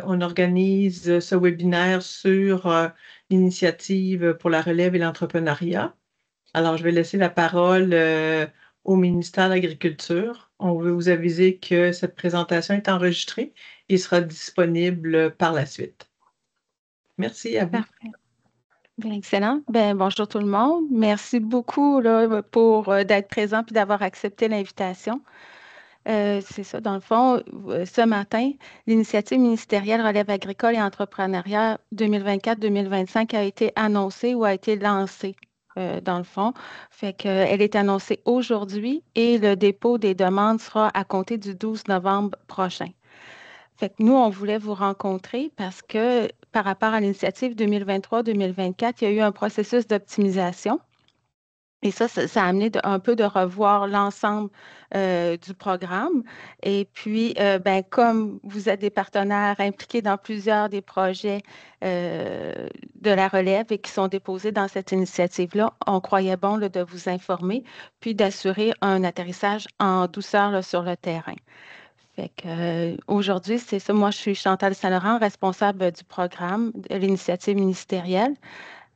on organise ce webinaire sur l'initiative pour la relève et l'entrepreneuriat. Alors, je vais laisser la parole au ministère de l'Agriculture. On veut vous aviser que cette présentation est enregistrée et sera disponible par la suite. Merci à vous. Parfait. Bien, excellent. Bien, bonjour tout le monde. Merci beaucoup là, pour d'être présent et d'avoir accepté l'invitation. C'est ça, dans le fond, ce matin, l'initiative ministérielle Relève agricole et entrepreneuriat 2024-2025 a été annoncée ou a été lancée, dans le fond. Fait qu'elle est annoncée aujourd'hui et le dépôt des demandes sera à compter du 12 novembre prochain. Fait que nous, on voulait vous rencontrer parce que par rapport à l'initiative 2023-2024, il y a eu un processus d'optimisation. Et ça a amené un peu de revoir l'ensemble du programme. Et puis, ben, comme vous êtes des partenaires impliqués dans plusieurs des projets de la relève et qui sont déposés dans cette initiative-là, on croyait bon là, de vous informer, puis d'assurer un atterrissage en douceur là, sur le terrain. Fait que, aujourd'hui, c'est ça. Moi, je suis Chantal Saint-Laurent, responsable du programme de l'initiative ministérielle.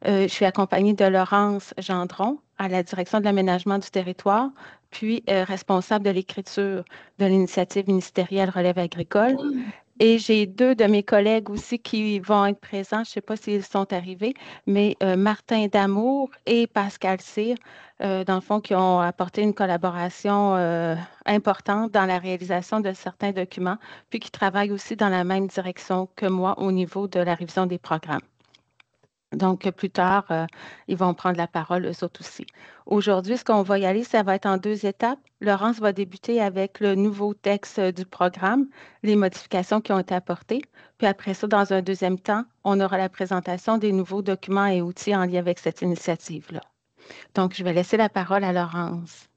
Je suis accompagnée de Laurence Gendron à la direction de l'aménagement du territoire, puis responsable de l'écriture de l'initiative ministérielle Relève agricole. Et j'ai deux de mes collègues aussi qui vont être présents. Je ne sais pas s'ils sont arrivés, mais Martin Damour et Pascal Cyr, dans le fond, qui ont apporté une collaboration importante dans la réalisation de certains documents, puis qui travaillent aussi dans la même direction que moi au niveau de la révision des programmes. Donc, plus tard, ils vont prendre la parole, eux autres aussi. Aujourd'hui, ce qu'on va y aller, ça va être en deux étapes. Laurence va débuter avec le nouveau texte du programme, les modifications qui ont été apportées. Puis après ça, dans un deuxième temps, on aura la présentation des nouveaux documents et outils en lien avec cette initiative-là. Donc, je vais laisser la parole à Laurence.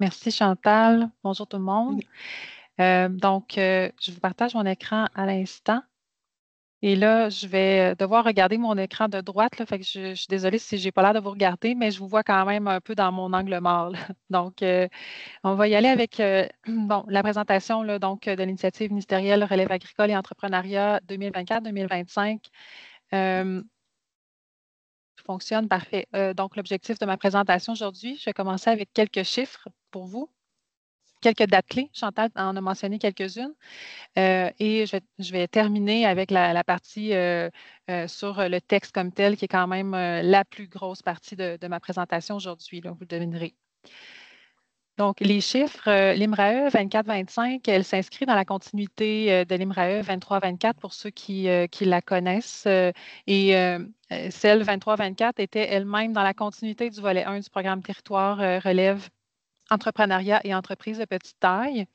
Merci Chantal. Bonjour tout le monde. Je vous partage mon écran à l'instant. Et là, je vais devoir regarder mon écran de droite. Là, fait que je suis désolée si je n'ai pas l'air de vous regarder, mais je vous vois quand même un peu dans mon angle mort. Là. Donc, on va y aller avec la présentation là, de l'initiative ministérielle Relève agricole et entrepreneuriat 2024-2025. Fonctionne, parfait. Donc, l'objectif de ma présentation aujourd'hui, je vais commencer avec quelques chiffres pour vous. Quelques dates clés. Chantal en a mentionné quelques-unes. Et je vais terminer avec la partie sur le texte comme tel, qui est quand même la plus grosse partie de ma présentation aujourd'hui, vous le devinerez. Donc, les chiffres, l'IMRAE 24-25, elle s'inscrit dans la continuité de l'IMRAE 23-24 pour ceux qui la connaissent. Celle 23-24 était elle-même dans la continuité du volet 1 du programme Territoire Relève entrepreneuriat et entreprise de petite taille.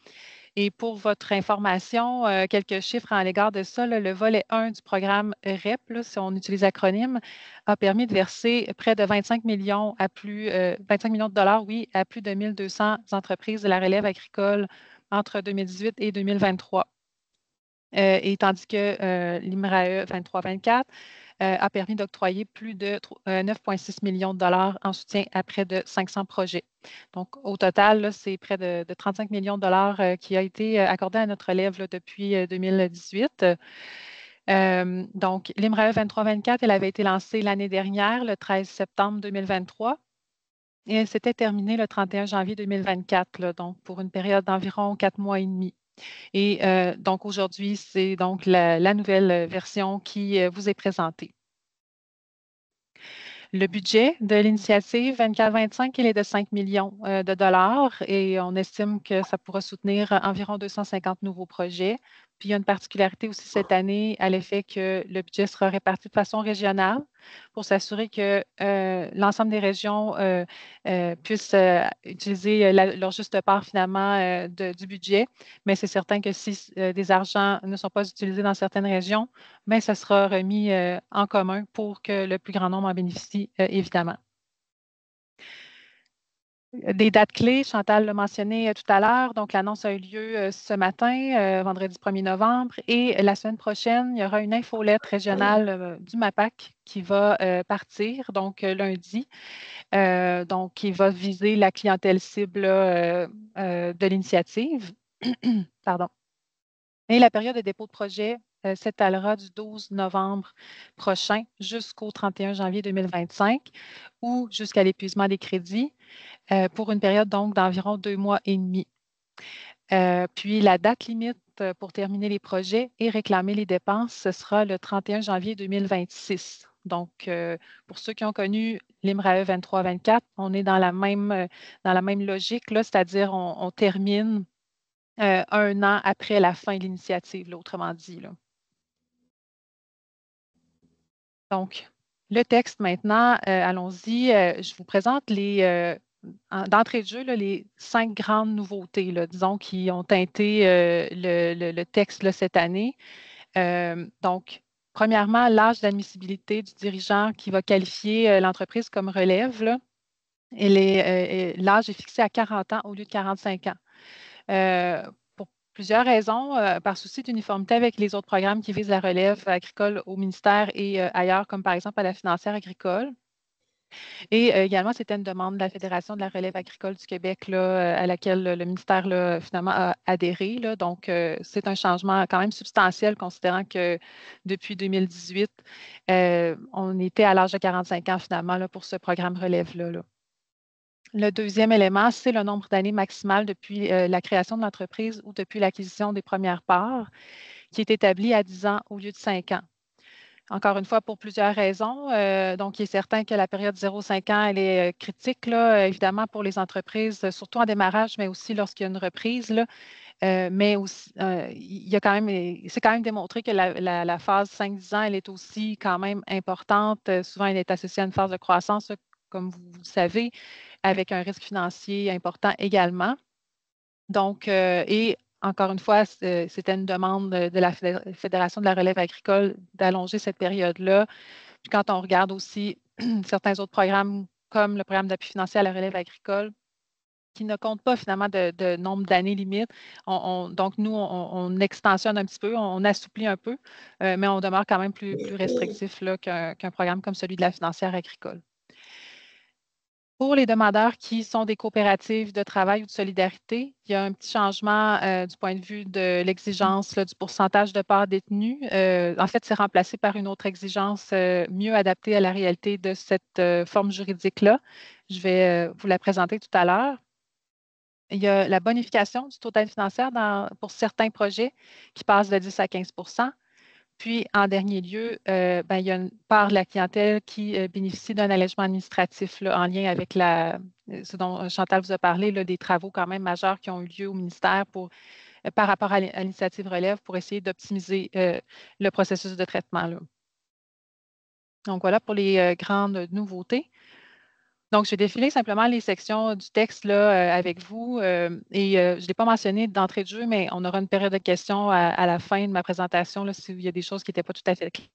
Et pour votre information, quelques chiffres en l'égard de ça, le volet 1 du programme REP, là, si on utilise l'acronyme, a permis de verser près de 25 millions de dollars, oui, à plus de 1200 entreprises de la relève agricole entre 2018 et 2023. Et tandis que l'IMRAE 23-24 a permis d'octroyer plus de 9,6 millions de dollars en soutien à près de 500 projets. Donc, au total, c'est près de 35 millions de dollars qui a été accordé à notre relève là, depuis 2018. Donc, l'IMRAE 23-24, elle avait été lancée l'année dernière, le 13 septembre 2023. Et elle s'était terminée le 31 janvier 2024, là, donc pour une période d'environ 4 mois et demi. Et donc, aujourd'hui, c'est donc la nouvelle version qui vous est présentée. Le budget de l'initiative 24-25, il est de 5 millions de dollars et on estime que ça pourra soutenir environ 250 nouveaux projets. Puis, il y a une particularité aussi cette année à l'effet que le budget sera réparti de façon régionale pour s'assurer que l'ensemble des régions puissent utiliser leur juste part finalement du budget. Mais c'est certain que si des argents ne sont pas utilisés dans certaines régions, mais ça sera remis en commun pour que le plus grand nombre en bénéficie, évidemment. Des dates clés, Chantal l'a mentionné tout à l'heure. Donc, l'annonce a eu lieu ce matin, vendredi 1er novembre. Et la semaine prochaine, il y aura une infolette régionale du MAPAC qui va partir, donc lundi. Donc, qui va viser la clientèle cible de l'initiative. Pardon. Et la période de dépôt de projet s'étalera du 12 novembre prochain jusqu'au 31 janvier 2025 ou jusqu'à l'épuisement des crédits pour une période donc d'environ 2 mois et demi. Puis la date limite pour terminer les projets et réclamer les dépenses, ce sera le 31 janvier 2026. Donc, pour ceux qui ont connu l'IMRAE 23-24, on est dans la même logique, c'est-à-dire on termine 1 an après la fin de l'initiative, autrement dit. Là. Donc, le texte maintenant, allons-y. Je vous présente d'entrée de jeu, là, les 5 grandes nouveautés, là, disons, qui ont teinté le texte là, cette année. Donc, premièrement, l'âge d'admissibilité du dirigeant qui va qualifier l'entreprise comme relève. Là, l'âge est fixé à 40 ans au lieu de 45 ans. Pour plusieurs raisons, par souci d'uniformité avec les autres programmes qui visent la relève agricole au ministère et ailleurs, comme par exemple à la financière agricole. Et également, c'était une demande de la Fédération de la relève agricole du Québec là, à laquelle le ministère là, finalement a adhéré. Là. Donc, c'est un changement quand même substantiel considérant que depuis 2018, on était à l'âge de 45 ans finalement là, pour ce programme relève-là. Là. Le deuxième élément, c'est le nombre d'années maximales depuis la création de l'entreprise ou depuis l'acquisition des premières parts, qui est établi à 10 ans au lieu de 5 ans. Encore une fois, pour plusieurs raisons. Donc, il est certain que la période 0-5 ans, elle est critique, là, évidemment, pour les entreprises, surtout en démarrage, mais aussi lorsqu'il y a une reprise. Là. Mais aussi, c'est quand même démontré que la phase 5-10 ans, elle est aussi quand même importante. Souvent, elle est associée à une phase de croissance, là, comme vous le savez, avec un risque financier important également. Donc, et encore une fois, c'était une demande de la Fédération de la relève agricole d'allonger cette période-là. Puis quand on regarde aussi certains autres programmes, comme le programme d'appui financier à la relève agricole, qui ne compte pas finalement de nombre d'années limite. Donc, nous, on extensionne un petit peu, on assouplit un peu, mais on demeure quand même plus restrictif là, qu'un programme comme celui de la financière agricole. Pour les demandeurs qui sont des coopératives de travail ou de solidarité, il y a un petit changement du point de vue de l'exigence du pourcentage de parts détenues. En fait, c'est remplacé par une autre exigence mieux adaptée à la réalité de cette forme juridique-là. Je vais vous la présenter tout à l'heure. Il y a la bonification du taux d'aide financière pour certains projets qui passe de 10 à 15 Puis, en dernier lieu, il y a une part de la clientèle qui bénéficie d'un allègement administratif là, en lien avec ce dont Chantal vous a parlé, là, des travaux quand même majeurs qui ont eu lieu au ministère par rapport à l'initiative relève pour essayer d'optimiser le processus de traitement. Là. Donc, voilà pour les grandes nouveautés. Donc, je vais défiler simplement les sections du texte là, avec vous. Et je ne l'ai pas mentionné d'entrée de jeu, mais on aura une période de questions à la fin de ma présentation là, s'il y a des choses qui n'étaient pas tout à fait claires.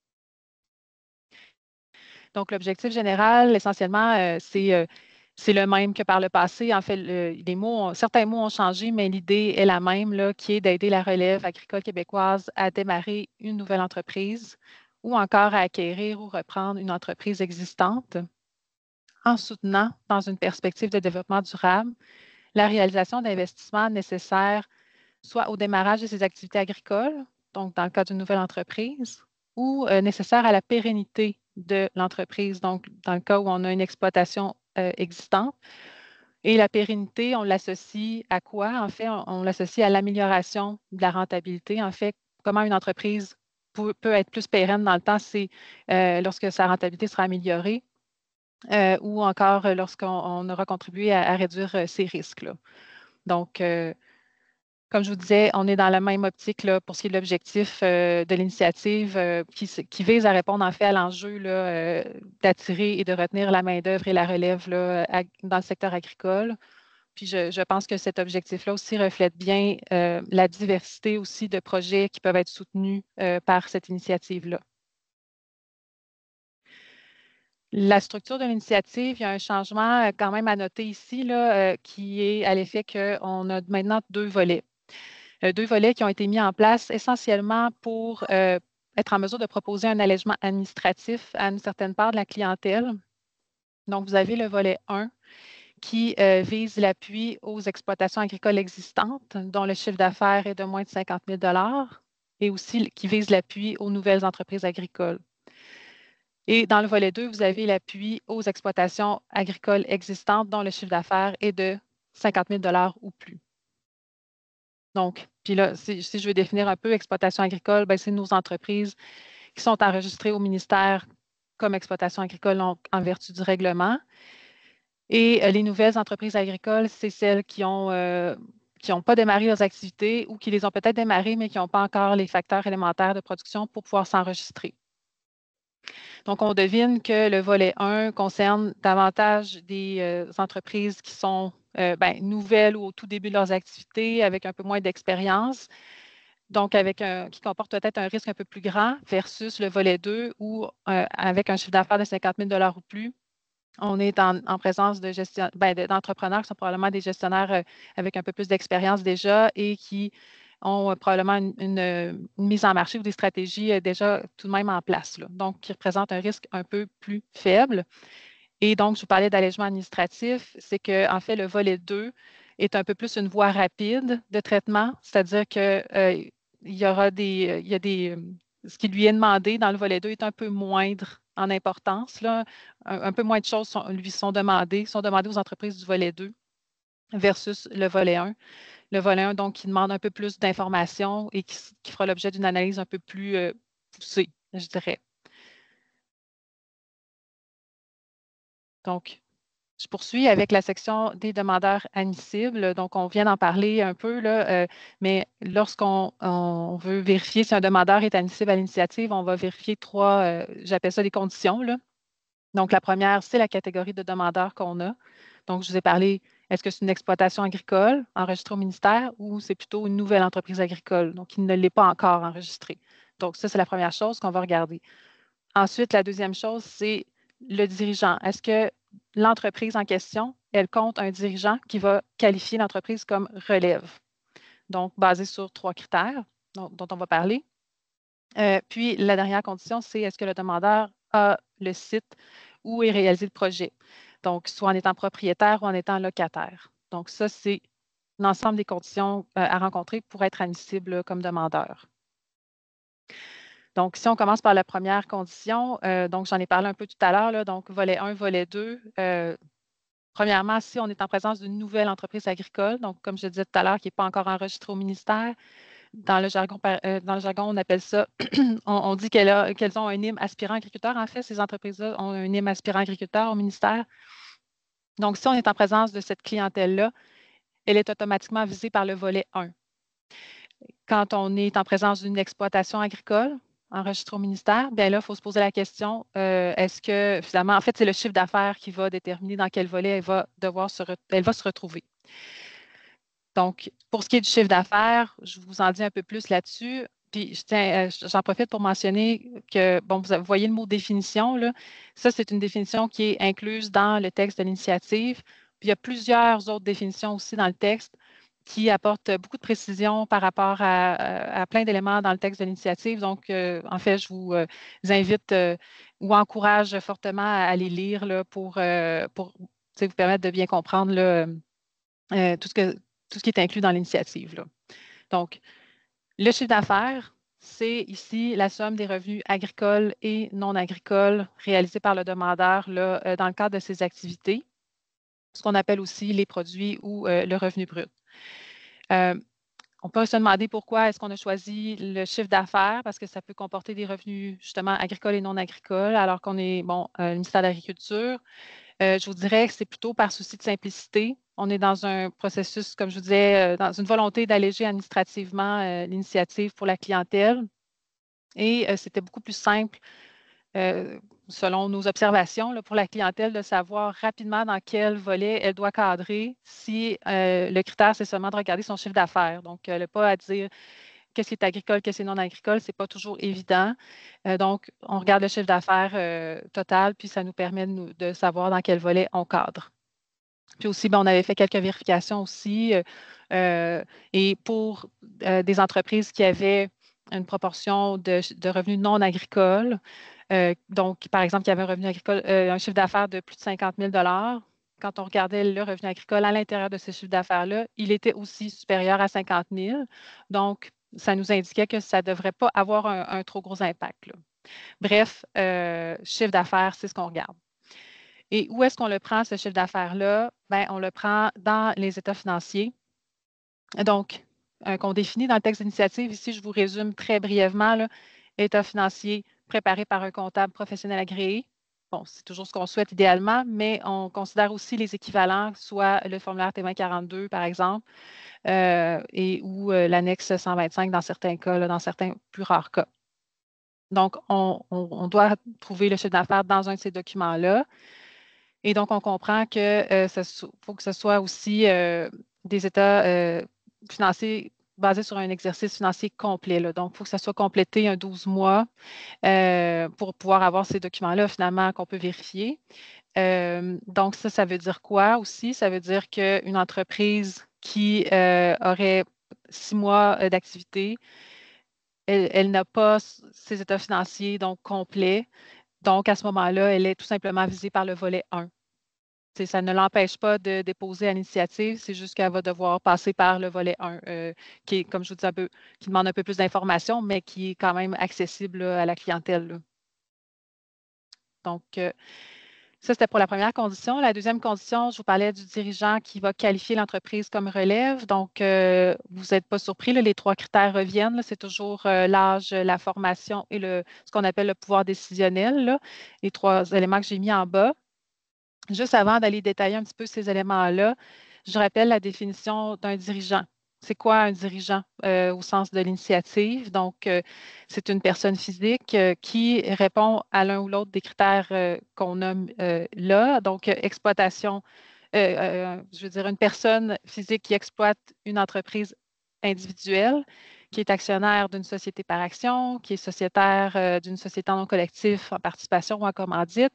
Donc, l'objectif général, essentiellement, c'est le même que par le passé. En fait, certains mots ont changé, mais l'idée est la même, là, qui est d'aider la relève agricole québécoise à démarrer une nouvelle entreprise ou encore à acquérir ou reprendre une entreprise existante en soutenant, dans une perspective de développement durable, la réalisation d'investissements nécessaires soit au démarrage de ces activités agricoles, donc dans le cas d'une nouvelle entreprise, ou nécessaires à la pérennité de l'entreprise, donc dans le cas où on a une exploitation existante. Et la pérennité, on l'associe à quoi? En fait, on l'associe à l'amélioration de la rentabilité. En fait, comment une entreprise peut être plus pérenne dans le temps, c'est lorsque sa rentabilité sera améliorée ou encore lorsqu'on aura contribué à réduire ses risques. Là. Donc, comme je vous disais, on est dans la même optique là, pour ce qui est de l'objectif de l'initiative qui vise à répondre en fait à l'enjeu d'attirer et de retenir la main-d'œuvre et la relève là, dans le secteur agricole. Puis je pense que cet objectif-là aussi reflète bien la diversité aussi de projets qui peuvent être soutenus par cette initiative-là. La structure de l'initiative, il y a un changement quand même à noter ici là, qui est à l'effet qu'on a maintenant 2 volets. 2 volets qui ont été mis en place essentiellement pour être en mesure de proposer un allègement administratif à une certaine part de la clientèle. Donc, vous avez le volet 1 qui vise l'appui aux exploitations agricoles existantes dont le chiffre d'affaires est de moins de 50 000 $. et aussi qui vise l'appui aux nouvelles entreprises agricoles. Et dans le volet 2, vous avez l'appui aux exploitations agricoles existantes dont le chiffre d'affaires est de 50 000 $ ou plus. Donc, puis là, si je veux définir un peu exploitation agricole, c'est nos entreprises qui sont enregistrées au ministère comme exploitation agricole en vertu du règlement. Et les nouvelles entreprises agricoles, c'est celles qui n'ont pas démarré leurs activités ou qui les ont peut-être démarrées, mais qui n'ont pas encore les facteurs élémentaires de production pour pouvoir s'enregistrer. Donc, on devine que le volet 1 concerne davantage des entreprises qui sont nouvelles ou au tout début de leurs activités, avec un peu moins d'expérience, donc qui comporte peut-être un risque un peu plus grand versus le volet 2 où, avec un chiffre d'affaires de 50 000 $ ou plus, on est en présence d'entrepreneurs qui sont probablement des gestionnaires avec un peu plus d'expérience déjà et qui ont probablement une mise en marché ou des stratégies déjà tout de même en place, là. Donc, qui représentent un risque un peu plus faible. Et donc, je vous parlais d'allègement administratif, c'est qu'en fait, le volet 2 est un peu plus une voie rapide de traitement, c'est-à-dire que il y a ce qui lui est demandé dans le volet 2 est un peu moindre en importance, là. Un peu moins de choses sont demandées aux entreprises du volet 2 versus le volet 1. Le volet 1, donc, qui demande un peu plus d'informations et qui fera l'objet d'une analyse un peu plus poussée, je dirais. Donc, je poursuis avec la section des demandeurs admissibles. Donc, on vient d'en parler un peu, là, mais lorsqu'on veut vérifier si un demandeur est admissible à l'initiative, on va vérifier trois, j'appelle ça des conditions, là. Donc, la première, c'est la catégorie de demandeurs qu'on a. Donc, je vous ai parlé, est-ce que c'est une exploitation agricole enregistrée au ministère ou c'est plutôt une nouvelle entreprise agricole, donc il ne l'est pas encore enregistrée. Donc, ça, c'est la première chose qu'on va regarder. Ensuite, la deuxième chose, c'est le dirigeant. Est-ce que l'entreprise en question, elle compte un dirigeant qui va qualifier l'entreprise comme relève? Donc, basé sur trois critères dont on va parler. Puis, la dernière condition, c'est est-ce que le demandeur a le site où est réalisé le projet? Donc, soit en étant propriétaire ou en étant locataire. Donc, ça, c'est l'ensemble des conditions à rencontrer pour être admissible comme demandeur. Donc, si on commence par la première condition, donc j'en ai parlé un peu tout à l'heure, là, donc volet 1, volet 2. Premièrement, si on est en présence d'une nouvelle entreprise agricole, donc comme je disais tout à l'heure, qui n'est pas encore enregistrée au ministère, dans le jargon, on appelle ça, on dit qu'elles ont un NIM aspirant agriculteur. En fait, ces entreprises-là ont un NIM aspirant agriculteur au ministère. Donc, si on est en présence de cette clientèle-là, elle est automatiquement visée par le volet 1. Quand on est en présence d'une exploitation agricole enregistrée au ministère, bien là, il faut se poser la question, est-ce que finalement, en fait, c'est le chiffre d'affaires qui va déterminer dans quel volet elle va se retrouver. Donc, pour ce qui est du chiffre d'affaires, je vous en dis un peu plus là-dessus. Puis, j'en profite pour mentionner que, bon, vous voyez le mot définition, là. Ça, c'est une définition qui est incluse dans le texte de l'initiative. Puis, il y a plusieurs autres définitions aussi dans le texte qui apportent beaucoup de précision par rapport à plein d'éléments dans le texte de l'initiative. Donc, en fait, je vous invite ou encourage fortement à les lire là, pour vous permettre de bien comprendre là, tout ce qui est inclus dans l'initiative, là. Donc, le chiffre d'affaires, c'est ici la somme des revenus agricoles et non agricoles réalisés par le demandeur là, dans le cadre de ses activités, ce qu'on appelle aussi les produits ou le revenu brut. On peut se demander pourquoi est-ce qu'on a choisi le chiffre d'affaires, parce que ça peut comporter des revenus justement agricoles et non agricoles, alors qu'on est, le ministère de l'Agriculture. Je vous dirais que c'est plutôt par souci de simplicité. On est dans un processus, comme je vous disais, dans une volonté d'alléger administrativement l'initiative pour la clientèle. Et c'était beaucoup plus simple, selon nos observations, là, pour la clientèle de savoir rapidement dans quel volet elle doit cadrer si le critère, c'est seulement de regarder son chiffre d'affaires. Donc, pas à dire qu'est-ce qui est agricole, qu'est-ce qui est non agricole, ce n'est pas toujours évident. Donc, on regarde le chiffre d'affaires total, puis ça nous permet de savoir dans quel volet on cadre. Puis aussi, on avait fait quelques vérifications aussi. Et pour des entreprises qui avaient une proportion de revenus non agricoles, donc, par exemple, qui avaient un revenu agricole, un chiffre d'affaires de plus de 50 000 $, quand on regardait le revenu agricole à l'intérieur de ce chiffre d'affaires-là, il était aussi supérieur à 50 000. Donc, ça nous indiquait que ça ne devrait pas avoir un trop gros impact, là. Bref, chiffre d'affaires, c'est ce qu'on regarde. Et où est-ce qu'on le prend, ce chiffre d'affaires-là? Bien, on le prend dans les états financiers. Donc, qu'on définit dans le texte d'initiative, ici, je vous résume très brièvement, là, état financier préparé par un comptable professionnel agréé. Bon, c'est toujours ce qu'on souhaite idéalement, mais on considère aussi les équivalents, soit le formulaire T2042, par exemple, et ou l'annexe 125 dans certains cas, là, dans certains plus rares cas. Donc, on doit trouver le chiffre d'affaires dans un de ces documents-là. Et donc, on comprend que faut que ce soit aussi des états financiers basés sur un exercice financier complet, là. Donc, il faut que ça soit complété un 12 mois pour pouvoir avoir ces documents-là, finalement, qu'on peut vérifier. Donc, ça veut dire quoi aussi? Ça veut dire qu'une entreprise qui aurait 6 mois d'activité, elle n'a pas ses états financiers donc complets. Donc, à ce moment-là, elle est tout simplement visée par le volet 1. Ça ne l'empêche pas de déposer à l'initiative, c'est juste qu'elle va devoir passer par le volet 1, qui est, comme je vous dis, qui demande un peu plus d'informations, mais qui est quand même accessible là, à la clientèle, là. Donc, ça, c'était pour la première condition. La deuxième condition, je vous parlais du dirigeant qui va qualifier l'entreprise comme relève. Donc, vous n'êtes pas surpris, là, les 3 critères reviennent. C'est toujours l'âge, la formation et ce qu'on appelle le pouvoir décisionnel, là, les 3 éléments que j'ai mis en bas. Juste avant d'aller détailler un petit peu ces éléments-là, je rappelle la définition d'un dirigeant. C'est quoi un dirigeant au sens de l'initiative? Donc, c'est une personne physique qui répond à l'un ou l'autre des critères qu'on nomme là. Donc, exploitation, je veux dire, une personne physique qui exploite une entreprise individuelle, qui est actionnaire d'une société par action, qui est sociétaire d'une société en non collectif, en participation ou en commandite.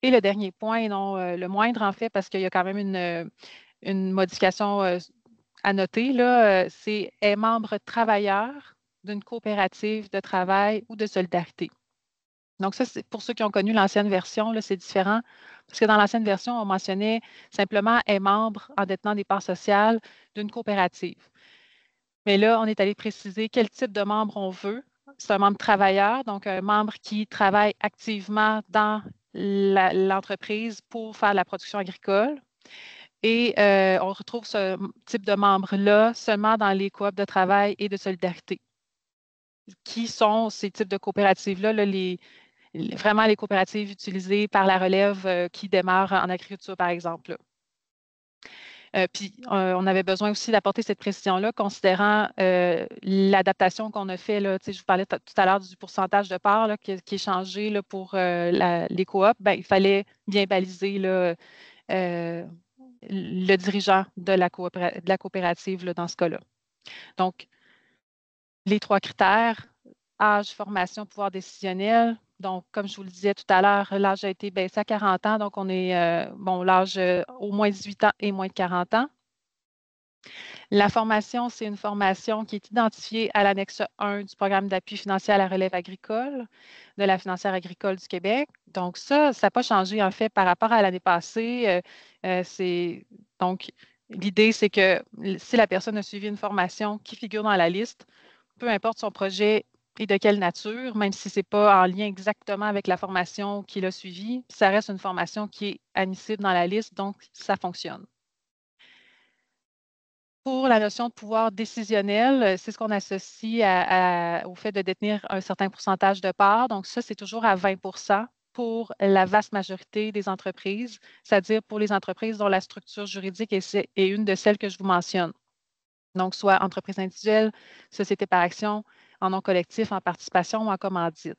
Et le dernier point, et non le moindre en fait, parce qu'il y a quand même une modification à noter, là, c'est est membre travailleur d'une coopérative de travail ou de solidarité. Donc, ça, c'est pour ceux qui ont connu l'ancienne version, là, c'est différent. Parce que dans l'ancienne version, on mentionnait simplement est membre en détenant des parts sociales d'une coopérative. Mais là, on est allé préciser quel type de membre on veut. C'est un membre travailleur, donc un membre qui travaille activement dans l'entreprise pour faire la production agricole. Et on retrouve ce type de membre-là seulement dans les coops de travail et de solidarité. Qui sont ces types de coopératives-là, là, vraiment les coopératives utilisées par la relève qui démarre en agriculture, par exemple, là. Puis, on avait besoin aussi d'apporter cette précision-là, considérant l'adaptation qu'on a fait, là, je vous parlais tout à l'heure du pourcentage de parts là, qui est changé là, pour les coops. Ben, il fallait bien baliser là, le dirigeant de la coopérative là, dans ce cas-là. Donc, les 3 critères, âge, formation, pouvoir décisionnel. Donc, comme je vous le disais tout à l'heure, l'âge a été baissé à 40 ans. Donc, on est, l'âge au moins 18 ans et moins de 40 ans. La formation, c'est une formation qui est identifiée à l'annexe 1 du programme d'appui financier à la relève agricole de la financière agricole du Québec. Donc, ça n'a pas changé en fait par rapport à l'année passée. Donc, l'idée, c'est que si la personne a suivi une formation qui figure dans la liste, peu importe son projet et de quelle nature, même si ce n'est pas en lien exactement avec la formation qu'il a suivie, ça reste une formation qui est admissible dans la liste, donc ça fonctionne. Pour la notion de pouvoir décisionnel, c'est ce qu'on associe au fait de détenir un certain pourcentage de parts. Donc, ça, c'est toujours à 20 pour la vaste majorité des entreprises, c'est-à-dire pour les entreprises dont la structure juridique est une de celles que je vous mentionne. Donc, soit entreprise individuelle, société par action, en non collectif, en participation ou en commandite.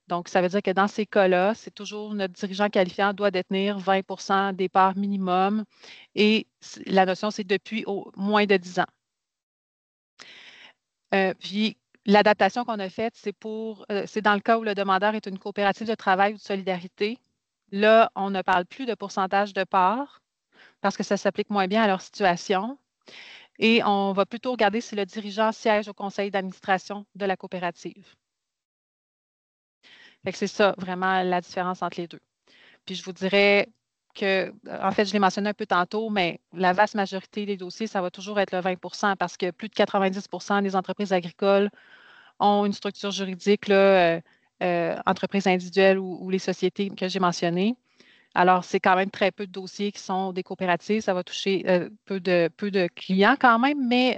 Donc, ça veut dire que dans ces cas-là, c'est toujours notre dirigeant qualifiant doit détenir 20 des parts minimum et la notion, c'est depuis au moins de 10 ans. Puis, l'adaptation qu'on a faite, c'est dans le cas où le demandeur est une coopérative de travail ou de solidarité. Là, on ne parle plus de pourcentage de parts parce que ça s'applique moins bien à leur situation. Et on va plutôt regarder si le dirigeant siège au conseil d'administration de la coopérative. Fait que c'est ça, vraiment, la différence entre les deux. Puis je vous dirais Donc, en fait, je l'ai mentionné un peu tantôt, mais la vaste majorité des dossiers, ça va toujours être le 20 parce que plus de 90 des entreprises agricoles ont une structure juridique, là, entreprises individuelles ou les sociétés que j'ai mentionnées. Alors, c'est quand même très peu de dossiers qui sont des coopératives. Ça va toucher peu de clients quand même, mais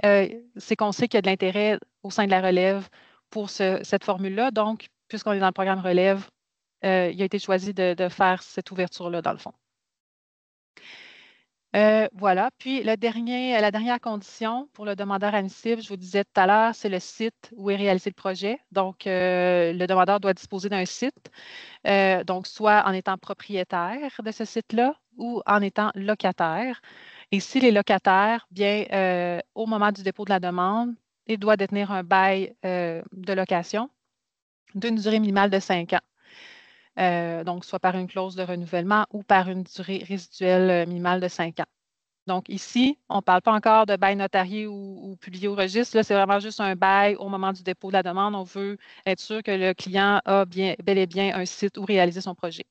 c'est qu'on sait qu'il y a de l'intérêt au sein de la relève pour cette formule-là. Donc, puisqu'on est dans le programme relève, il a été choisi de faire cette ouverture-là, dans le fond. Voilà. Puis, la dernière condition pour le demandeur admissible, je vous disais tout à l'heure, c'est le site où est réalisé le projet. Donc, le demandeur doit disposer d'un site, donc soit en étant propriétaire de ce site-là ou en étant locataire. Et s'il est locataire, bien, au moment du dépôt de la demande, il doit détenir un bail de location d'une durée minimale de 5 ans. Donc, soit par une clause de renouvellement ou par une durée résiduelle minimale de 5 ans. Donc, ici, on ne parle pas encore de bail notarié ou publié au registre. Là, c'est vraiment juste un bail au moment du dépôt de la demande. On veut être sûr que le client a bel et bien un site où réaliser son projet.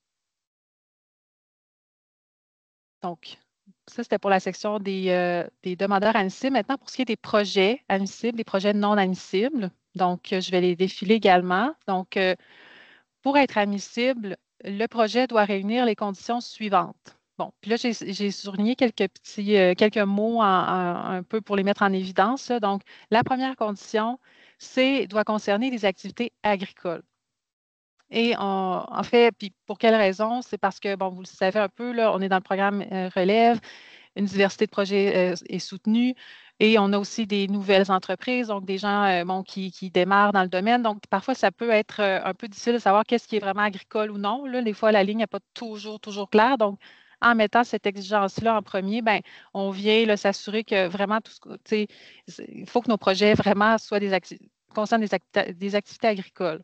Donc, ça, c'était pour la section des demandeurs admissibles. Maintenant, pour ce qui est des projets admissibles, des projets non admissibles, donc, je vais les défiler également. Donc, pour être admissible, le projet doit réunir les conditions suivantes. Bon, puis là, j'ai souligné quelques mots un peu pour les mettre en évidence, là. Donc, la première condition, doit concerner les activités agricoles. Et en fait, puis pour quelle raison? C'est parce que, bon, vous le savez un peu, là, on est dans le programme Relève, une diversité de projets est soutenue. Et on a aussi des nouvelles entreprises, donc des gens bon, qui démarrent dans le domaine. Donc, parfois, ça peut être un peu difficile de savoir qu'est-ce qui est vraiment agricole ou non. Là, des fois, la ligne n'est pas toujours claire. Donc, en mettant cette exigence-là en premier, bien, on vient s'assurer que vraiment tout ce que, tu sais, il faut que nos projets vraiment soient concernent des activités agricoles.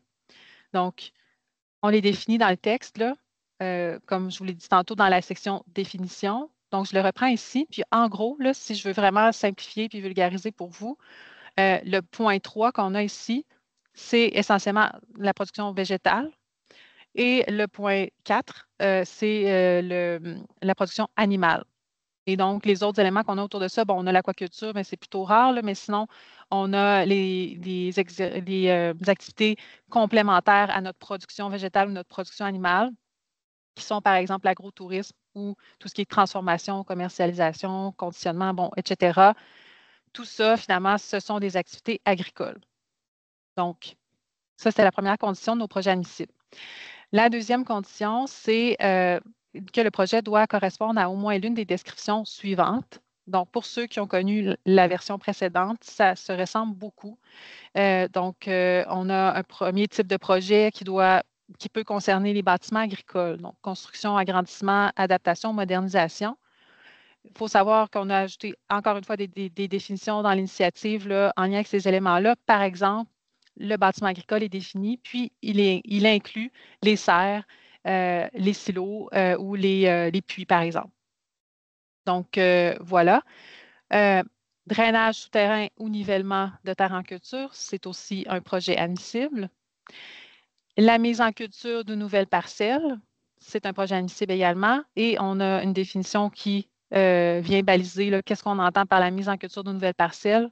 Donc, on les définit dans le texte, là, comme je vous l'ai dit tantôt dans la section définition. Donc, je le reprends ici. Puis, en gros, là, si je veux vraiment simplifier puis vulgariser pour vous, le point 3 qu'on a ici, c'est essentiellement la production végétale. Et le point 4, c'est la production animale. Et donc, les autres éléments qu'on a autour de ça, bon, on a l'aquaculture, mais c'est plutôt rare, là, mais sinon, on a les activités complémentaires à notre production végétale ou notre production animale, qui sont par exemple l'agrotourisme ou tout ce qui est transformation, commercialisation, conditionnement, bon, etc. Tout ça, finalement, ce sont des activités agricoles. Donc, ça, c'est la première condition de nos projets admissibles. La deuxième condition, c'est que le projet doit correspondre à au moins l'une des descriptions suivantes. Donc, pour ceux qui ont connu la version précédente, ça se ressemble beaucoup. Donc, on a un premier type de projet qui peut concerner les bâtiments agricoles, donc construction, agrandissement, adaptation, modernisation. Il faut savoir qu'on a ajouté encore une fois des définitions dans l'initiative en lien avec ces éléments-là. Par exemple, le bâtiment agricole est défini, puis il inclut les serres, les silos ou les puits, par exemple. Donc, voilà. Drainage souterrain ou nivellement de terre en culture, c'est aussi un projet admissible. La mise en culture de nouvelles parcelles, c'est un projet admissible également. Et on a une définition qui vient baliser qu'est-ce qu'on entend par la mise en culture de nouvelles parcelles.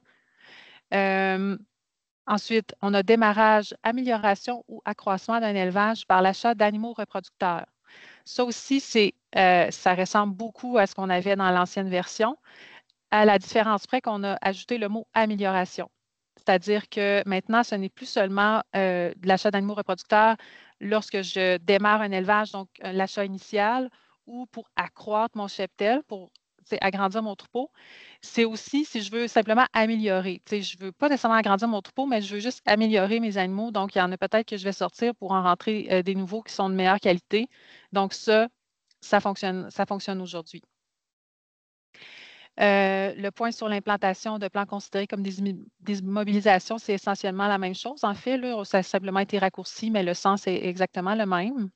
Ensuite, on a démarrage, amélioration ou accroissement d'un élevage par l'achat d'animaux reproducteurs. Ça aussi, ça ressemble beaucoup à ce qu'on avait dans l'ancienne version, à la différence près qu'on a ajouté le mot amélioration. C'est-à-dire que maintenant, ce n'est plus seulement de l'achat d'animaux reproducteurs lorsque je démarre un élevage, donc l'achat initial, ou pour accroître mon cheptel, pour agrandir mon troupeau. C'est aussi si je veux simplement améliorer. Je ne veux pas nécessairement agrandir mon troupeau, mais je veux juste améliorer mes animaux. Donc, il y en a peut-être que je vais sortir pour en rentrer des nouveaux qui sont de meilleure qualité. Donc, ça fonctionne aujourd'hui. Le point sur l'implantation de plans considérés comme des immobilisations, c'est essentiellement la même chose. En fait, là, ça a simplement été raccourci, mais le sens est exactement le même.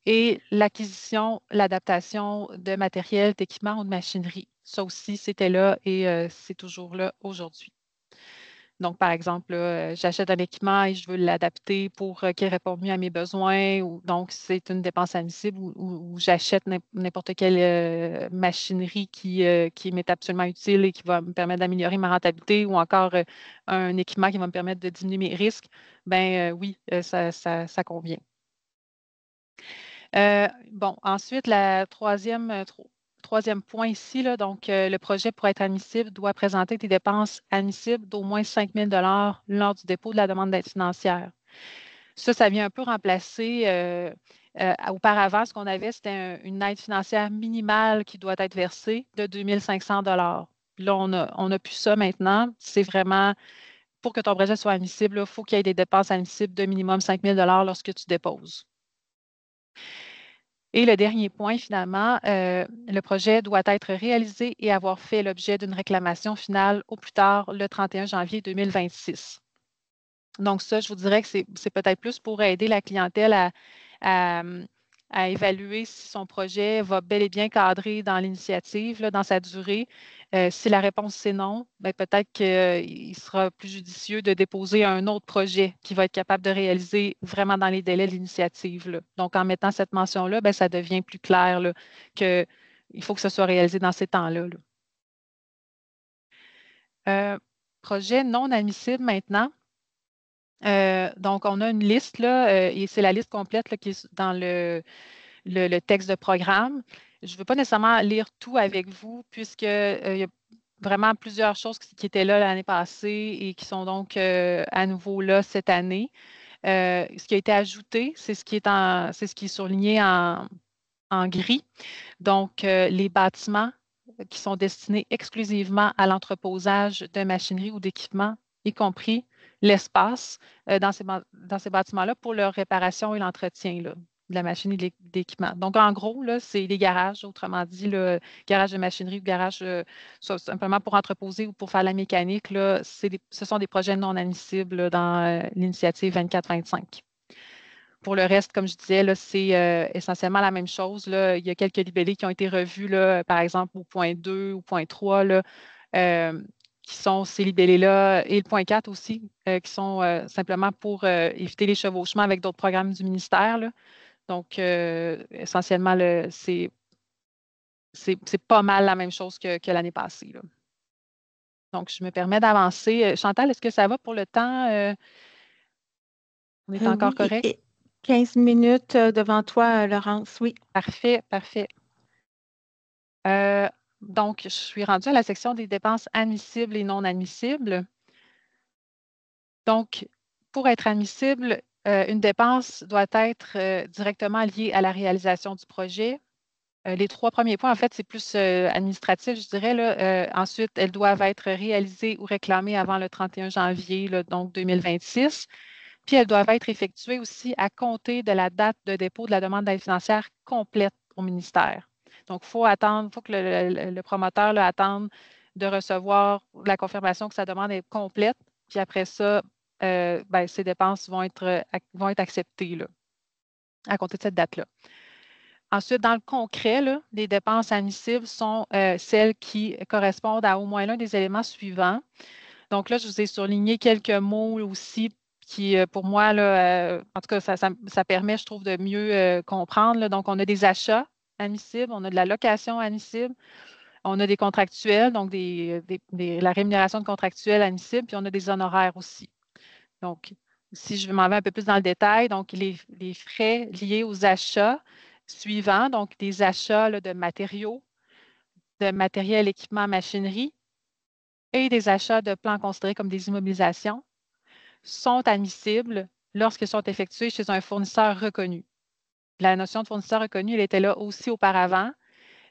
Et l'acquisition, l'adaptation de matériel, d'équipement ou de machinerie. Ça aussi, c'était là et c'est toujours là aujourd'hui. Donc, par exemple, j'achète un équipement et je veux l'adapter pour qu'il réponde mieux à mes besoins. Donc, c'est une dépense admissible ou j'achète n'importe quelle machinerie qui m'est absolument utile et qui va me permettre d'améliorer ma rentabilité ou encore un équipement qui va me permettre de diminuer mes risques. Ben oui, ça convient. Bon, ensuite, la troisième point ici, là, donc le projet pour être admissible doit présenter des dépenses admissibles d'au moins 5 000 lors du dépôt de la demande d'aide financière. Ça vient un peu remplacer auparavant, ce qu'on avait, c'était une aide financière minimale qui doit être versée de 2 500 Là, on n'a plus ça maintenant. C'est vraiment, pour que ton projet soit admissible, il faut qu'il y ait des dépenses admissibles de minimum 5 000 lorsque tu déposes. Et le dernier point, finalement, le projet doit être réalisé et avoir fait l'objet d'une réclamation finale au plus tard le 31 janvier 2026. Donc ça, je vous dirais que c'est peut-être plus pour aider la clientèle à évaluer si son projet va bel et bien cadrer dans l'initiative, dans sa durée. Si la réponse c'est non, ben, peut-être qu'il sera plus judicieux de déposer un autre projet qui va être capable de réaliser vraiment dans les délais de l'initiative. Donc, en mettant cette mention-là, ben, ça devient plus clair qu'il faut que ce soit réalisé dans ces temps-là. Projet non admissible maintenant. Donc, on a une liste, là, et c'est la liste complète là, qui est dans le texte de programme. Je ne veux pas nécessairement lire tout avec vous, puisqu'il y a vraiment plusieurs choses qui étaient là l'année passée et qui sont donc à nouveau là cette année. Ce qui a été ajouté, c'est ce qui est surligné en gris. Donc, les bâtiments qui sont destinés exclusivement à l'entreposage de machinerie ou d'équipements, y compris l'espace dans ces bâtiments-là pour leur réparation et l'entretien de la machine et de l'équipement. Donc, en gros, c'est les garages, autrement dit, le garage de machinerie ou garage soit simplement pour entreposer ou pour faire la mécanique. Ce sont des projets non admissibles dans l'initiative 24-25. Pour le reste, comme je disais, c'est essentiellement la même chose. Là. Il y a quelques libellés qui ont été revus, là, par exemple, au point 2 ou point 3, là, qui sont ces libellés-là, et le point 4 aussi, qui sont simplement pour éviter les chevauchements avec d'autres programmes du ministère. Là. Donc, essentiellement, c'est pas mal la même chose que l'année passée. Là. Donc, je me permets d'avancer. Chantal, est-ce que ça va pour le temps? On est encore Oui, correct? 15 minutes devant toi, Laurence, oui. Parfait, parfait. Donc, je suis rendue à la section des dépenses admissibles et non admissibles. Donc, pour être admissible, une dépense doit être directement liée à la réalisation du projet. Les 3 premiers points, en fait, c'est plus administratif, je dirais. Là. Ensuite, elles doivent être réalisées ou réclamées avant le 31 janvier, là, donc 2026. Puis, elles doivent être effectuées aussi à compter de la date de dépôt de la demande d'aide financière complète au ministère. Donc, il faut que le promoteur attende de recevoir la confirmation que sa demande est complète. Puis après ça, ces dépenses vont être acceptées là, à compter de cette date-là. Ensuite, dans le concret, là, les dépenses admissibles sont celles qui correspondent à au moins l'un des éléments suivants. Donc là, je vous ai surligné quelques mots aussi qui, pour moi, là, en tout cas, ça permet, je trouve, de mieux comprendre. Là. Donc, on a des achats admissibles, on a de la location admissible, on a des contractuels, donc la rémunération de contractuels admissibles, puis on a des honoraires aussi. Donc, si je m'en vais un peu plus dans le détail, donc les frais liés aux achats suivants, donc des achats là, de matériaux, de matériel, équipement, machinerie et des achats de plans considérés comme des immobilisations sont admissibles lorsqu'ils sont effectués chez un fournisseur reconnu. La notion de fournisseur reconnu, elle était là aussi auparavant.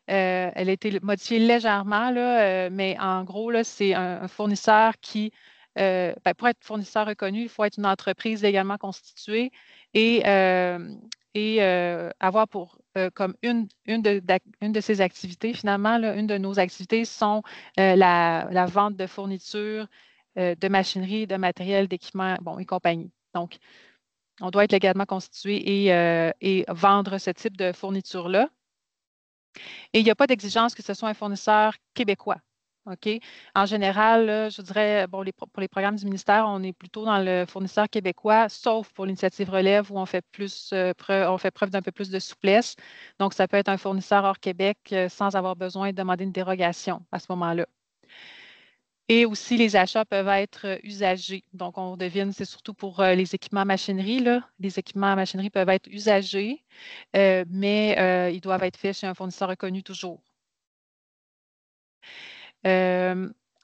Elle a été modifiée légèrement, là, mais en gros, là, c'est un fournisseur qui, pour être fournisseur reconnu, il faut être une entreprise légalement constituée et avoir comme une de ses activités, finalement, là, une de nos activités sont la vente de fournitures, de machinerie, de matériel, d'équipement, bon, et compagnie. Donc, on doit être légalement constitué et vendre ce type de fourniture-là. Et il n'y a pas d'exigence que ce soit un fournisseur québécois. OK? En général, là, je dirais, bon, pour les programmes du ministère, on est plutôt dans le fournisseur québécois, sauf pour l'initiative Relève où on fait preuve d'un peu plus de souplesse. Donc, ça peut être un fournisseur hors Québec sans avoir besoin de demander une dérogation à ce moment-là. Et aussi, les achats peuvent être usagés. Donc, on devine, c'est surtout pour les équipements machinerie, là. Les équipements machinerie peuvent être usagés, mais ils doivent être faits chez un fournisseur reconnu toujours.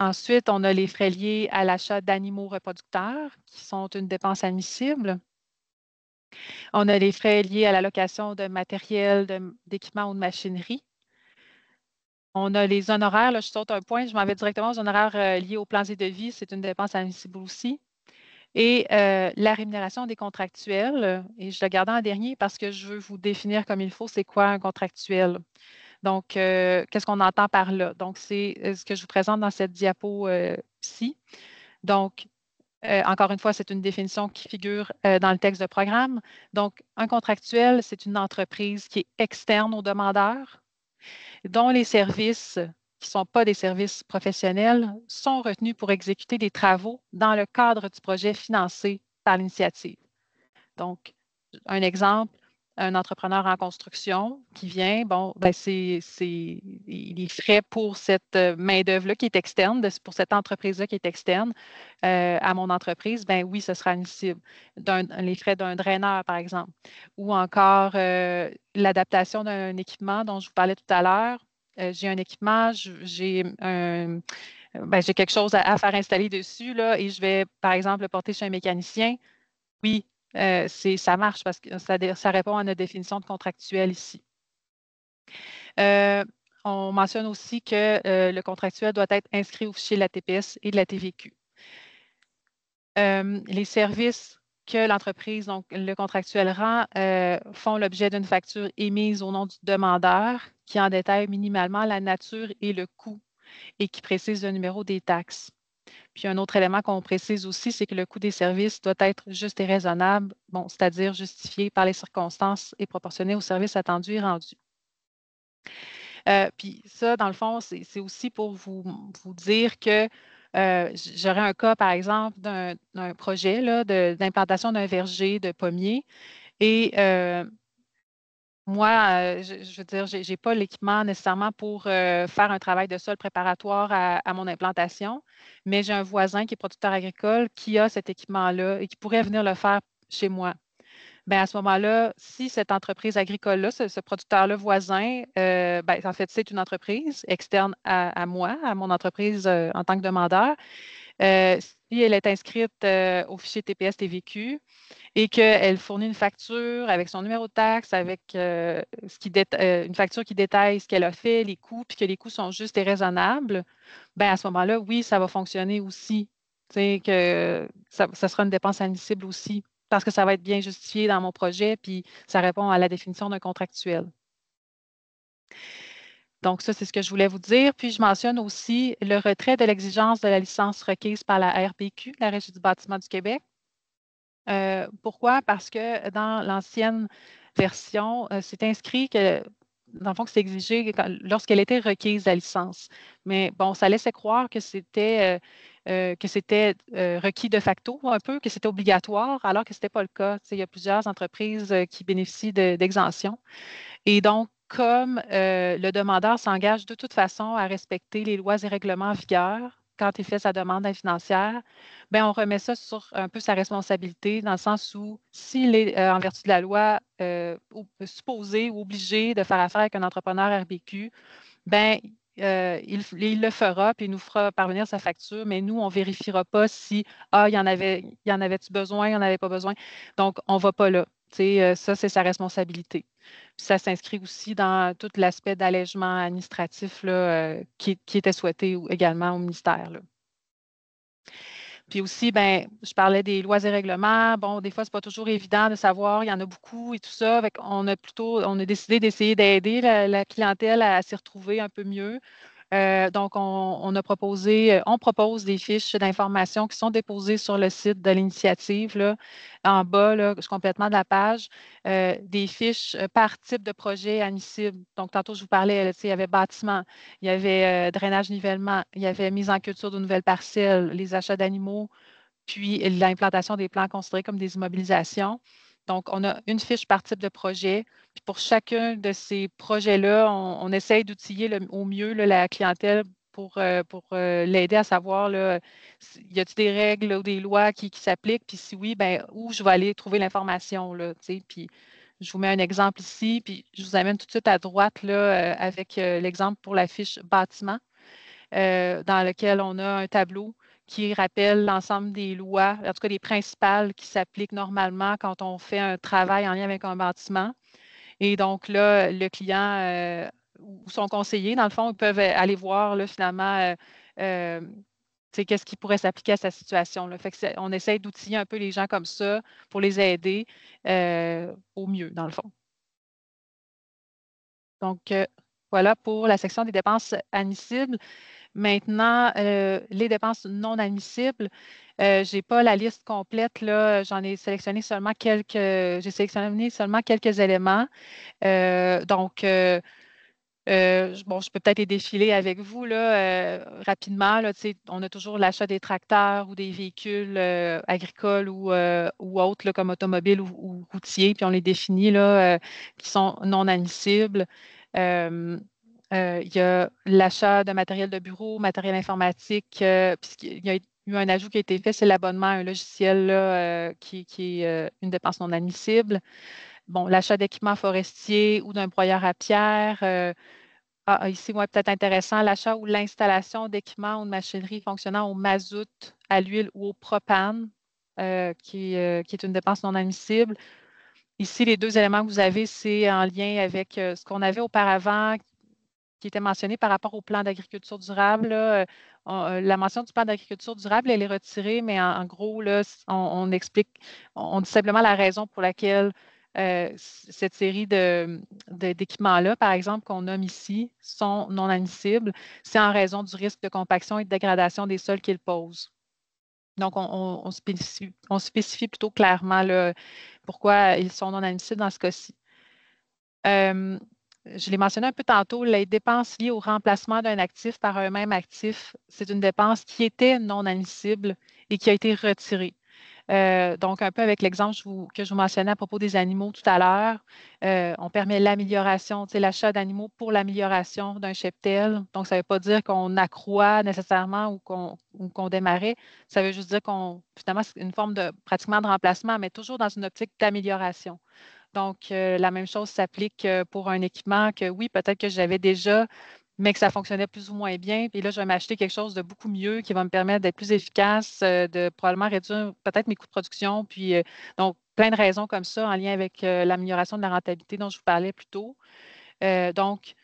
Ensuite, on a les frais liés à l'achat d'animaux reproducteurs qui sont une dépense admissible. On a les frais liés à la location de matériel, d'équipement ou de machinerie. On a les honoraires, là, je saute un point, je m'en vais directement aux honoraires liés aux plans et devis, c'est une dépense admissible aussi. Et la rémunération des contractuels, et je le garde en dernier parce que je veux vous définir comme il faut, c'est quoi un contractuel. Donc, qu'est-ce qu'on entend par là? Donc, c'est ce que je vous présente dans cette diapo-ci. Donc, encore une fois, c'est une définition qui figure dans le texte de programme. Donc, un contractuel, c'est une entreprise qui est externe au demandeur, dont les services qui ne sont pas des services professionnels sont retenus pour exécuter des travaux dans le cadre du projet financé par l'initiative. Donc, un exemple, un entrepreneur en construction qui vient, bon, ben c'est les frais pour cette main-d'œuvre-là qui est externe, pour cette entreprise-là qui est externe à mon entreprise, ben oui, ce sera admissible. Les frais d'un draineur, par exemple. Ou encore l'adaptation d'un équipement dont je vous parlais tout à l'heure. J'ai un équipement, j'ai quelque chose à faire installer dessus, là, et je vais, par exemple, le porter chez un mécanicien. Oui, ça marche parce que ça répond à notre définition de contractuel ici. On mentionne aussi que le contractuel doit être inscrit au fichier de la TPS et de la TVQ. Les services que l'entreprise, donc le contractuel rend, font l'objet d'une facture émise au nom du demandeur qui en détaille minimalement la nature et le coût et qui précise le numéro des taxes. Puis un autre élément qu'on précise aussi, c'est que le coût des services doit être juste et raisonnable, bon, c'est-à-dire justifié par les circonstances et proportionné au service attendu et rendu. Puis ça, dans le fond, c'est aussi pour vous dire que j'aurais un cas, par exemple, d'un projet d'implantation d'un verger de pommiers et moi, je veux dire, je n'ai pas l'équipement nécessairement pour faire un travail de sol préparatoire à mon implantation, mais j'ai un voisin qui est producteur agricole qui a cet équipement-là et qui pourrait venir le faire chez moi. Bien, à ce moment-là, si cette entreprise agricole-là, ce producteur-là voisin, en fait, c'est une entreprise externe à moi, à mon entreprise en tant que demandeur, si elle est inscrite au fichier TPS TVQ, et qu'elle fournit une facture avec son numéro de taxe, avec une facture qui détaille ce qu'elle a fait, les coûts, puis que les coûts sont justes et raisonnables, bien, à ce moment-là, oui, ça va fonctionner aussi. Tu sais, que ça sera une dépense admissible aussi, parce que ça va être bien justifié dans mon projet, puis ça répond à la définition d'un contractuel. Donc, ça, c'est ce que je voulais vous dire. Puis, je mentionne aussi le retrait de l'exigence de la licence requise par la RBQ, la Régie du bâtiment du Québec. Pourquoi? Parce que dans l'ancienne version, c'est inscrit que, dans le fond, que c'est exigé lorsqu'elle était requise, la licence. Mais bon, ça laissait croire que c'était requis de facto un peu, que c'était obligatoire, alors que ce n'était pas le cas. Il y a plusieurs entreprises qui bénéficient d'exemptions. Et donc, comme le demandeur s'engage de toute façon à respecter les lois et règlements en vigueur quand il fait sa demande financière, bien, on remet ça sur un peu sa responsabilité, dans le sens où s'il est, en vertu de la loi, supposé ou obligé de faire affaire avec un entrepreneur RBQ, bien, il le fera, puis il nous fera parvenir sa facture, mais nous, on ne vérifiera pas si, il y en avait-tu besoin, il n'y en avait pas besoin. Donc, on ne va pas là. Ça, c'est sa responsabilité. Puis ça s'inscrit aussi dans tout l'aspect d'allègement administratif là, qui était souhaité également au ministère, là. Puis aussi, ben, je parlais des lois et règlements. Bon, des fois, ce n'est pas toujours évident de savoir, il y en a beaucoup et tout ça. On a décidé d'essayer d'aider la clientèle à s'y retrouver un peu mieux. Donc, on propose des fiches d'information qui sont déposées sur le site de l'initiative, là, en bas, là, complètement de la page, des fiches par type de projet admissible. Donc, tantôt, je vous parlais, là, il y avait bâtiment, il y avait drainage, nivellement, il y avait mise en culture de nouvelles parcelles, les achats d'animaux, puis l'implantation des plans considérés comme des immobilisations. Donc, on a une fiche par type de projet. Puis pour chacun de ces projets-là, on essaye d'outiller au mieux là, la clientèle pour l'aider à savoir, là, y a-t-il des règles ou des lois qui s'appliquent? Puis si oui, ben, où je vais aller trouver l'information, là, tu sais. Puis je vous mets un exemple ici, puis je vous amène tout de suite à droite là, avec l'exemple pour la fiche bâtiment, dans lequel on a un tableau qui rappelle l'ensemble des lois, en tout cas les principales qui s'appliquent normalement quand on fait un travail en lien avec un bâtiment. Et donc là, le client ou son conseiller, dans le fond, ils peuvent aller voir là, finalement qu'est-ce qui pourrait s'appliquer à sa situation. Là. Fait que on essaie d'outiller un peu les gens comme ça pour les aider au mieux, dans le fond. Donc, voilà pour la section des dépenses admissibles. Maintenant, les dépenses non admissibles, je n'ai pas la liste complète, là. J'ai sélectionné seulement quelques éléments. Donc, je peux peut-être les défiler avec vous là, rapidement. Là, on a toujours l'achat des tracteurs ou des véhicules agricoles ou autres, là, comme automobiles ou routiers, puis on les définit là, qui sont non admissibles. Il y a l'achat de matériel de bureau, matériel informatique, puisqu'il y a eu un ajout qui a été fait, c'est l'abonnement à un logiciel là, qui est une dépense non admissible. Bon, l'achat d'équipements forestiers ou d'un broyeur à pierre. Ici, peut-être intéressant, l'achat ou l'installation d'équipements ou de machinerie fonctionnant au mazout, à l'huile ou au propane, qui est une dépense non admissible. Ici, les deux éléments que vous avez, c'est en lien avec ce qu'on avait auparavant, qui était mentionné par rapport au plan d'agriculture durable. Là, la mention du plan d'agriculture durable, elle est retirée, mais en gros, là, on explique, on dit simplement la raison pour laquelle cette série d'équipements-là, par exemple, qu'on nomme ici, sont non admissibles. C'est en raison du risque de compaction et de dégradation des sols qu'ils posent. Donc, on spécifie plutôt clairement là, pourquoi ils sont non admissibles dans ce cas-ci. Je l'ai mentionné un peu tantôt, les dépenses liées au remplacement d'un actif par un même actif, c'est une dépense qui était non admissible et qui a été retirée. Donc, un peu avec l'exemple que je vous mentionnais à propos des animaux tout à l'heure, on permet l'amélioration, l'achat d'animaux pour l'amélioration d'un cheptel. Donc, ça ne veut pas dire qu'on accroît nécessairement ou qu'on démarrait. Ça veut juste dire finalement, c'est une forme de pratiquement de remplacement, mais toujours dans une optique d'amélioration. Donc, la même chose s'applique pour un équipement que oui, peut-être que j'avais déjà, mais que ça fonctionnait plus ou moins bien. Puis là, je vais m'acheter quelque chose de beaucoup mieux qui va me permettre d'être plus efficace, de probablement réduire peut-être mes coûts de production. Puis, donc, plein de raisons comme ça en lien avec l'amélioration de la rentabilité dont je vous parlais plus tôt. Donc,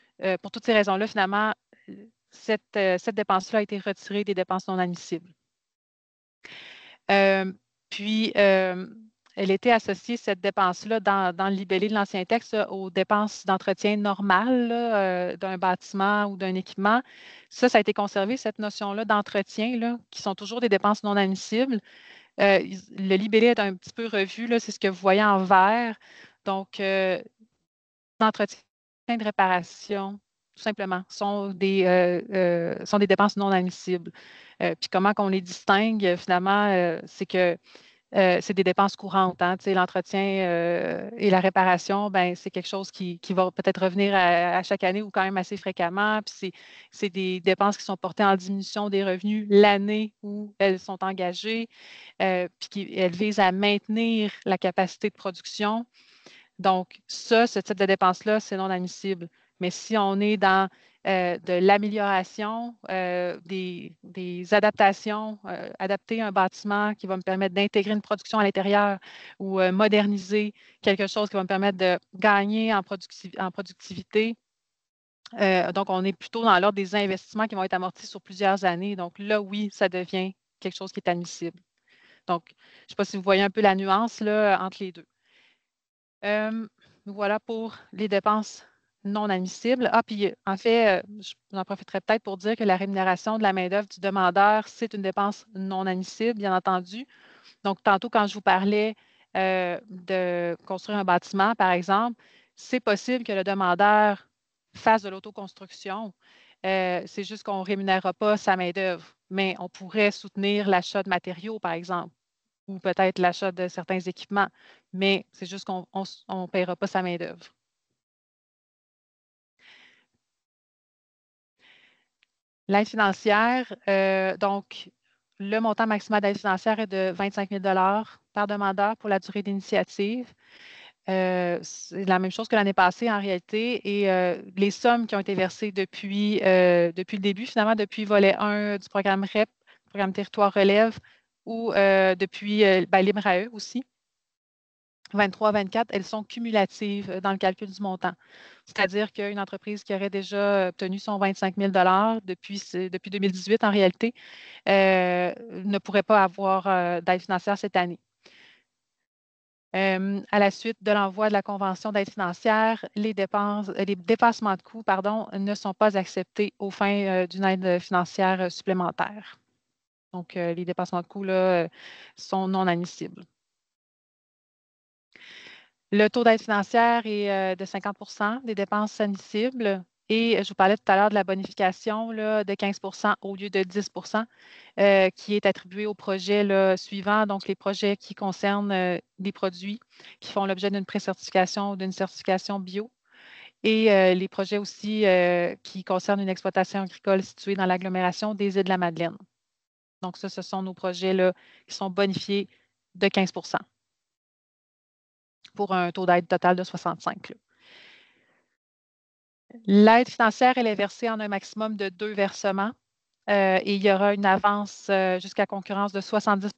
pour toutes ces raisons-là, finalement, cette dépense-là a été retirée des dépenses non admissibles. Puis, elle était associée, cette dépense-là, dans le libellé de l'ancien texte, aux dépenses d'entretien normales là, d'un bâtiment ou d'un équipement. Ça a été conservé, cette notion-là d'entretien, là, qui sont toujours des dépenses non admissibles. Le libellé est un petit peu revu, là, c'est ce que vous voyez en vert. Donc, d'entretien de réparation, tout simplement, sont des dépenses non admissibles. Puis comment qu'on les distingue, finalement, c'est que c'est des dépenses courantes. Hein, l'entretien et la réparation, ben, c'est quelque chose qui va peut-être revenir à chaque année ou quand même assez fréquemment. Puis c'est des dépenses qui sont portées en diminution des revenus l'année où elles sont engagées, puis elles visent à maintenir la capacité de production. Donc, ce type de dépense-là, c'est non admissible. Mais si on est dans de l'amélioration, des adaptations, adapter un bâtiment qui va me permettre d'intégrer une production à l'intérieur ou moderniser quelque chose qui va me permettre de gagner en productivité. Donc, on est plutôt dans l'ordre des investissements qui vont être amortis sur plusieurs années. Donc, là, oui, ça devient quelque chose qui est admissible. Donc, je ne sais pas si vous voyez un peu la nuance là, entre les deux. Voilà pour les dépenses non admissible. Ah, puis en fait, j'en profiterai peut-être pour dire que la rémunération de la main-d'œuvre du demandeur, c'est une dépense non admissible, bien entendu. Donc, tantôt, quand je vous parlais de construire un bâtiment, par exemple, c'est possible que le demandeur fasse de l'autoconstruction. C'est juste qu'on ne rémunérera pas sa main-d'œuvre, mais on pourrait soutenir l'achat de matériaux, par exemple, ou peut-être l'achat de certains équipements, mais c'est juste qu'on ne paiera pas sa main-d'œuvre. L'aide financière, donc, le montant maximal d'aide financière est de 25 000 par demandeur pour la durée d'initiative. C'est la même chose que l'année passée en réalité. Et les sommes qui ont été versées depuis le début, finalement, depuis volet 1 du programme REP, programme Territoire Relève, ou depuis Libre à eux aussi, 23-24, elles sont cumulatives dans le calcul du montant. C'est-à-dire qu'une entreprise qui aurait déjà obtenu son 25 000 depuis 2018 en réalité ne pourrait pas avoir d'aide financière cette année. À la suite de l'envoi de la convention d'aide financière, les dépassements de coûts ne sont pas acceptés aux fins d'une aide financière supplémentaire. Donc, les dépassements de coûts là, sont non admissibles. Le taux d'aide financière est de 50 des dépenses admissibles. Et je vous parlais tout à l'heure de la bonification là, de 15 au lieu de 10 qui est attribuée aux projets suivants, donc les projets qui concernent les produits qui font l'objet d'une pré-certification ou d'une certification bio. Et les projets aussi qui concernent une exploitation agricole située dans l'agglomération des Îles-de-la-Madeleine. Donc, ça, ce sont nos projets là, qui sont bonifiés de 15 pour un taux d'aide total de 65. L'aide financière, elle est versée en un maximum de 2 versements. Et il y aura une avance jusqu'à concurrence de 70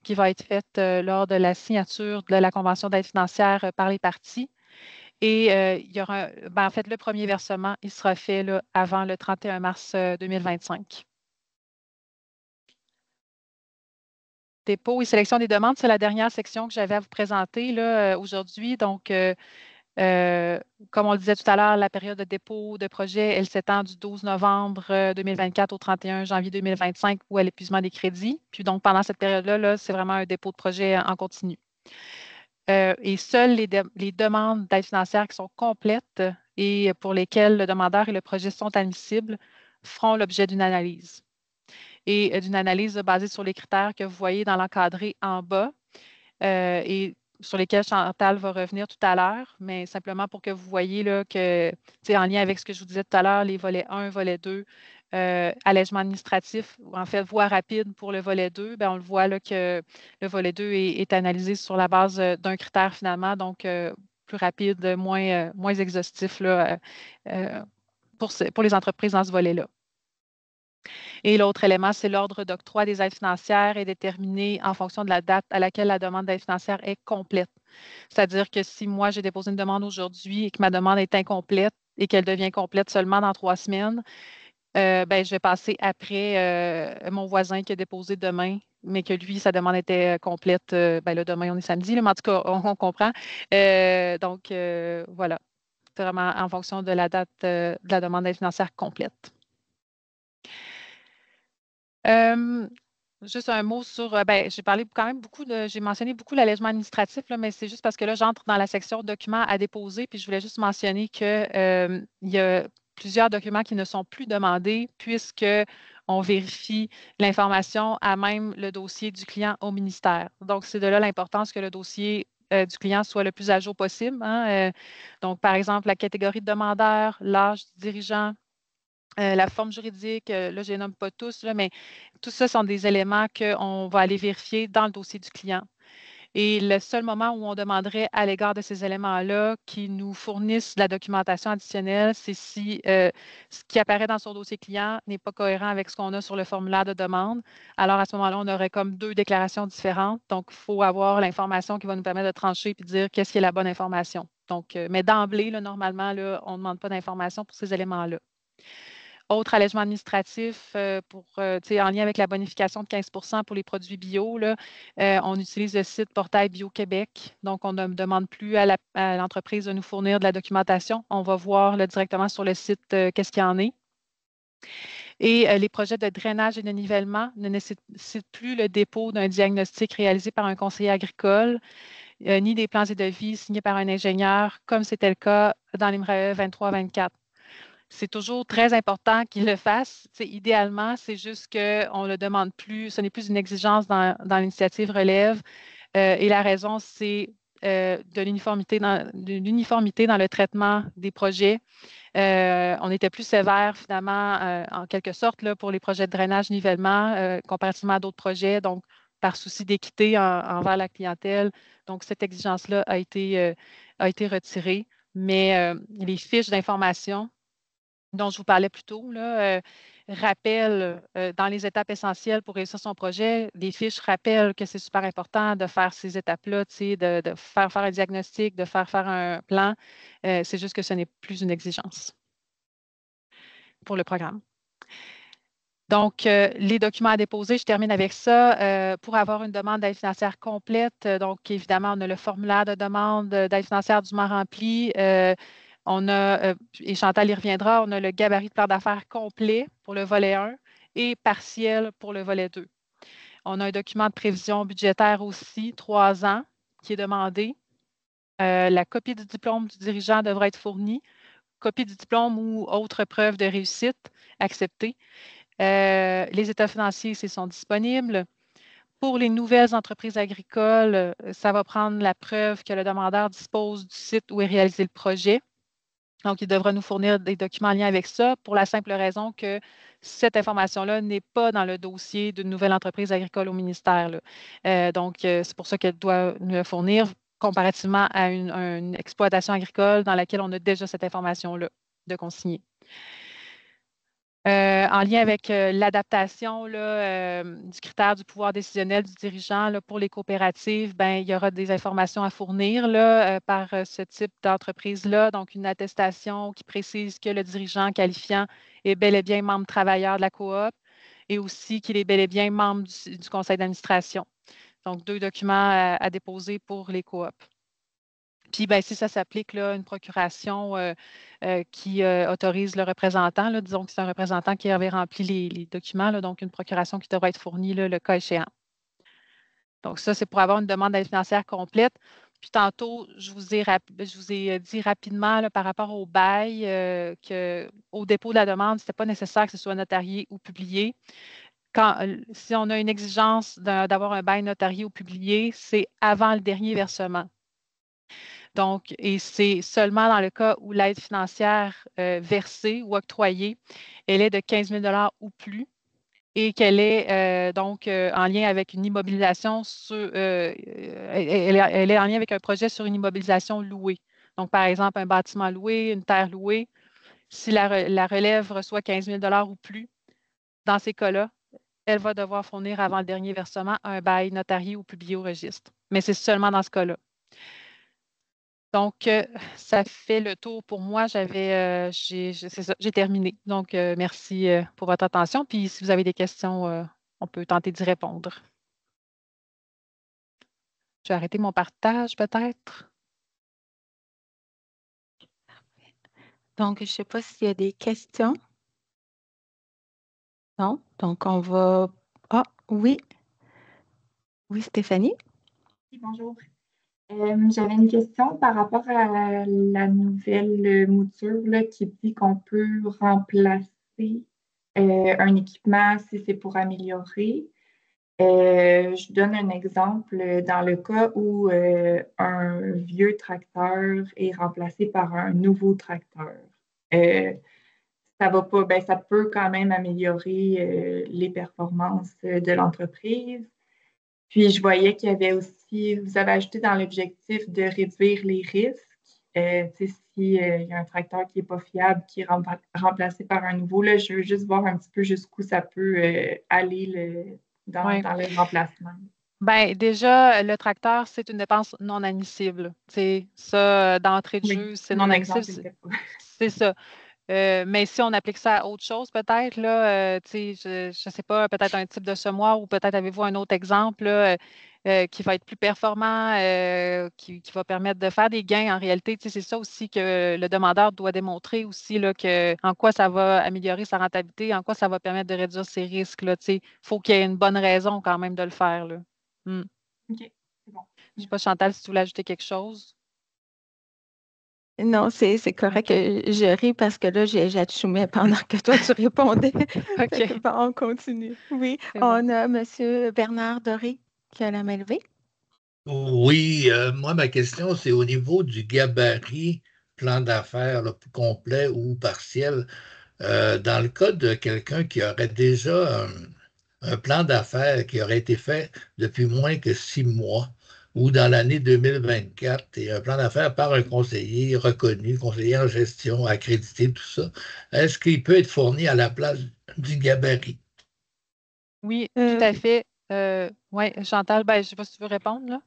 qui va être faite lors de la signature de la convention d'aide financière par les parties. Et il y aura, en fait, le premier versement, il sera fait là, avant le 31 mars 2025. Dépôt et sélection des demandes, c'est la dernière section que j'avais à vous présenter là, aujourd'hui. Donc, comme on le disait tout à l'heure, la période de dépôt de projet, elle s'étend du 12 novembre 2024 au 31 janvier 2025 ou à l'épuisement des crédits. Puis donc, pendant cette période-là, là, c'est vraiment un dépôt de projet en continu. Et seules les demandes d'aide financière qui sont complètes et pour lesquelles le demandeur et le projet sont admissibles feront l'objet d'une analyse. Et d'une analyse basée sur les critères que vous voyez dans l'encadré en bas. Et sur lesquels Chantal va revenir tout à l'heure, mais simplement pour que vous voyez là, que, en lien avec ce que je vous disais tout à l'heure, les volets 1, volet 2, allègement administratif, ou en fait, voie rapide pour le volet 2, on le voit là, que le volet 2 est analysé sur la base d'un critère finalement, donc plus rapide, moins exhaustif là, pour les entreprises dans ce volet-là. Et l'autre élément, c'est l'ordre d'octroi des aides financières est déterminé en fonction de la date à laquelle la demande d'aide financière est complète. C'est-à-dire que si moi, j'ai déposé une demande aujourd'hui et que ma demande est incomplète et qu'elle devient complète seulement dans 3 semaines, je vais passer après mon voisin qui a déposé demain, mais que lui, sa demande était complète. Là, demain, on est samedi, là, mais en tout cas, on comprend. Donc, voilà. C'est vraiment en fonction de la date de la demande d'aide financière complète. Juste un mot sur, j'ai parlé quand même j'ai mentionné beaucoup l'allègement administratif, là, mais c'est juste parce que là, j'entre dans la section documents à déposer, puis je voulais juste mentionner qu'il y a plusieurs documents qui ne sont plus demandés puisque on vérifie l'information à même le dossier du client au ministère. Donc, c'est de là l'importance que le dossier du client soit le plus à jour possible. Hein, donc, par exemple, la catégorie de demandeur, l'âge du dirigeant, la forme juridique, là, je ne les nomme pas tous, là, mais tout ça sont des éléments qu'on va aller vérifier dans le dossier du client. Et le seul moment où on demanderait à l'égard de ces éléments-là qu'ils nous fournissent de la documentation additionnelle, c'est si ce qui apparaît dans son dossier client n'est pas cohérent avec ce qu'on a sur le formulaire de demande. Alors, à ce moment-là, on aurait comme 2 déclarations différentes. Donc, il faut avoir l'information qui va nous permettre de trancher et de dire qu'est-ce qui est la bonne information. Donc, mais d'emblée, là, normalement, là, on ne demande pas d'information pour ces éléments-là. Autre allègement administratif en lien avec la bonification de 15 pour les produits bio, là, on utilise le site Portail Bio-Québec. Donc, on ne demande plus à l'entreprise de nous fournir de la documentation. On va voir là, directement sur le site qu'est-ce qu'il y en est. Et les projets de drainage et de nivellement ne nécessitent plus le dépôt d'un diagnostic réalisé par un conseiller agricole, ni des plans et devis signés par un ingénieur, comme c'était le cas dans l'IMRAE 23-24. C'est toujours très important qu'ils le fassent. Idéalement, c'est juste qu'on ne le demande plus, ce n'est plus une exigence dans l'initiative Relève. Et la raison, c'est de l'uniformité dans le traitement des projets. On était plus sévère, finalement, en quelque sorte, là, pour les projets de drainage, nivellement, comparativement à d'autres projets, donc par souci d'équité envers la clientèle. Donc, cette exigence-là a été retirée. Mais les fiches d'information dont je vous parlais plus tôt, là, rappellent dans les étapes essentielles pour réussir son projet, les fiches rappellent que c'est super important de faire ces étapes-là, de faire un diagnostic, de faire un plan. C'est juste que ce n'est plus une exigence pour le programme. Donc, les documents à déposer, je termine avec ça. Pour avoir une demande d'aide financière complète, donc évidemment, on a le formulaire de demande d'aide financière dûment rempli. On a, et Chantal y reviendra, on a le gabarit de plan d'affaires complet pour le volet 1 et partiel pour le volet 2. On a un document de prévision budgétaire aussi, 3 ans, qui est demandé. La copie du diplôme du dirigeant devra être fournie. Copie du diplôme ou autre preuve de réussite acceptée. Les états financiers, s'ils sont disponibles. Pour les nouvelles entreprises agricoles, ça va prendre la preuve que le demandeur dispose du site où est réalisé le projet. Donc, il devra nous fournir des documents en lien avec ça pour la simple raison que cette information-là n'est pas dans le dossier d'une nouvelle entreprise agricole au ministère. Donc, c'est pour ça qu'elle doit nous le fournir comparativement à une exploitation agricole dans laquelle on a déjà cette information-là de consigner. En lien avec l'adaptation du critère du pouvoir décisionnel du dirigeant là, pour les coopératives, ben, il y aura des informations à fournir là, par ce type d'entreprise-là. Donc, une attestation qui précise que le dirigeant qualifiant est bel et bien membre travailleur de la coop et aussi qu'il est bel et bien membre du conseil d'administration. Donc, 2 documents à déposer pour les coops. Puis, ben, si ça s'applique, là, une procuration qui autorise le représentant, là, disons que c'est un représentant qui avait rempli les documents, là, donc une procuration qui devra être fournie, là, le cas échéant. Donc, ça, c'est pour avoir une demande d'aide financière complète. Puis, tantôt, je vous ai dit rapidement là, par rapport au bail qu'au dépôt de la demande, ce n'était pas nécessaire que ce soit notarié ou publié. Si on a une exigence d'avoir un bail notarié ou publié, c'est avant le dernier versement. Donc, et c'est seulement dans le cas où l'aide financière versée ou octroyée, elle est de 15 000 ou plus et qu'elle est donc en lien avec une immobilisation elle est en lien avec un projet sur une immobilisation louée. Donc, par exemple, un bâtiment loué, une terre louée. Si la relève reçoit 15 000 ou plus, dans ces cas-là, elle va devoir fournir avant le dernier versement un bail notarié ou publié au registre. Mais c'est seulement dans ce cas-là. Donc, ça fait le tour pour moi. C'est ça, j'ai terminé. Donc, merci pour votre attention. Puis, si vous avez des questions, on peut tenter d'y répondre. Je vais arrêter mon partage, peut-être. Donc, je ne sais pas s'il y a des questions. Non? Donc, on va... Ah, oui. Oui, Stéphanie? Oui, bonjour. J'avais une question par rapport à la nouvelle mouture là, qui dit qu'on peut remplacer un équipement si c'est pour améliorer. Je donne un exemple dans le cas où un vieux tracteur est remplacé par un nouveau tracteur. Ça va pas, ben, ça peut quand même améliorer les performances de l'entreprise. Puis, je voyais qu'il y avait aussi, vous avez ajouté dans l'objectif de réduire les risques. S'il y a un tracteur qui n'est pas fiable, qui est remplacé par un nouveau, là, je veux juste voir un petit peu jusqu'où ça peut aller dans le remplacement. Bien, déjà, le tracteur, c'est une dépense non admissible. Ça, d'entrée de jeu, c'est non admissible. C'est ça. Mais si on applique ça à autre chose, peut-être, là, je ne sais pas, peut-être un type de semoir ou peut-être avez-vous un autre exemple là, qui va être plus performant, qui va permettre de faire des gains en réalité. C'est ça aussi que le demandeur doit démontrer aussi, là, en quoi ça va améliorer sa rentabilité, en quoi ça va permettre de réduire ses risques. Il faut qu'il y ait une bonne raison quand même de le faire. Là. OK, c'est bon. Je ne sais pas, Chantal, si tu voulais ajouter quelque chose. Non, c'est correct. Je ris parce que là, j'achumais pendant que toi, tu répondais. Fait que, OK. bon, on continue. Oui, C'est bon. on a M. Bernard Doré qui a la main levée. Oui, moi, ma question, c'est au niveau du gabarit plan d'affaires là, complet ou partiel. Dans le cas de quelqu'un qui aurait déjà un plan d'affaires qui aurait été fait depuis moins que 6 mois ou dans l'année 2024 et un plan d'affaires par un conseiller reconnu, conseiller en gestion, accrédité, tout ça, est-ce qu'il peut être fourni à la place du gabarit? Oui, tout à fait. Oui, Chantal, je ne sais pas si tu veux répondre, là.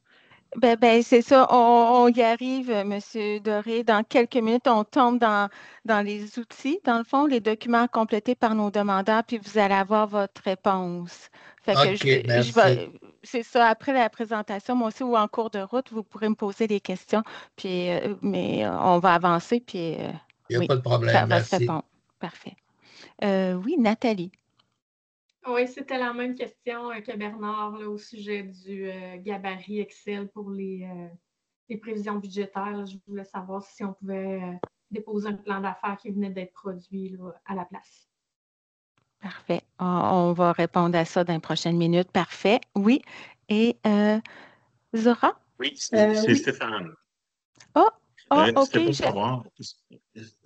C'est ça, on y arrive, M. Doré. Dans quelques minutes, on tombe dans les outils, dans le fond, les documents complétés par nos demandeurs, puis vous allez avoir votre réponse. Fait que OK, je merci. vais, c'est ça, après la présentation, moi aussi, ou en cours de route, vous pourrez me poser des questions, puis, mais on va avancer, puis Il n'y a oui, pas de ça problème, va se merci. répondre. Parfait. Oui, Nathalie. Oui, c'était la même question que Bernard là, au sujet du gabarit Excel pour les prévisions budgétaires. Là. Je voulais savoir si on pouvait déposer un plan d'affaires qui venait d'être produit là, à la place. Parfait. On va répondre à ça dans les prochaines minutes. Parfait. Oui. Et Zora? Oui, c'est Oui. Stéphane. Oh, C'était OK. pour savoir,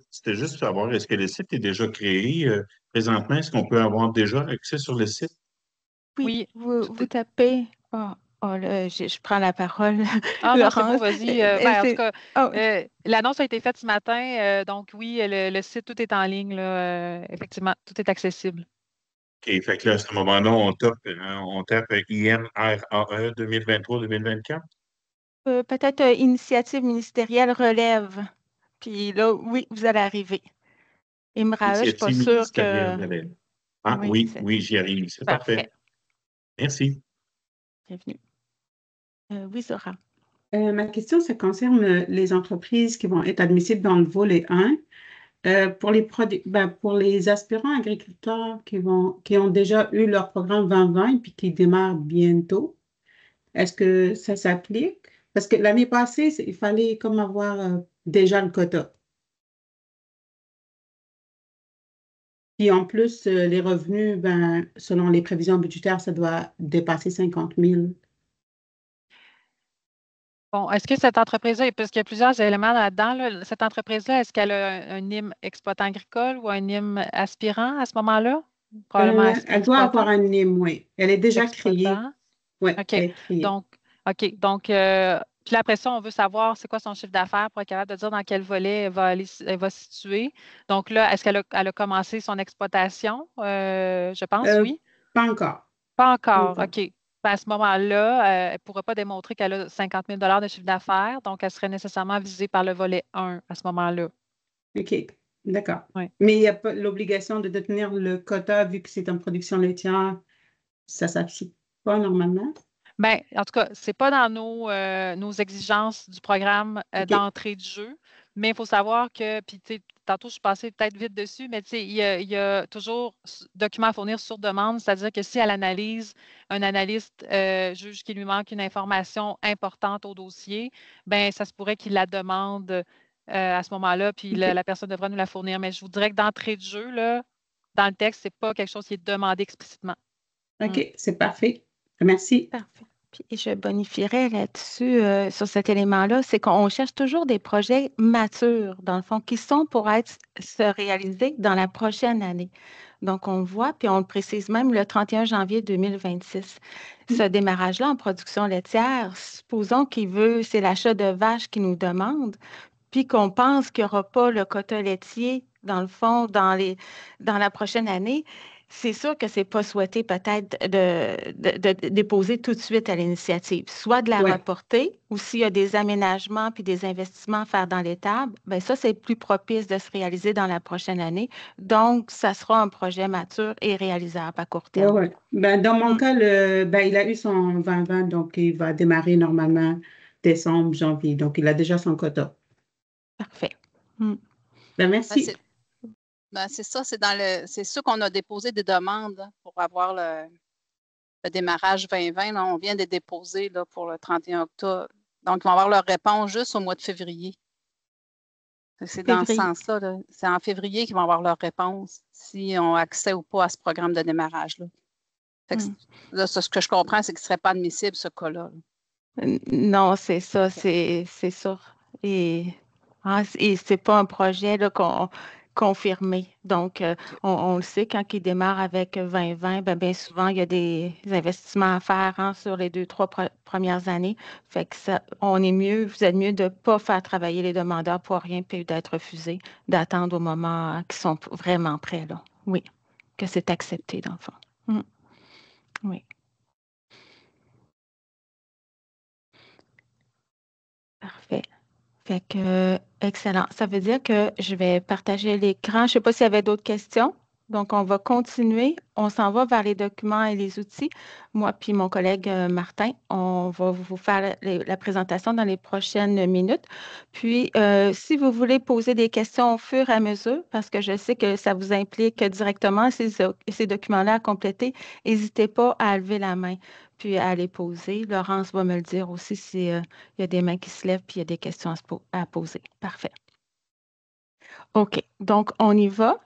c'était juste pour savoir, est-ce que le site est déjà créé présentement? Est-ce qu'on peut avoir déjà accès sur le site? Oui, vous Tout est- tapez. Là, je prends la parole, Ah non, c'est beau, Laurence. vas-y. En tout cas, Oh, l'annonce a été faite ce matin, donc oui, le site, tout est en ligne, là, effectivement, tout est accessible. OK, fait que là, à ce moment-là, on tape IMRAE 2023-2024? peut-être initiative ministérielle relève. Puis là, oui, vous allez arriver. IMRAE, je ne suis pas Initiative sûre ministérielle que. de l'aide. Ah Oui, oui, c'est oui, j'y arrive. C'est parfait. parfait. Merci. Bienvenue. Oui, Zora. Ma question, ça concerne les entreprises qui vont être admissibles dans le volet 1. Pour les aspirants agriculteurs qui ont déjà eu leur programme 2020 et puis qui démarrent bientôt, est-ce que ça s'applique? Parce que l'année passée, il fallait comme avoir déjà le quota. Puis en plus, les revenus, selon les prévisions budgétaires, ça doit dépasser 50 000. Bon, est-ce que cette entreprise-là, parce qu'il y a plusieurs éléments là-dedans, là, cette entreprise-là, est-ce qu'elle a un NIM exploitant agricole ou un NIM aspirant à ce moment-là? Probablement Elle doit avoir exploitant. un NIM, oui. Elle est déjà créée. Exploitant. Oui, OK. elle est créée. Donc, puis là, après ça, on veut savoir c'est quoi son chiffre d'affaires pour être capable de dire dans quel volet elle va se situer. Donc là, est-ce qu'elle a commencé son exploitation? Je pense, oui. Pas encore. Pas encore. Encore. OK. À ce moment-là, elle ne pourra pas démontrer qu'elle a 50 000 de chiffre d'affaires, donc elle serait nécessairement visée par le volet 1 à ce moment-là. OK, d'accord. Oui. Mais il n'y a pas l'obligation de détenir le quota vu que c'est en production laitière. Ça ne s'applique pas normalement. Bien, en tout cas, ce n'est pas dans nos exigences du programme OK. d'entrée de jeu, mais il faut savoir que, puis tu sais, tantôt, je suis passée peut-être vite dessus, mais tu sais, il y a toujours document à fournir sur demande, c'est-à-dire que si à l'analyse, un analyste juge qu'il lui manque une information importante au dossier, bien, ça se pourrait qu'il la demande à ce moment-là, puis OK. la personne devra nous la fournir. Mais je vous dirais que d'entrée de jeu, là, dans le texte, ce n'est pas quelque chose qui est demandé explicitement. OK, c'est parfait. Merci. Parfait. Puis je bonifierais là-dessus, sur cet élément-là, c'est qu'on cherche toujours des projets matures, dans le fond, qui sont pour se réaliser dans la prochaine année. Donc, on voit, puis on le précise même le 31 janvier 2026. Ce démarrage-là en production laitière, supposons c'est l'achat de vaches qui nous demande, puis qu'on pense qu'il n'y aura pas le quota laitier, dans le fond, dans la prochaine année. c'est sûr que ce n'est pas souhaité peut-être de déposer tout de suite à l'initiative, soit de la Ouais. reporter ou s'il y a des aménagements puis des investissements à faire dans l'étable, bien ça, c'est plus propice de se réaliser dans la prochaine année. Donc, ça sera un projet mature et réalisable à court Ouais, terme. ouais. Ben, dans mon Mm. cas, il a eu son 2020, donc il va démarrer normalement décembre, janvier. Donc, il a déjà son quota. Parfait. Mm. Ben, Ben, merci. c'est ça, c'est sûr qu'on a déposé des demandes pour avoir le démarrage 2020. Là, on vient de déposer là, pour le 31 octobre. Donc, ils vont avoir leur réponse juste au mois de février. C'est dans ce Février. sens-là. Là. C'est en février qu'ils vont avoir leur réponse s'ils ont accès ou pas à ce programme de démarrage-là. Fait que, Mm. là, ce que je comprends, c'est que ce ne serait pas admissible, ce cas-là. Non, c'est ça, OK. c'est sûr. Et c'est pas un projet là, confirmé. Donc, OK. on le sait, quand il démarre avec 2020, ben, bien souvent, il y a des investissements à faire hein, sur les 2, 3 premières années. Fait que ça, vous êtes mieux de ne pas faire travailler les demandeurs pour rien puis d'être refusés, d'attendre au moment qu'ils sont vraiment prêts, là. Oui, que c'est accepté, dans le fond. Mm. Oui. Parfait. Fait que, excellent. Ça veut dire que je vais partager l'écran. Je ne sais pas s'il y avait d'autres questions. Donc, on va continuer. On s'en va vers les documents et les outils. Moi puis mon collègue Martin, on va vous faire la présentation dans les prochaines minutes. Puis, si vous voulez poser des questions au fur et à mesure, parce que je sais que ça vous implique directement ces documents-là à compléter, n'hésitez pas à lever la main puis à les poser. Laurence va me le dire aussi si il y a des mains qui se lèvent puis il y a des questions à poser. Parfait. OK. Donc, on y va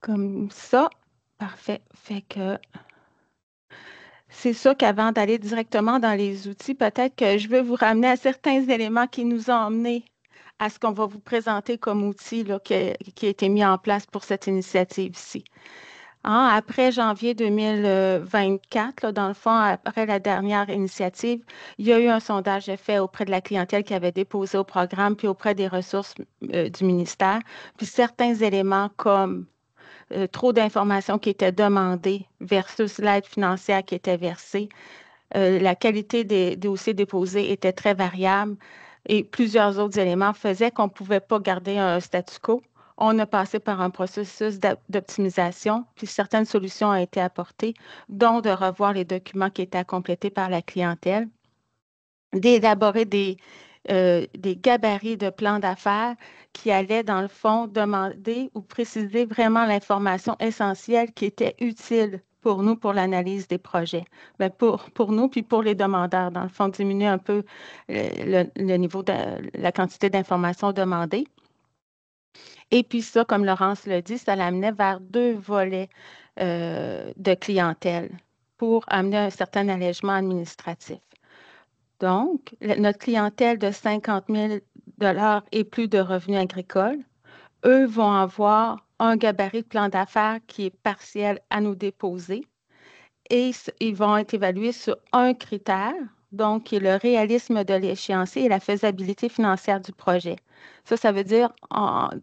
comme ça. Parfait. Fait que c'est sûr qu'avant d'aller directement dans les outils, peut-être que je veux vous ramener à certains éléments qui nous ont emmenés à ce qu'on va vous présenter comme outil là, qui a été mis en place pour cette initiative-ci. Hein, après janvier 2024, là, dans le fond, après la dernière initiative, il y a eu un sondage fait auprès de la clientèle qui avait déposé au programme, puis auprès des ressources du ministère. Puis certains éléments comme trop d'informations qui étaient demandées versus l'aide financière qui était versée, la qualité des dossiers déposés était très variable et plusieurs autres éléments faisaient qu'on ne pouvait pas garder un statu quo. On a passé par un processus d'optimisation, puis certaines solutions ont été apportées, dont de revoir les documents qui étaient complétés par la clientèle, d'élaborer des gabarits de plans d'affaires qui allaient, dans le fond, demander ou préciser vraiment l'information essentielle qui était utile pour nous, pour l'analyse des projets. Bien, pour nous, puis pour les demandeurs, dans le fond, diminuer un peu le niveau de la quantité d'informations demandées. Et puis ça, comme Laurence l'a dit, ça l'amenait vers 2 volets de clientèle pour amener un certain allègement administratif. Donc, notre clientèle de 50 000 et plus de revenus agricoles, eux vont avoir un gabarit de plan d'affaires qui est partiel à nous déposer et ils vont être évalués sur un critère, donc qui est le réalisme de l'échéancier et la faisabilité financière du projet. Ça veut dire,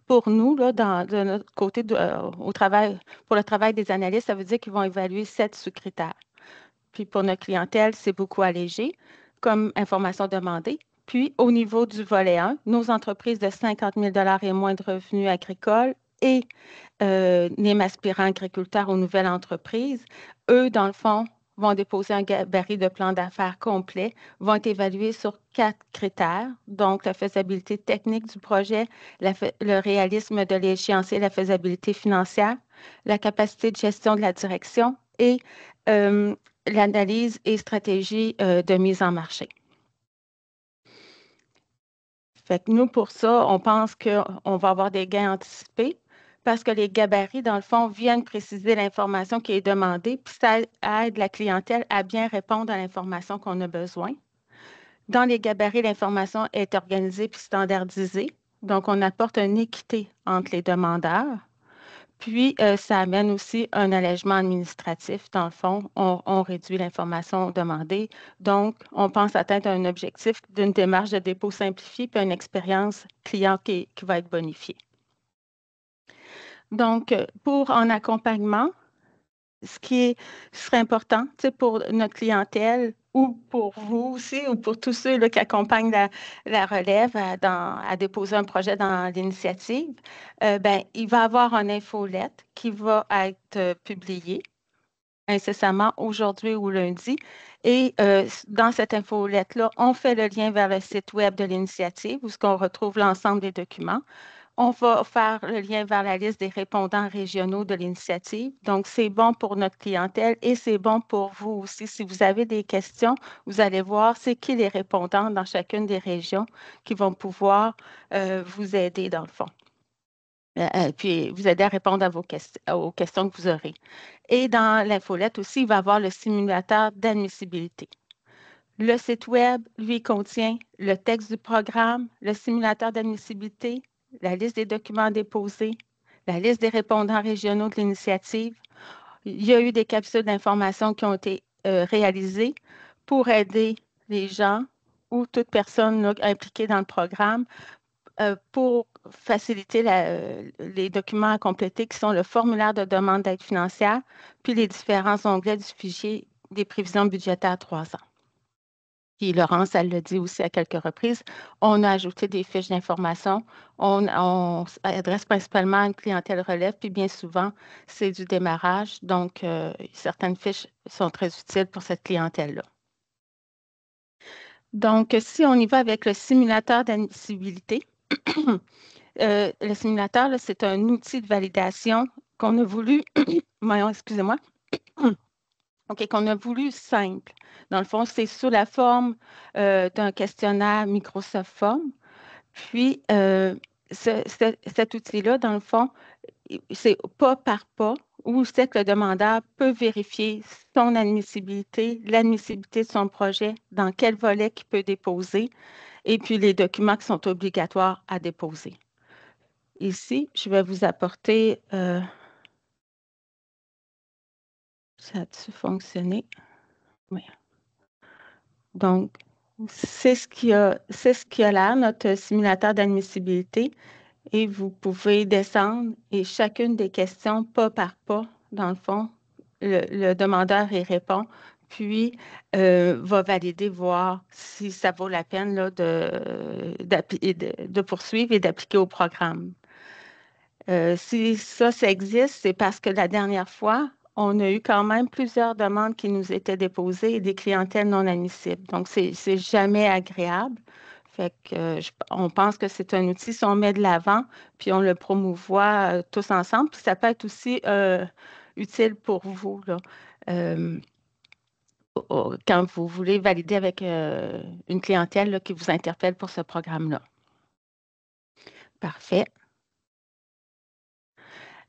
pour nous, là, de notre côté, pour le travail des analystes, ça veut dire qu'ils vont évaluer 7 sous-critères. Puis pour notre clientèle, c'est beaucoup allégé comme information demandée. Puis au niveau du volet 1, nos entreprises de 50 000 et moins de revenus agricoles et les aspirants agriculteurs aux nouvelles entreprises, eux, dans le fond, vont déposer un gabarit de plan d'affaires complet, vont être évalués sur 4 critères, donc la faisabilité technique du projet, le réalisme de l'échéancier, la faisabilité financière, la capacité de gestion de la direction et l'analyse et stratégie de mise en marché. Fait que nous, pour ça, on pense qu'on va avoir des gains anticipés parce que les gabarits, dans le fond, viennent préciser l'information qui est demandée, puis ça aide la clientèle à bien répondre à l'information qu'on a besoin. Dans les gabarits, l'information est organisée puis standardisée. Donc, on apporte une équité entre les demandeurs. Puis, ça amène aussi un allègement administratif. Dans le fond, on réduit l'information demandée. Donc, on pense atteindre un objectif d'une démarche de dépôt simplifiée puis une expérience client qui va être bonifiée. Donc, pour en accompagnement, ce qui serait important pour notre clientèle ou pour vous aussi ou pour tous ceux là, qui accompagnent la relève à déposer un projet dans l'initiative, il va y avoir une infolette qui va être publiée incessamment aujourd'hui ou lundi. Et dans cette infolette-là, on fait le lien vers le site web de l'initiative où on retrouve l'ensemble des documents. On va faire le lien vers la liste des répondants régionaux de l'initiative. Donc, c'est bon pour notre clientèle et c'est bon pour vous aussi. Si vous avez des questions, vous allez voir c'est qui les répondants dans chacune des régions qui vont pouvoir vous aider dans le fond. Puis vous aider à répondre à aux questions que vous aurez. Et dans l'infolette aussi, il va y avoir le simulateur d'admissibilité. Le site web, lui, contient le texte du programme, le simulateur d'admissibilité, la liste des documents déposés, la liste des répondants régionaux de l'initiative. Il y a eu des capsules d'information qui ont été réalisées pour aider les gens ou toute personne là, impliquée dans le programme pour faciliter les documents à compléter qui sont le formulaire de demande d'aide financière, puis les différents onglets du fichier des prévisions budgétaires à 3 ans. Puis Laurence, elle l'a dit aussi à quelques reprises, on a ajouté des fiches d'information. On s'adresse principalement à une clientèle relève, puis bien souvent, c'est du démarrage. Donc, certaines fiches sont très utiles pour cette clientèle-là. Donc, si on y va avec le simulateur d'admissibilité, le simulateur, c'est un outil de validation qu'on a voulu, excusez-moi, qu'on a voulu simple. Dans le fond, c'est sous la forme d'un questionnaire Microsoft Form. Puis, cet outil-là, dans le fond, c'est pas par pas où c'est que le demandeur peut vérifier son admissibilité, l'admissibilité de son projet, dans quel volet il peut déposer, et puis les documents qui sont obligatoires à déposer. Ici, je vais vous apporter... ça a-tu fonctionné? Oui. Donc, c'est ce qui a l'air, notre simulateur d'admissibilité. Et vous pouvez descendre et chacune des questions, pas par pas, dans le fond, le demandeur y répond, puis va valider, voir si ça vaut la peine là, de poursuivre et d'appliquer au programme. Si ça existe, c'est parce que la dernière fois, on a eu quand même plusieurs demandes qui nous étaient déposées et des clientèles non admissibles. Donc, c'est jamais agréable. Fait que on pense que c'est un outil, si on met de l'avant, puis on le promouvoit tous ensemble, puis ça peut être aussi utile pour vous, là, quand vous voulez valider avec une clientèle là, qui vous interpelle pour ce programme-là. Parfait.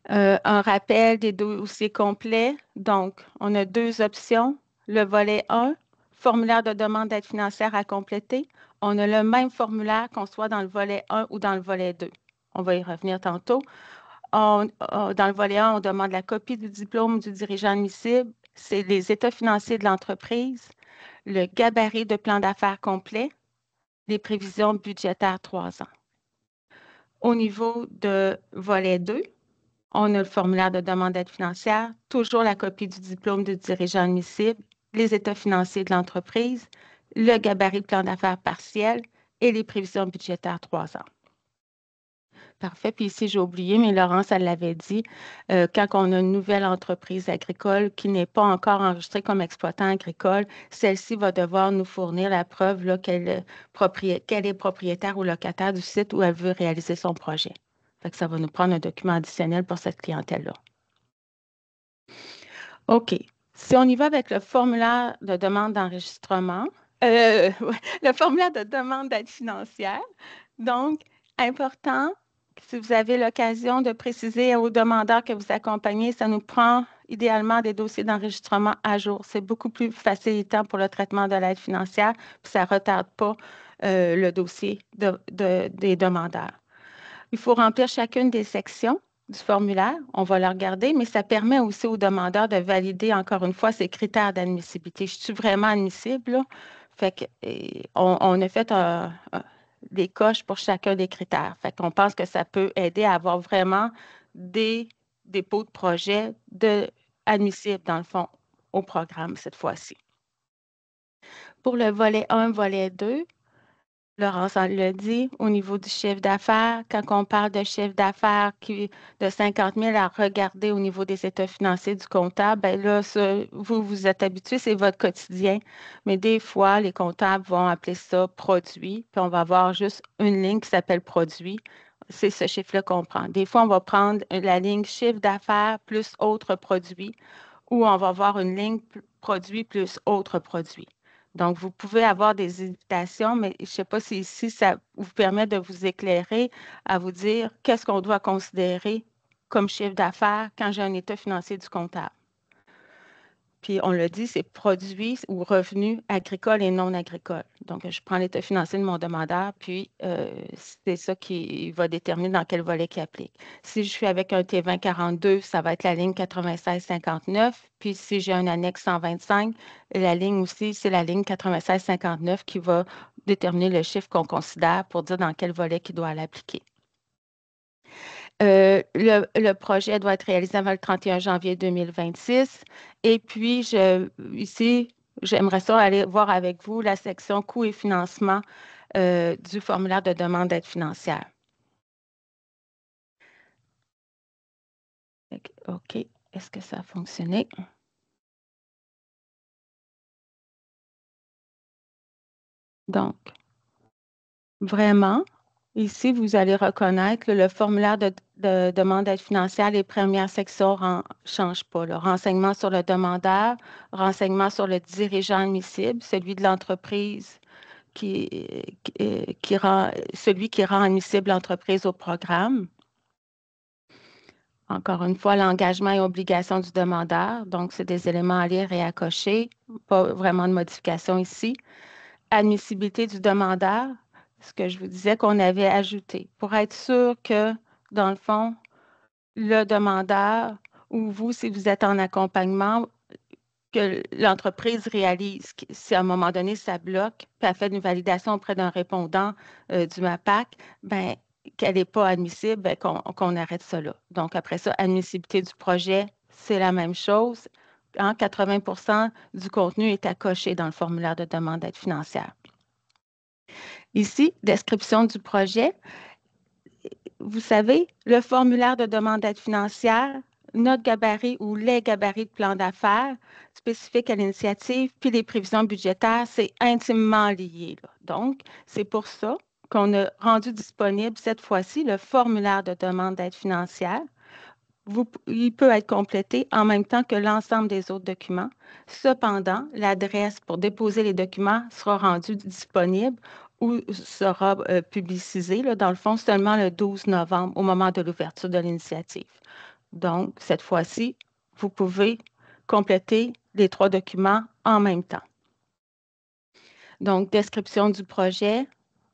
Un rappel des dossiers complets. Donc, on a 2 options. Le volet 1, formulaire de demande d'aide financière à compléter. On a le même formulaire qu'on soit dans le volet 1 ou dans le volet 2. On va y revenir tantôt. Dans le volet 1, on demande la copie du diplôme du dirigeant admissible. C'est les états financiers de l'entreprise, le gabarit de plan d'affaires complet, les prévisions budgétaires 3 ans. Au niveau de volet 2, on a le formulaire de demande d'aide financière, toujours la copie du diplôme du dirigeant admissible, les états financiers de l'entreprise, le gabarit de plan d'affaires partiel et les prévisions budgétaires 3 ans. Parfait. Puis ici, j'ai oublié, mais Laurence, elle l'avait dit, quand on a une nouvelle entreprise agricole qui n'est pas encore enregistrée comme exploitant agricole, celle-ci va devoir nous fournir la preuve qu'elle est propriétaire ou locataire du site où elle veut réaliser son projet. Fait que ça va nous prendre un document additionnel pour cette clientèle-là. OK. Si on y va avec le formulaire de demande d'enregistrement, le formulaire de demande d'aide financière, donc, important, si vous avez l'occasion de préciser aux demandeurs que vous accompagnez, ça nous prend idéalement des dossiers d'enregistrement à jour. C'est beaucoup plus facilitant pour le traitement de l'aide financière, puis ça ne retarde pas le dossier des demandeurs. Il faut remplir chacune des sections du formulaire. On va le regarder, mais ça permet aussi aux demandeurs de valider encore une fois ces critères d'admissibilité. Je suis vraiment admissible, là? Fait que, on a fait des coches pour chacun des critères. Fait qu'on pense que ça peut aider à avoir vraiment des dépôts de projets admissibles, dans le fond, au programme cette fois-ci. Pour le volet 1, volet 2, Laurence l'a dit, au niveau du chiffre d'affaires, quand on parle de chiffre d'affaires de 50 000 à regarder au niveau des états financiers du comptable, bien là, ça, vous êtes habitués, c'est votre quotidien. Mais des fois, les comptables vont appeler ça produit, puis on va avoir juste une ligne qui s'appelle produit. C'est ce chiffre-là qu'on prend. Des fois, on va prendre la ligne chiffre d'affaires plus autres produits, ou on va avoir une ligne produit plus autres produits. Donc, vous pouvez avoir des hésitations, mais je ne sais pas si ici, ça vous permet de vous éclairer à vous dire qu'est-ce qu'on doit considérer comme chiffre d'affaires quand j'ai un état financier du comptable. Puis, on le dit, c'est produits ou revenus agricoles et non agricoles. Donc, je prends l'état financier de mon demandeur, puis c'est ça qui va déterminer dans quel volet il applique. Si je suis avec un T2042, ça va être la ligne 9659. Puis, si j'ai un annexe 125, la ligne aussi, c'est la ligne 9659 qui va déterminer le chiffre qu'on considère pour dire dans quel volet il doit l'appliquer. Le projet doit être réalisé avant le 31 janvier 2026. Et puis, ici, j'aimerais ça aller voir avec vous la section coûts et financement du formulaire de demande d'aide financière. OK. Est-ce que ça a fonctionné? Donc, vraiment, ici, vous allez reconnaître le formulaire de demande d'aide financière, les premières sections ne changent pas. Le renseignement sur le demandeur, renseignement sur le dirigeant admissible, celui de l'entreprise celui qui rend admissible l'entreprise au programme. Encore une fois, l'engagement et obligation du demandeur. Donc, c'est des éléments à lire et à cocher. Pas vraiment de modification ici. Admissibilité du demandeur, ce que je vous disais qu'on avait ajouté. Pour être sûr que, dans le fond, le demandeur ou vous, si vous êtes en accompagnement, que l'entreprise réalise, si à un moment donné, ça bloque, puis elle fait une validation auprès d'un répondant du MAPAC, bien, qu'elle n'est pas admissible, bien, qu'on arrête ça là. Donc, après ça, admissibilité du projet, c'est la même chose. 80% du contenu est à cocher dans le formulaire de demande d'aide financière. Ici, description du projet. Vous savez, le formulaire de demande d'aide financière, notre gabarit ou les gabarits de plan d'affaires spécifiques à l'initiative, puis les prévisions budgétaires, c'est intimement lié. Là. Donc, c'est pour ça qu'on a rendu disponible cette fois-ci le formulaire de demande d'aide financière. Il peut être complété en même temps que l'ensemble des autres documents. Cependant, l'adresse pour déposer les documents sera rendue disponible ou sera publicisée, là, dans le fond, seulement le 12 novembre, au moment de l'ouverture de l'initiative. Donc, cette fois-ci, vous pouvez compléter les 3 documents en même temps. Donc, description du projet,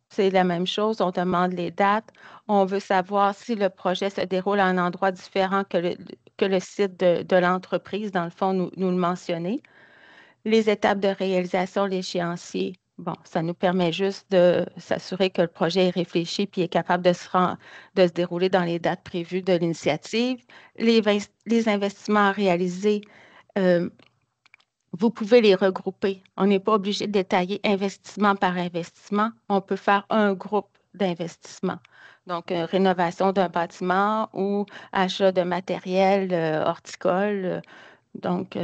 c'est la même chose. On demande les dates. On veut savoir si le projet se déroule à un endroit différent que le site de l'entreprise. Dans le fond, nous le mentionnez. Les étapes de réalisation, l'échéancier. Bon, ça nous permet juste de s'assurer que le projet est réfléchi puis est capable de se dérouler dans les dates prévues de l'initiative. Les investissements à réaliser, vous pouvez les regrouper. On n'est pas obligé de détailler investissement par investissement. On peut faire un groupe d'investissement. Donc, rénovation d'un bâtiment ou achat de matériel horticole. Donc,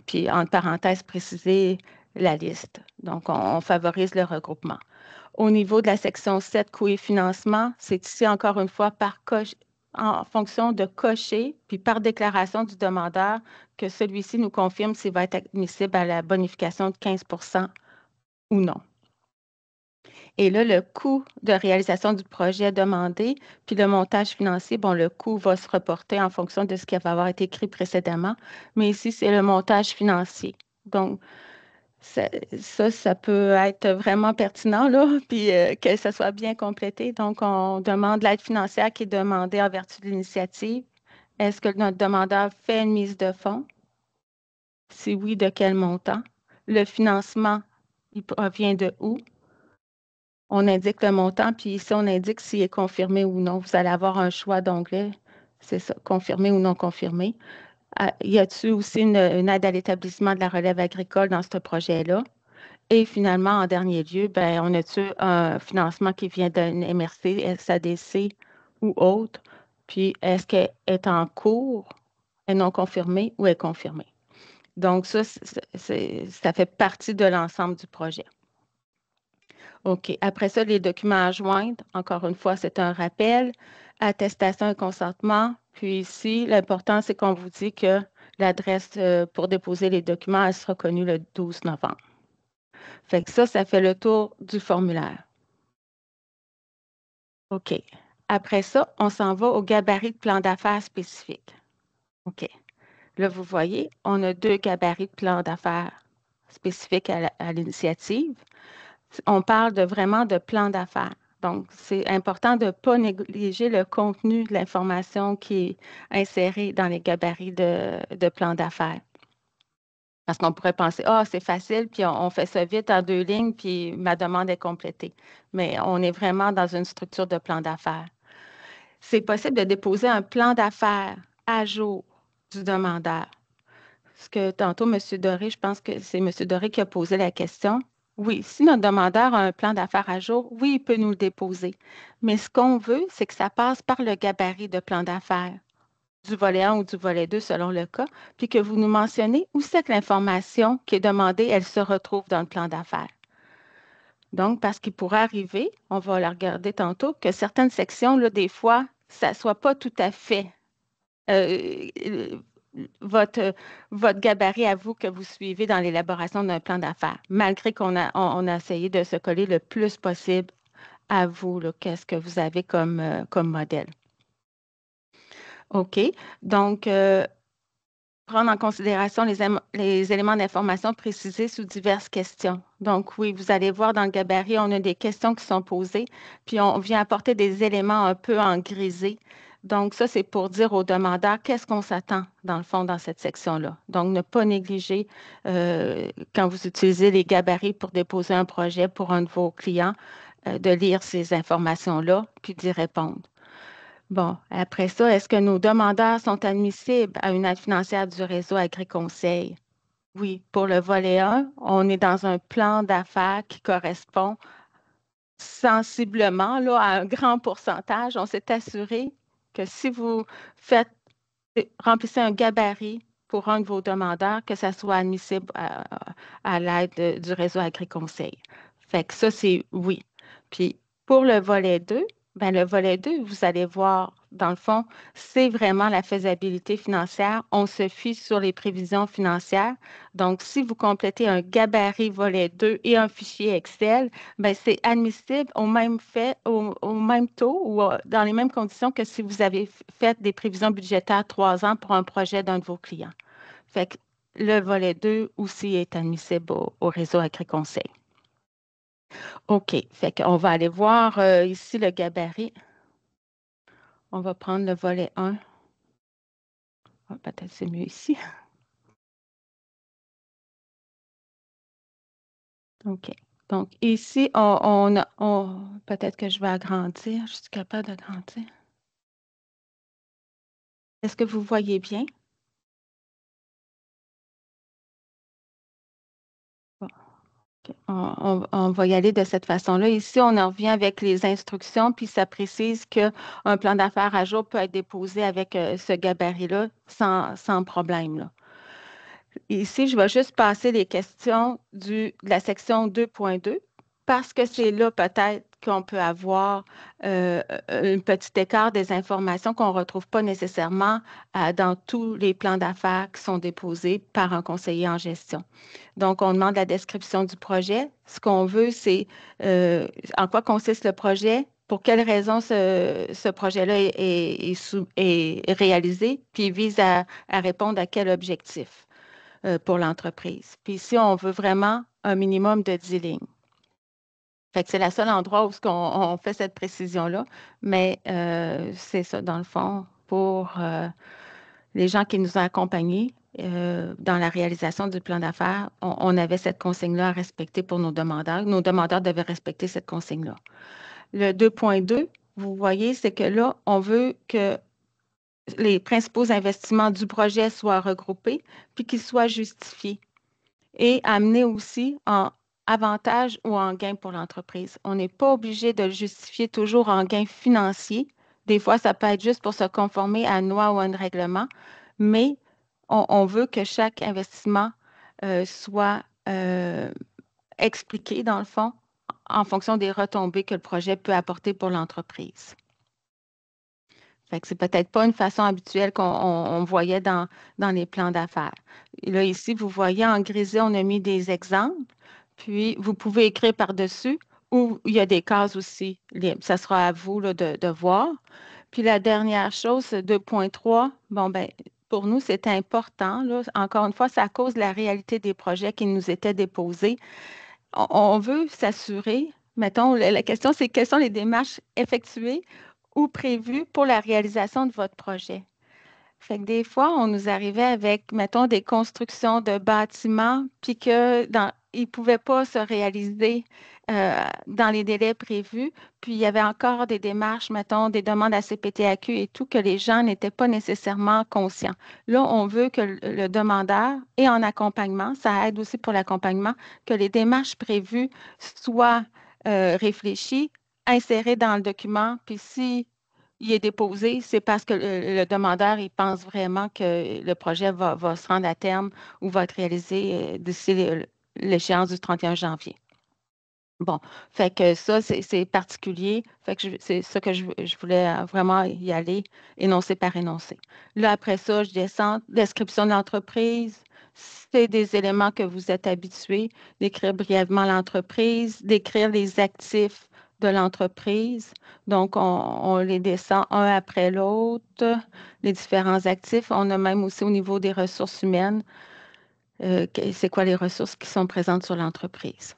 puis entre parenthèses, préciser la liste. Donc, on favorise le regroupement. Au niveau de la section 7, coûts et financement, c'est ici encore une fois en fonction de cocher, puis par déclaration du demandeur, que celui-ci nous confirme s'il va être admissible à la bonification de 15 % ou non. Et là, le coût de réalisation du projet demandé, puis le montage financier, bon, le coût va se reporter en fonction de ce qui va avoir été écrit précédemment, mais ici, c'est le montage financier. Donc, ça peut être vraiment pertinent, là, puis que ça soit bien complété. Donc, on demande l'aide financière qui est demandée en vertu de l'initiative. Est-ce que notre demandeur fait une mise de fonds? Si oui, de quel montant? Le financement, il provient de où? On indique le montant, puis ici, on indique s'il est confirmé ou non. Vous allez avoir un choix d'onglet C'est ça, confirmé ou non confirmé. Y a-t-il aussi une aide à l'établissement de la relève agricole dans ce projet-là? Et finalement, en dernier lieu, ben, on a-tu un financement qui vient d'un MRC, SADC ou autre? Puis, est-ce qu'elle est en cours, est non confirmée ou est confirmée? Donc, ça fait partie de l'ensemble du projet. OK. Après ça, les documents à joindre, encore une fois, c'est un rappel, attestation et consentement. Puis ici, l'important, c'est qu'on vous dit que l'adresse pour déposer les documents, elle sera connue le 12 novembre. Fait que ça fait le tour du formulaire. OK. Après ça, on s'en va au gabarit de plan d'affaires spécifique. OK. Là, vous voyez, on a 2 gabarits de plan d'affaires spécifiques à l'initiative. On parle vraiment de plan d'affaires. Donc, c'est important de ne pas négliger le contenu de l'information qui est insérée dans les gabarits de plan d'affaires. Parce qu'on pourrait penser, ah, c'est facile, puis on fait ça vite en 2 lignes, puis ma demande est complétée. Mais on est vraiment dans une structure de plan d'affaires. C'est possible de déposer un plan d'affaires à jour du demandeur. Parce que tantôt, M. Doré, je pense que c'est M. Doré qui a posé la question. Oui, si notre demandeur a un plan d'affaires à jour, oui, il peut nous le déposer. Mais ce qu'on veut, c'est que ça passe par le gabarit de plan d'affaires, du volet 1 ou du volet 2 selon le cas, puis que vous nous mentionnez où c'est que l'information qui est demandée, elle se retrouve dans le plan d'affaires. Donc, parce qu'il pourrait arriver, on va la regarder tantôt, que certaines sections, là, des fois, ça ne soit pas tout à fait votre gabarit à vous que vous suivez dans l'élaboration d'un plan d'affaires, malgré qu'on a essayé de se coller le plus possible à vous, qu'est-ce que vous avez comme modèle. OK. Donc, prendre en considération les éléments d'information précisés sous diverses questions. Donc, oui, vous allez voir dans le gabarit, on a des questions qui sont posées, puis on vient apporter des éléments un peu en grisé. Donc, ça, c'est pour dire aux demandeurs qu'est-ce qu'on s'attend, dans le fond, dans cette section-là. Donc, ne pas négliger, quand vous utilisez les gabarits pour déposer un projet pour un de vos clients, de lire ces informations-là, puis d'y répondre. Bon, après ça, est-ce que nos demandeurs sont admissibles à une aide financière du réseau Agri-Conseil? Oui, pour le volet 1, on est dans un plan d'affaires qui correspond sensiblement là, à un grand pourcentage. On s'est assuré que si vous remplissez un gabarit pour un de vos demandeurs, que ça soit admissible à l'aide du réseau Agri-Conseil. Fait que ça, c'est oui. Puis pour le volet 2, bien, le volet 2, vous allez voir, dans le fond, c'est vraiment la faisabilité financière. On se fie sur les prévisions financières. Donc, si vous complétez un gabarit volet 2 et un fichier Excel, bien, c'est admissible au même taux ou dans les mêmes conditions que si vous avez fait des prévisions budgétaires 3 ans pour un projet d'un de vos clients. Fait que le volet 2 aussi est admissible au réseau Agri-Conseil. OK. Fait qu'on va aller voir ici le gabarit. On va prendre le volet 1. Peut-être c'est mieux ici. OK. Donc, ici, peut-être que je vais agrandir. Je suis capable d'agrandir. Est-ce que vous voyez bien? Bon. On va y aller de cette façon-là. Ici, on en revient avec les instructions, puis ça précise qu'un plan d'affaires à jour peut être déposé avec ce gabarit-là sans problème, là. Ici, je vais juste passer les questions de la section 2.2 parce que c'est là peut-être qu'on peut avoir un petit écart des informations qu'on ne retrouve pas nécessairement dans tous les plans d'affaires qui sont déposés par un conseiller en gestion. Donc, on demande la description du projet. Ce qu'on veut, c'est en quoi consiste le projet, pour quelles raisons ce projet-là est réalisé, puis vise à répondre à quel objectif pour l'entreprise. Puis ici, on veut vraiment un minimum de 10 lignes. Fait que c'est le seul endroit où on fait cette précision-là, mais c'est ça, dans le fond, pour les gens qui nous ont accompagnés dans la réalisation du plan d'affaires, on avait cette consigne-là à respecter pour nos demandeurs. Nos demandeurs devaient respecter cette consigne-là. Le 2.2, vous voyez, c'est que là, on veut que les principaux investissements du projet soient regroupés, puis qu'ils soient justifiés et amenés aussi en avantage ou en gain pour l'entreprise. On n'est pas obligé de le justifier toujours en gain financier. Des fois, ça peut être juste pour se conformer à une loi ou à un règlement, mais on veut que chaque investissement soit expliqué, dans le fond, en fonction des retombées que le projet peut apporter pour l'entreprise. Fait que c'est peut-être pas une façon habituelle qu'on voyait dans les plans d'affaires. Là, ici, vous voyez en grisé, on a mis des exemples, puis vous pouvez écrire par-dessus ou il y a des cases aussi libres. Ça sera à vous là, de voir. Puis la dernière chose, 2.3, bon, ben, pour nous, c'est important. Là. Encore une fois, c'est à cause de la réalité des projets qui nous étaient déposés. On veut s'assurer, mettons, la question, c'est quelles sont les démarches effectuées ou prévues pour la réalisation de votre projet. Fait que des fois, on nous arrivait avec, mettons, des constructions de bâtiments, puis qu'ils ne pouvaient pas se réaliser dans les délais prévus. Puis il y avait encore des démarches, mettons, des demandes à CPTAQ et tout, que les gens n'étaient pas nécessairement conscients. Là, on veut que le demandeur, et en accompagnement, ça aide aussi pour l'accompagnement, que les démarches prévues soient réfléchies, insérées dans le document, puis si il est déposé, c'est parce que le demandeur, il pense vraiment que le projet va se rendre à terme ou va être réalisé d'ici l'échéance du 31 janvier. Bon, fait que ça, c'est particulier. Fait que c'est ça que je voulais vraiment y aller, énoncé par énoncé. Là, après ça, je descends. Description de l'entreprise. C'est des éléments que vous êtes habitués. D'écrire brièvement l'entreprise, d'écrire les actifs de l'entreprise. Donc, on les descend un après l'autre, les différents actifs. On a même aussi au niveau des ressources humaines, c'est quoi les ressources qui sont présentes sur l'entreprise.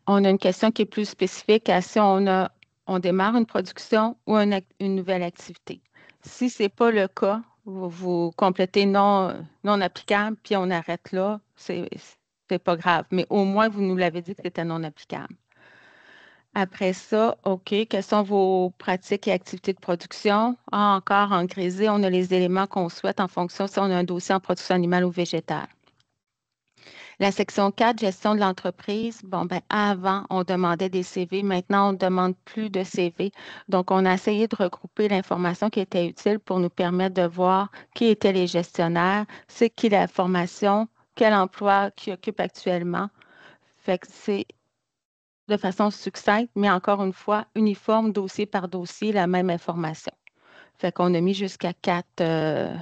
On a une question qui est plus spécifique à si on démarre une production ou une nouvelle activité. Si ce n'est pas le cas, vous complétez non applicable, puis on arrête là, c'est pas grave. Mais au moins, vous nous l'avez dit que c'était non applicable. Après ça, OK, quelles sont vos pratiques et activités de production? Encore en grisé, on a les éléments qu'on souhaite en fonction si on a un dossier en production animale ou végétale. La section 4, gestion de l'entreprise. Bon, ben avant, on demandait des CV. Maintenant, on ne demande plus de CV. Donc, on a essayé de regrouper l'information qui était utile pour nous permettre de voir qui étaient les gestionnaires, c'est qui la formation, quel emploi qui occupe actuellement. Fait que c'est de façon succincte, mais encore une fois, uniforme, dossier par dossier, la même information. Fait qu'on a mis jusqu'à 4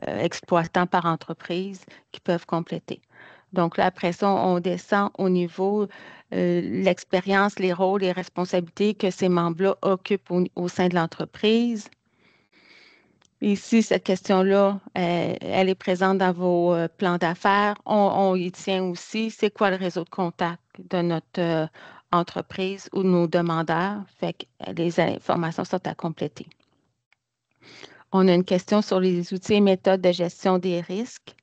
exploitants par entreprise qui peuvent compléter. Donc là, après ça, on descend au niveau l'expérience, les rôles, les responsabilités que ces membres-là occupent au sein de l'entreprise. Ici, cette question-là, elle est présente dans vos plans d'affaires. On y tient aussi. C'est quoi le réseau de contact de notre entreprise ou de nos demandeurs? Fait que les informations sont à compléter. On a une question sur les outils et méthodes de gestion des risques.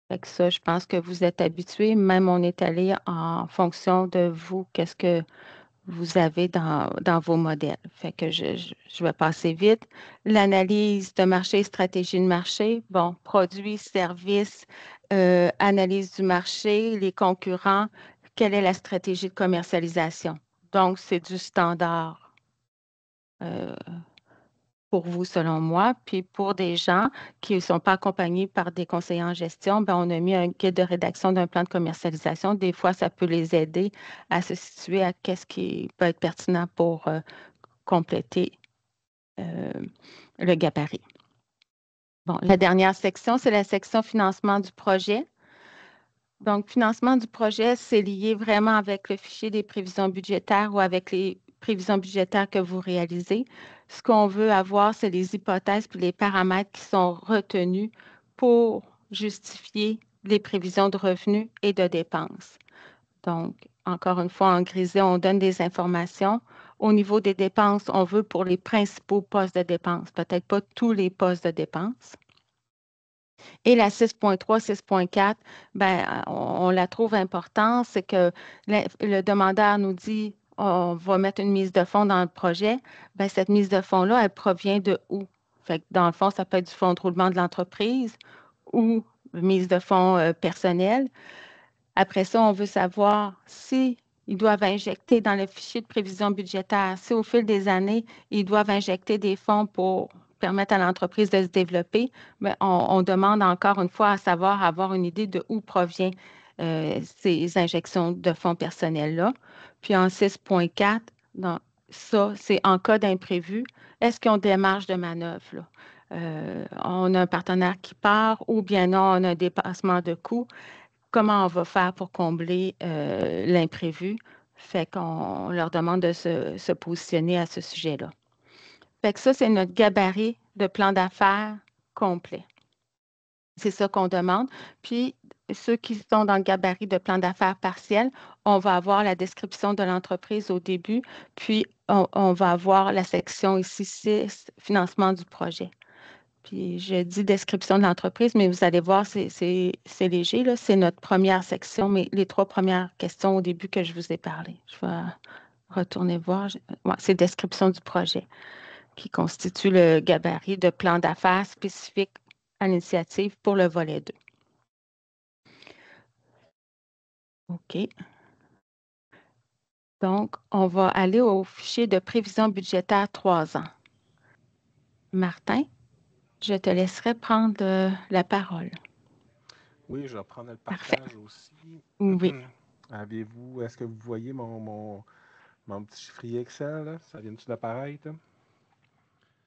Fait que ça, je pense que vous êtes habitués. Même on est allé en fonction de vous, qu'est-ce que vous avez dans vos modèles. Fait que je vais passer vite. L'analyse de marché, stratégie de marché. Bon, produits, services, analyse du marché, les concurrents. Quelle est la stratégie de commercialisation? Donc, c'est du standard pour vous, selon moi. Puis pour des gens qui ne sont pas accompagnés par des conseillers en gestion, ben, on a mis un guide de rédaction d'un plan de commercialisation. Des fois, ça peut les aider à se situer à qu'est-ce qui peut être pertinent pour compléter le gabarit. Bon, la dernière section, c'est la section financement du projet. Donc, financement du projet, c'est lié vraiment avec le fichier des prévisions budgétaires ou avec les prévisions budgétaires que vous réalisez. Ce qu'on veut avoir, c'est les hypothèses puis les paramètres qui sont retenus pour justifier les prévisions de revenus et de dépenses. Donc, encore une fois, en grisé, on donne des informations. Au niveau des dépenses, on veut pour les principaux postes de dépenses, peut-être pas tous les postes de dépenses. Et la 6.3, 6.4, ben, on la trouve importante, c'est que le demandeur nous dit on va mettre une mise de fonds dans le projet, bien, cette mise de fonds-là, elle provient de où? Fait que dans le fond, ça peut être du fonds de roulement de l'entreprise ou mise de fonds personnels. Après ça, on veut savoir si ils doivent injecter dans le fichier de prévision budgétaire, si au fil des années, ils doivent injecter des fonds pour permettre à l'entreprise de se développer, mais on demande encore une fois à savoir, avoir une idée de où provient ces injections de fonds personnels-là. Puis en 6.4, ça, c'est en cas d'imprévu, est-ce qu'ils ont des marges de manœuvre, là? On a un partenaire qui part ou bien non, on a un dépassement de coûts. Comment on va faire pour combler l'imprévu? Fait qu'on leur demande de se positionner à ce sujet-là. Fait que ça, c'est notre gabarit de plan d'affaires complet. C'est ça qu'on demande. Puis, ceux qui sont dans le gabarit de plan d'affaires partiel, on va avoir la description de l'entreprise au début, puis on va avoir la section ici 6, financement du projet. Puis je dis description de l'entreprise, mais vous allez voir, c'est léger, là. C'est notre première section, mais les 3 premières questions au début que je vous ai parlé. Je vais retourner voir. Ouais, c'est description du projet qui constitue le gabarit de plan d'affaires spécifique à l'initiative pour le volet 2. OK. Donc, on va aller au fichier de prévision budgétaire 3 ans. Martin, je te laisserai prendre la parole. Oui, je vais prendre le Parfait. partage aussi. Oui. Est-ce que vous voyez mon petit chiffrier Excel, là? Ça vient-tu d'apparaître?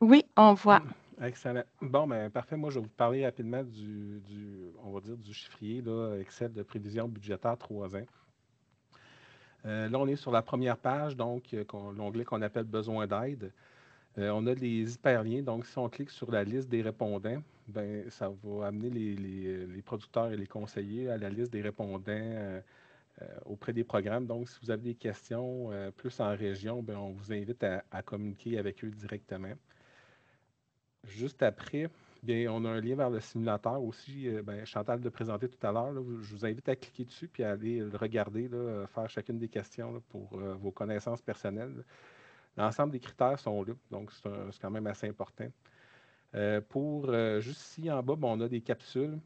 Oui, on voit. Excellent. Bon, ben parfait. Moi, je vais vous parler rapidement on va dire, du chiffrier là, Excel de prévision budgétaire 3 ans. Là, on est sur la première page, donc l'onglet qu'on appelle besoin d'aide. On a les hyperliens, donc si on clique sur la liste des répondants, ben, ça va amener les producteurs et les conseillers à la liste des répondants auprès des programmes. Donc, si vous avez des questions plus en région, ben, on vous invite à communiquer avec eux directement. Juste après, bien, on a un lien vers le simulateur aussi. Ben, Chantal l'a présenté tout à l'heure. Je vous invite à cliquer dessus puis à aller le regarder, là, faire chacune des questions là, pour vos connaissances personnelles. L'ensemble des critères sont là, donc c'est quand même assez important. Juste ici en bas, on a des capsules.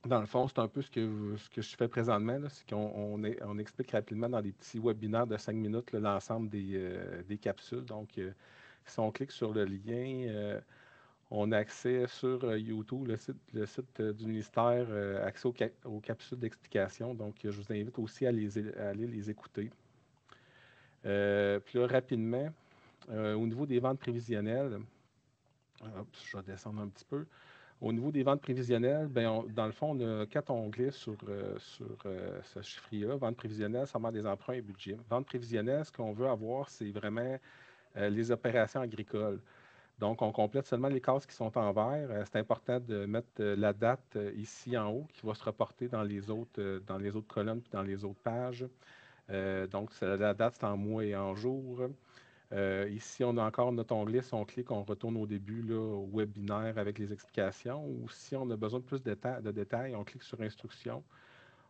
Dans le fond, c'est un peu ce que je fais présentement, c'est qu'on explique rapidement dans des petits webinaires de 5 minutes là, l'ensemble des capsules. Donc, si on clique sur le lien, on a accès sur YouTube, le site du ministère, accès aux capsules d'explication. Donc, je vous invite aussi à aller les écouter. Puis là, rapidement, au niveau des ventes prévisionnelles, je vais descendre un petit peu. Au niveau des ventes prévisionnelles, bien, dans le fond, on a 4 onglets sur ce chiffrier-là. Ventes prévisionnelles, ça des emprunts et budget. Ventes prévisionnelles, ce qu'on veut avoir, c'est vraiment les opérations agricoles. Donc, on complète seulement les cases qui sont en vert. C'est important de mettre la date ici en haut qui va se reporter dans les autres colonnes et dans les autres pages. Donc, la date, c'est en mois et en jours. Ici, on a encore notre onglet. Si on clique, on retourne au début là, au webinaire avec les explications. Ou si on a besoin de plus de détails, on clique sur Instructions.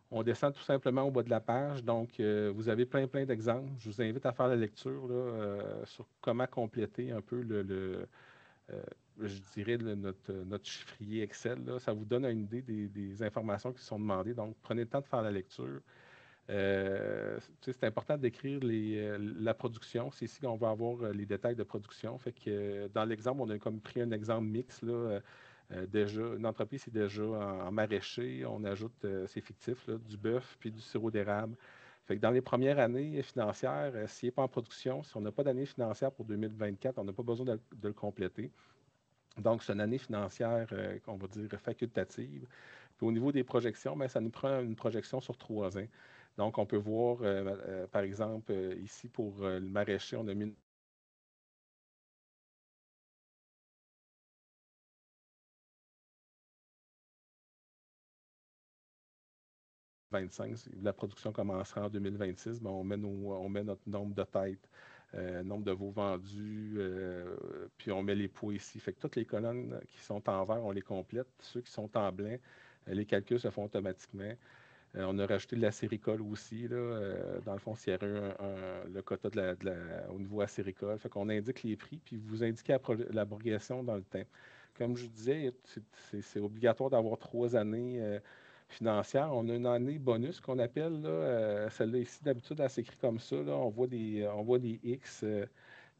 On descend tout simplement au bas de la page. Donc, vous avez plein d'exemples. Je vous invite à faire la lecture là, sur comment compléter un peu je dirais, notre chiffrier Excel. Là. Ça vous donne une idée des informations qui sont demandées. Donc, prenez le temps de faire la lecture. C'est important d'écrire la production. C'est ici qu'on va avoir les détails de production. Fait que dans l'exemple, on a comme pris un exemple mix. Là, déjà, une entreprise est déjà en maraîcher. On ajoute, c'est fictif, là, du bœuf puis du sirop d'érable. Fait que dans les premières années financières, s'il n'est pas en production, si on n'a pas d'année financière pour 2024, on n'a pas besoin de le compléter. Donc, c'est une année financière qu'on va dire facultative. Puis au niveau des projections, bien, ça nous prend une projection sur 3 ans. Donc, on peut voir, par exemple, ici pour le maraîcher, on a mis 25. La production commencera en 2026. Bien, on met notre nombre de têtes, nombre de veaux vendus, puis on met les poids ici. Fait que toutes les colonnes qui sont en vert, on les complète. Ceux qui sont en blanc, les calculs se font automatiquement. On a rajouté de l'acéricole aussi, là, dans le fond, s'il y aurait le quota au niveau acéricole. Fait qu'on indique les prix, puis vous indiquez l'abrogation dans le temps. Comme je disais, c'est obligatoire d'avoir 3 années financières. On a une année bonus qu'on appelle, là, celle-là ici, d'habitude, elle s'écrit comme ça. Là, on voit des X.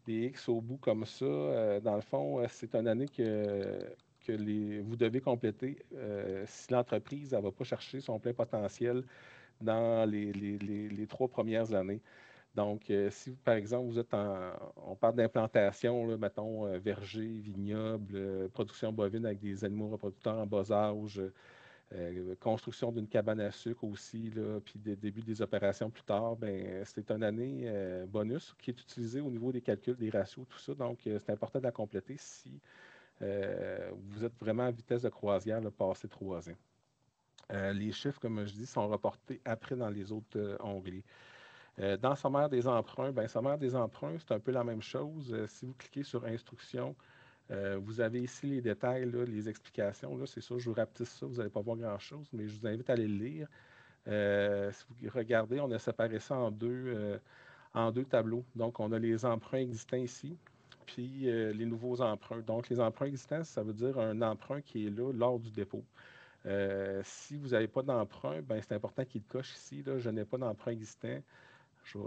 Des X au bout comme ça. Dans le fond, c'est une année que vous devez compléter si l'entreprise ne va pas chercher son plein potentiel dans les 3 premières années. Donc, si, par exemple, on parle d'implantation, là, mettons, verger, vignoble, production bovine avec des animaux reproducteurs en bas âge, construction d'une cabane à sucre aussi, là, puis début des opérations plus tard, ben, c'est une année bonus qui est utilisée au niveau des calculs, des ratios, tout ça. Donc, c'est important de la compléter si vous êtes vraiment à vitesse de croisière, là, passé 3 ans. Les chiffres, comme je dis, sont reportés après dans les autres onglets. Dans sommaire des emprunts, bien, sommaire des emprunts, c'est un peu la même chose. Si vous cliquez sur Instructions, vous avez ici les détails, là, les explications. Là, c'est sûr, je vous rapetisse ça, vous n'allez pas voir grand-chose, mais je vous invite à aller le lire. Si vous regardez, on a séparé ça en deux tableaux. Donc, on a les emprunts existants ici, puis les nouveaux emprunts. Donc, les emprunts existants, ça veut dire un emprunt qui est là lors du dépôt. Si vous n'avez pas d'emprunt, ben, c'est important qu'il coche ici, là, je n'ai pas d'emprunt existant. Je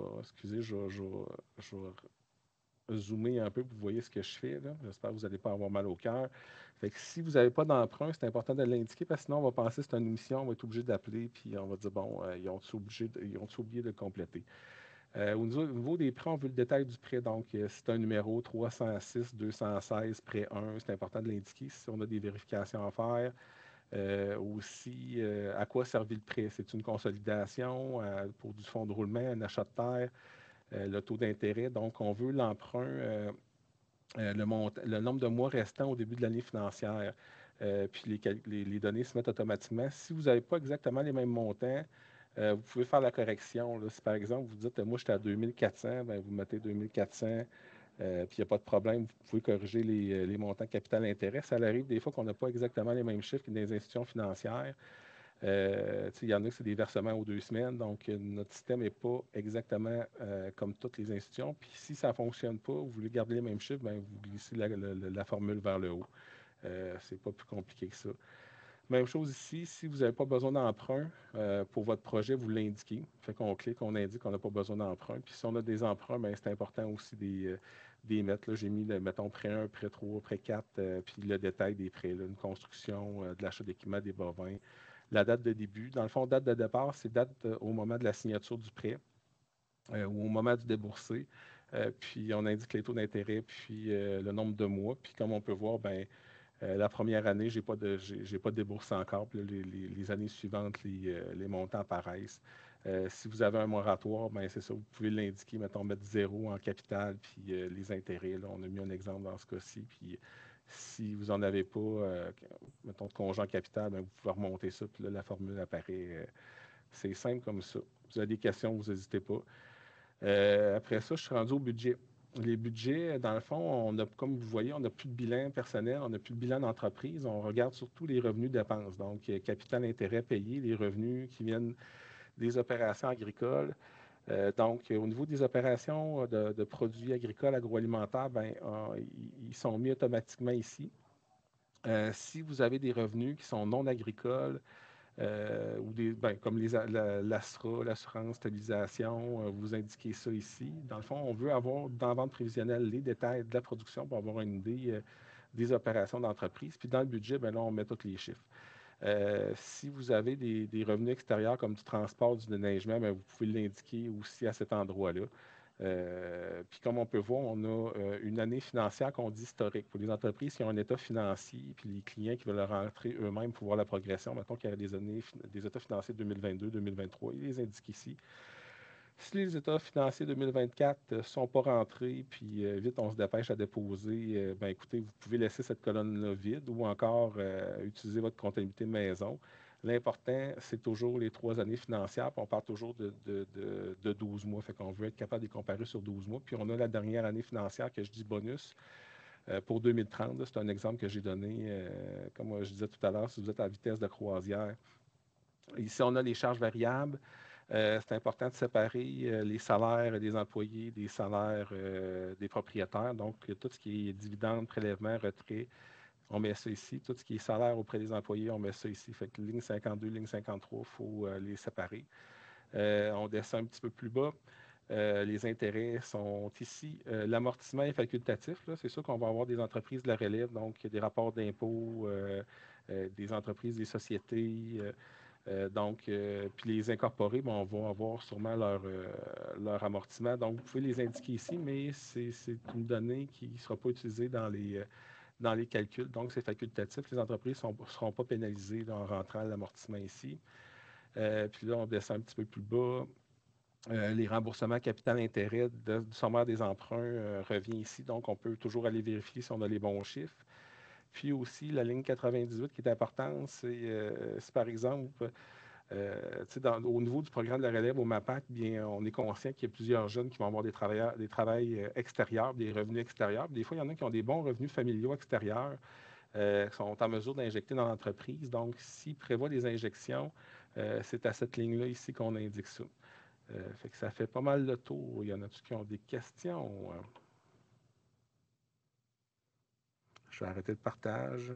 vais zoomer un peu pour que vous voyez ce que je fais. J'espère que vous n'allez pas avoir mal au cœur. Fait que si vous n'avez pas d'emprunt, c'est important de l'indiquer parce que sinon, on va penser que c'est une émission, on va être obligé d'appeler, puis on va dire, bon, ils ont-ils oublié de le compléter. Au niveau des prêts, on veut le détail du prêt. Donc, c'est un numéro 306-216, prêt 1. C'est important de l'indiquer si on a des vérifications à faire. Aussi, à quoi servit le prêt? C'est une consolidation pour du fonds de roulement, un achat de terre, le taux d'intérêt. Donc, on veut l'emprunt, le nombre de mois restants au début de l'année financière. Puis les données se mettent automatiquement. Si vous n'avez pas exactement les mêmes montants, vous pouvez faire la correction. Là. Si par exemple, vous dites, moi, j'étais à 2400, bien, vous mettez 2400. Puis il n'y a pas de problème, vous pouvez corriger les montants capital-intérêt. Ça arrive des fois qu'on n'a pas exactement les mêmes chiffres que des institutions financières. Il y en a que c'est des versements aux 2 semaines, donc notre système n'est pas exactement comme toutes les institutions. Puis si ça ne fonctionne pas, vous voulez garder les mêmes chiffres, bien, vous glissez la formule vers le haut. C'est pas plus compliqué que ça. Même chose ici, si vous n'avez pas besoin d'emprunt pour votre projet, vous l'indiquez. Fait qu'on clique, on indique qu'on n'a pas besoin d'emprunt. Puis si on a des emprunts, bien, c'est important aussi des mettre. Là, j'ai mis, mettons, prêt 1, prêt 3, prêt 4, puis le détail des prêts, là, une construction, de l'achat d'équipement des bovins. La date de début. Dans le fond, date de départ, c'est date au moment de la signature du prêt ou au moment du déboursé. Puis on indique les taux d'intérêt, puis le nombre de mois. Puis comme on peut voir, bien, la première année, je n'ai pas déboursé encore. Puis là, les années suivantes, les montants apparaissent. Si vous avez un moratoire, bien, c'est ça, vous pouvez l'indiquer, mettons, mettre 0 en capital, puis les intérêts. Là, on a mis un exemple dans ce cas-ci. Puis si vous n'en avez pas, mettons, de conjoint capital, bien, vous pouvez remonter ça, puis là, la formule apparaît. C'est simple comme ça. Vous avez des questions, vous n'hésitez pas. Après ça, je suis rendu au budget. Les budgets, dans le fond, comme vous voyez, on n'a plus de bilan personnel, on n'a plus de bilan d'entreprise. On regarde surtout les revenus dépenses, donc capital intérêt payé, les revenus qui viennent des opérations agricoles. Donc, au niveau des opérations de produits agricoles, agroalimentaires, bien, ils sont mis automatiquement ici. Si vous avez des revenus qui sont non agricoles, ou comme l'ASRA, l'assurance stabilisation, vous indiquez ça ici. Dans le fond, on veut avoir dans la vente prévisionnelle les détails de la production pour avoir une idée des opérations d'entreprise. Puis dans le budget, bien là, on met tous les chiffres. Si vous avez des revenus extérieurs comme du transport, du déneigement, bien, vous pouvez l'indiquer aussi à cet endroit-là. Puis comme on peut voir, on a une année financière qu'on dit historique. Pour les entreprises qui ont un état financier, puis les clients qui veulent le rentrer eux-mêmes pour voir la progression, mettons qu'il y a des états financiers 2022, 2023, ils les indiquent ici. Si les états financiers 2024 ne sont pas rentrés, puis vite on se dépêche à déposer, bien écoutez, vous pouvez laisser cette colonne-là vide ou encore utiliser votre comptabilité maison. L'important, c'est toujours les 3 années financières, puis on parle toujours de 12 mois. Fait qu'on veut être capable de les comparer sur 12 mois. Puis on a la dernière année financière que je dis bonus pour 2030. C'est un exemple que j'ai donné, comme je disais tout à l'heure, si vous êtes à vitesse de croisière, Ici, on a les charges variables. C'est important de séparer les salaires des employés des salaires des propriétaires. Donc, tout ce qui est dividendes, prélèvements, retrait, on met ça ici. Tout ce qui est salaire auprès des employés, on met ça ici. Fait que ligne 52, ligne 53, il faut les séparer. On descend un petit peu plus bas. Les intérêts sont ici. L'amortissement est facultatif. C'est sûr qu'on va avoir des entreprises de la relève, donc des rapports d'impôts, des entreprises, des sociétés. Puis les incorporés, on va avoir sûrement leur amortissement. Donc, vous pouvez les indiquer ici, mais c'est une donnée qui ne sera pas utilisée dans les calculs. Donc, c'est facultatif. Les entreprises ne seront pas pénalisées en rentrant l'amortissement ici. Puis là, on descend un petit peu plus bas. Les remboursements capital-intérêt du sommaire des emprunts revient ici. Donc, on peut toujours aller vérifier si on a les bons chiffres. Puis aussi, la ligne 98 qui est importante, c'est par exemple, au niveau du programme de la relève au MAPAC, bien, on est conscient qu'il y a plusieurs jeunes qui vont avoir des travails extérieurs, des revenus extérieurs. Des fois, il y en a qui ont des bons revenus familiaux extérieurs, qui sont en mesure d'injecter dans l'entreprise. Donc, s'ils prévoient des injections, c'est à cette ligne-là ici qu'on indique ça. Fait que ça fait pas mal le tour. Il y en a-tu qui ont des questions? Je vais arrêter le partage.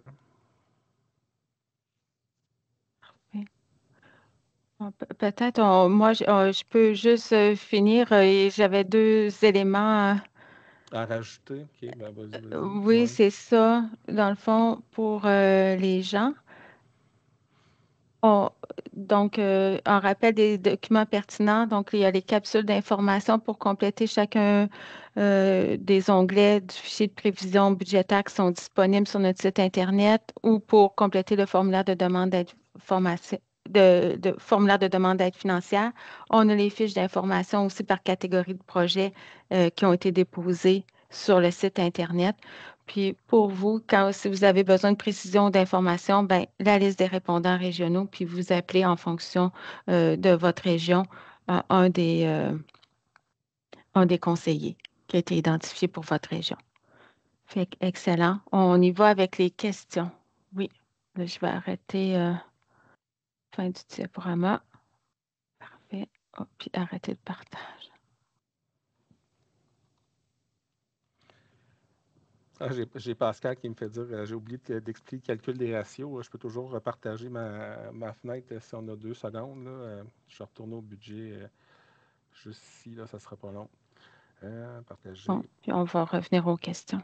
Peut-être, moi, je peux juste finir. Et j'avais 2 éléments. À rajouter? OK, ben vas-y. Oui, Ouais. c'est ça. Dans le fond, pour les gens. Donc, un rappel des documents pertinents. Donc, il y a les capsules d'information pour compléter chacun des onglets du fichier de prévision budgétaire qui sont disponibles sur notre site Internet ou pour compléter le formulaire de demande d'aide formulaire de demande d'aide financière. On a les fiches d'information aussi par catégorie de projet qui ont été déposées sur le site Internet. Puis pour vous, si vous avez besoin de précision d'information, ben, la liste des répondants régionaux, puis vous appelez en fonction de votre région un des conseillers qui a été identifié pour votre région. Fait que, excellent. On y va avec les questions. Oui, là, je vais arrêter fin du diaporama. Parfait. Oh, puis arrêter le partage. J'ai Pascal qui me fait dire j'ai oublié d'expliquer le calcul des ratios. Je peux toujours repartager ma fenêtre si on a 2 secondes. Là. Je vais retourner au budget juste ici. Là, ça ne sera pas long. Partager. Bon, puis on va revenir aux questions.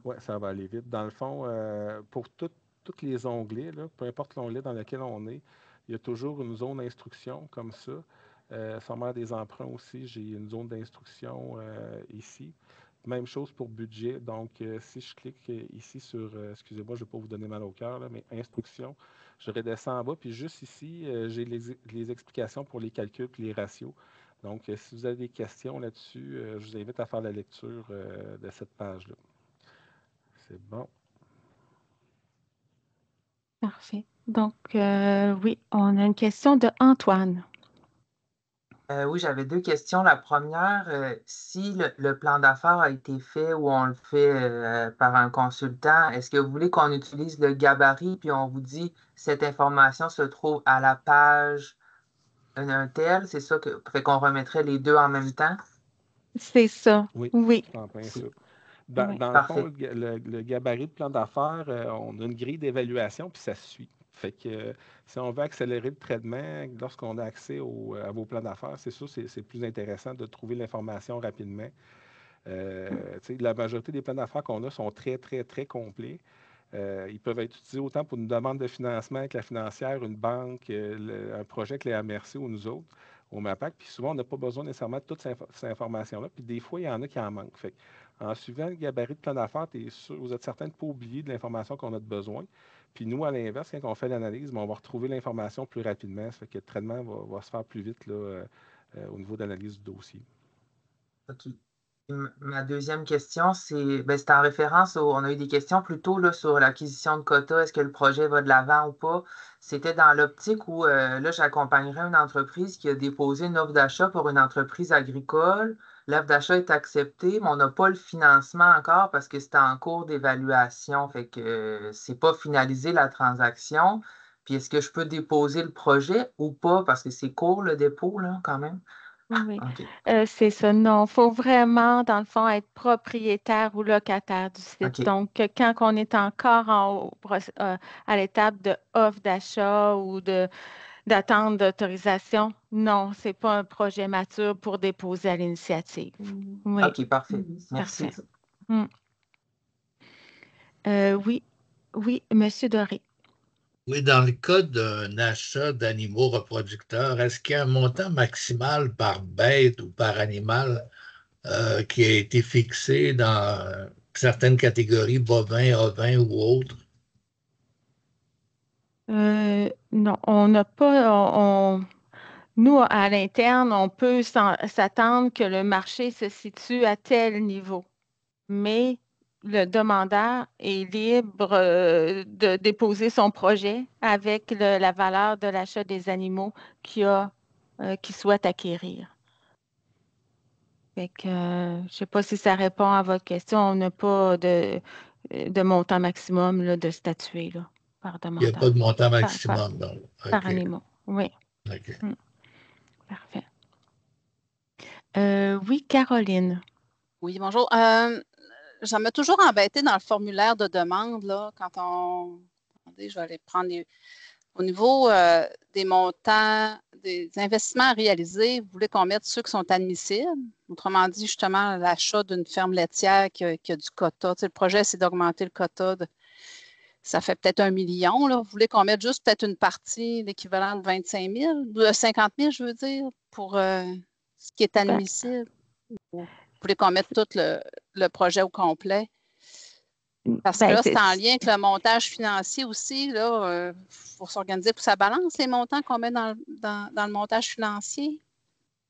Oui, ça va aller vite. Dans le fond, pour tous les onglets, là, peu importe l'onglet dans lequel on est, il y a toujours une zone d'instruction comme ça. Sommaire des emprunts aussi, j'ai une zone d'instruction ici. Même chose pour budget. Donc, si je clique ici sur, excusez-moi, je ne vais pas vous donner mal au cœur, là, mais instruction, je redescends en bas. Puis juste ici, j'ai les explications pour les calculs et les ratios. Donc, si vous avez des questions là-dessus, je vous invite à faire la lecture de cette page-là. C'est bon. Parfait. Donc, oui, on a une question de Antoine. Oui, j'avais 2 questions. La première, si le plan d'affaires a été fait ou on le fait par un consultant, est-ce que vous voulez qu'on utilise le gabarit puis on vous dit cette information se trouve à la page un tel? C'est ça fait qu'on remettrait les 2 en même temps? C'est ça. Oui. Oui. En plein ça. Oui. Dans le fond, le gabarit de plan d'affaires, on a une grille d'évaluation puis ça suit. Fait que si on veut accélérer le traitement, lorsqu'on a accès à vos plans d'affaires, c'est sûr c'est plus intéressant de trouver l'information rapidement. La majorité des plans d'affaires qu'on a sont très, très, très complets. Ils peuvent être utilisés autant pour une demande de financement avec la financière, une banque, un projet avec les MRC ou nous autres, au MAPAC. Puis souvent, on n'a pas besoin nécessairement de toutes ces informations-là. Puis des fois, il y en a qui en manquent. Fait en suivant le gabarit de plan d'affaires, vous êtes certain de ne pas oublier de l'information qu'on a besoin. Puis nous, à l'inverse, quand on fait l'analyse, on va retrouver l'information plus rapidement. Ça fait que le traitement va se faire plus vite là, au niveau de l'analyse du dossier. OK. Ma deuxième question, c'est en référence on a eu des questions plus tôt là, sur l'acquisition de quotas, est-ce que le projet va de l'avant ou pas? C'était dans l'optique où là, j'accompagnerais une entreprise qui a déposé une offre d'achat pour une entreprise agricole. L'offre d'achat est acceptée, mais on n'a pas le financement encore parce que c'est en cours d'évaluation, fait que c'est pas finalisé la transaction. Puis est-ce que je peux déposer le projet ou pas? Parce que c'est court le dépôt, là, quand même. Oui, OK. c'est ça. Non, il faut vraiment, dans le fond, être propriétaire ou locataire du site. OK. Donc, quand on est encore à l'étape de offre d'achat ou d'attente d'autorisation, non, ce n'est pas un projet mature pour déposer à l'initiative. Oui, OK, parfait. Merci. parfait. Oui, Monsieur Doré. Oui, dans le cas d'un achat d'animaux reproducteurs, est-ce qu'il y a un montant maximal par bête ou par animal qui a été fixé dans certaines catégories, bovins, ovins ou autres? Non, on n'a pas. Nous, à l'interne, on peut s'attendre que le marché se situe à tel niveau, mais le demandeur est libre de déposer son projet avec la valeur de l'achat des animaux qu'il souhaite acquérir. Fait que, je ne sais pas si ça répond à votre question. On n'a pas de montant maximum là, de statuer là, par Il n'y a demandeur. pas de montant maximum, donc. Par OK. animaux, oui. OK. Parfait. Oui, Caroline. Oui, bonjour. Ça m'a toujours embêté dans le formulaire de demande, là, quand on... Attendez, je vais aller prendre au niveau des montants, des investissements à réaliser, vous voulez qu'on mette ceux qui sont admissibles? Autrement dit, justement, l'achat d'une ferme laitière qui a du quota. Tu sais, le projet, c'est d'augmenter le quota. Ça fait peut-être 1 million. Là. Vous voulez qu'on mette juste peut-être une partie, l'équivalent de 25 000, de 50 000, je veux dire, pour ce qui est admissible? Vous voulez qu'on mette tout le projet au complet? Parce que là, c'est en lien avec le montage financier aussi. Là, pour s'organiser, pour que ça balance les montants qu'on met dans le montage financier.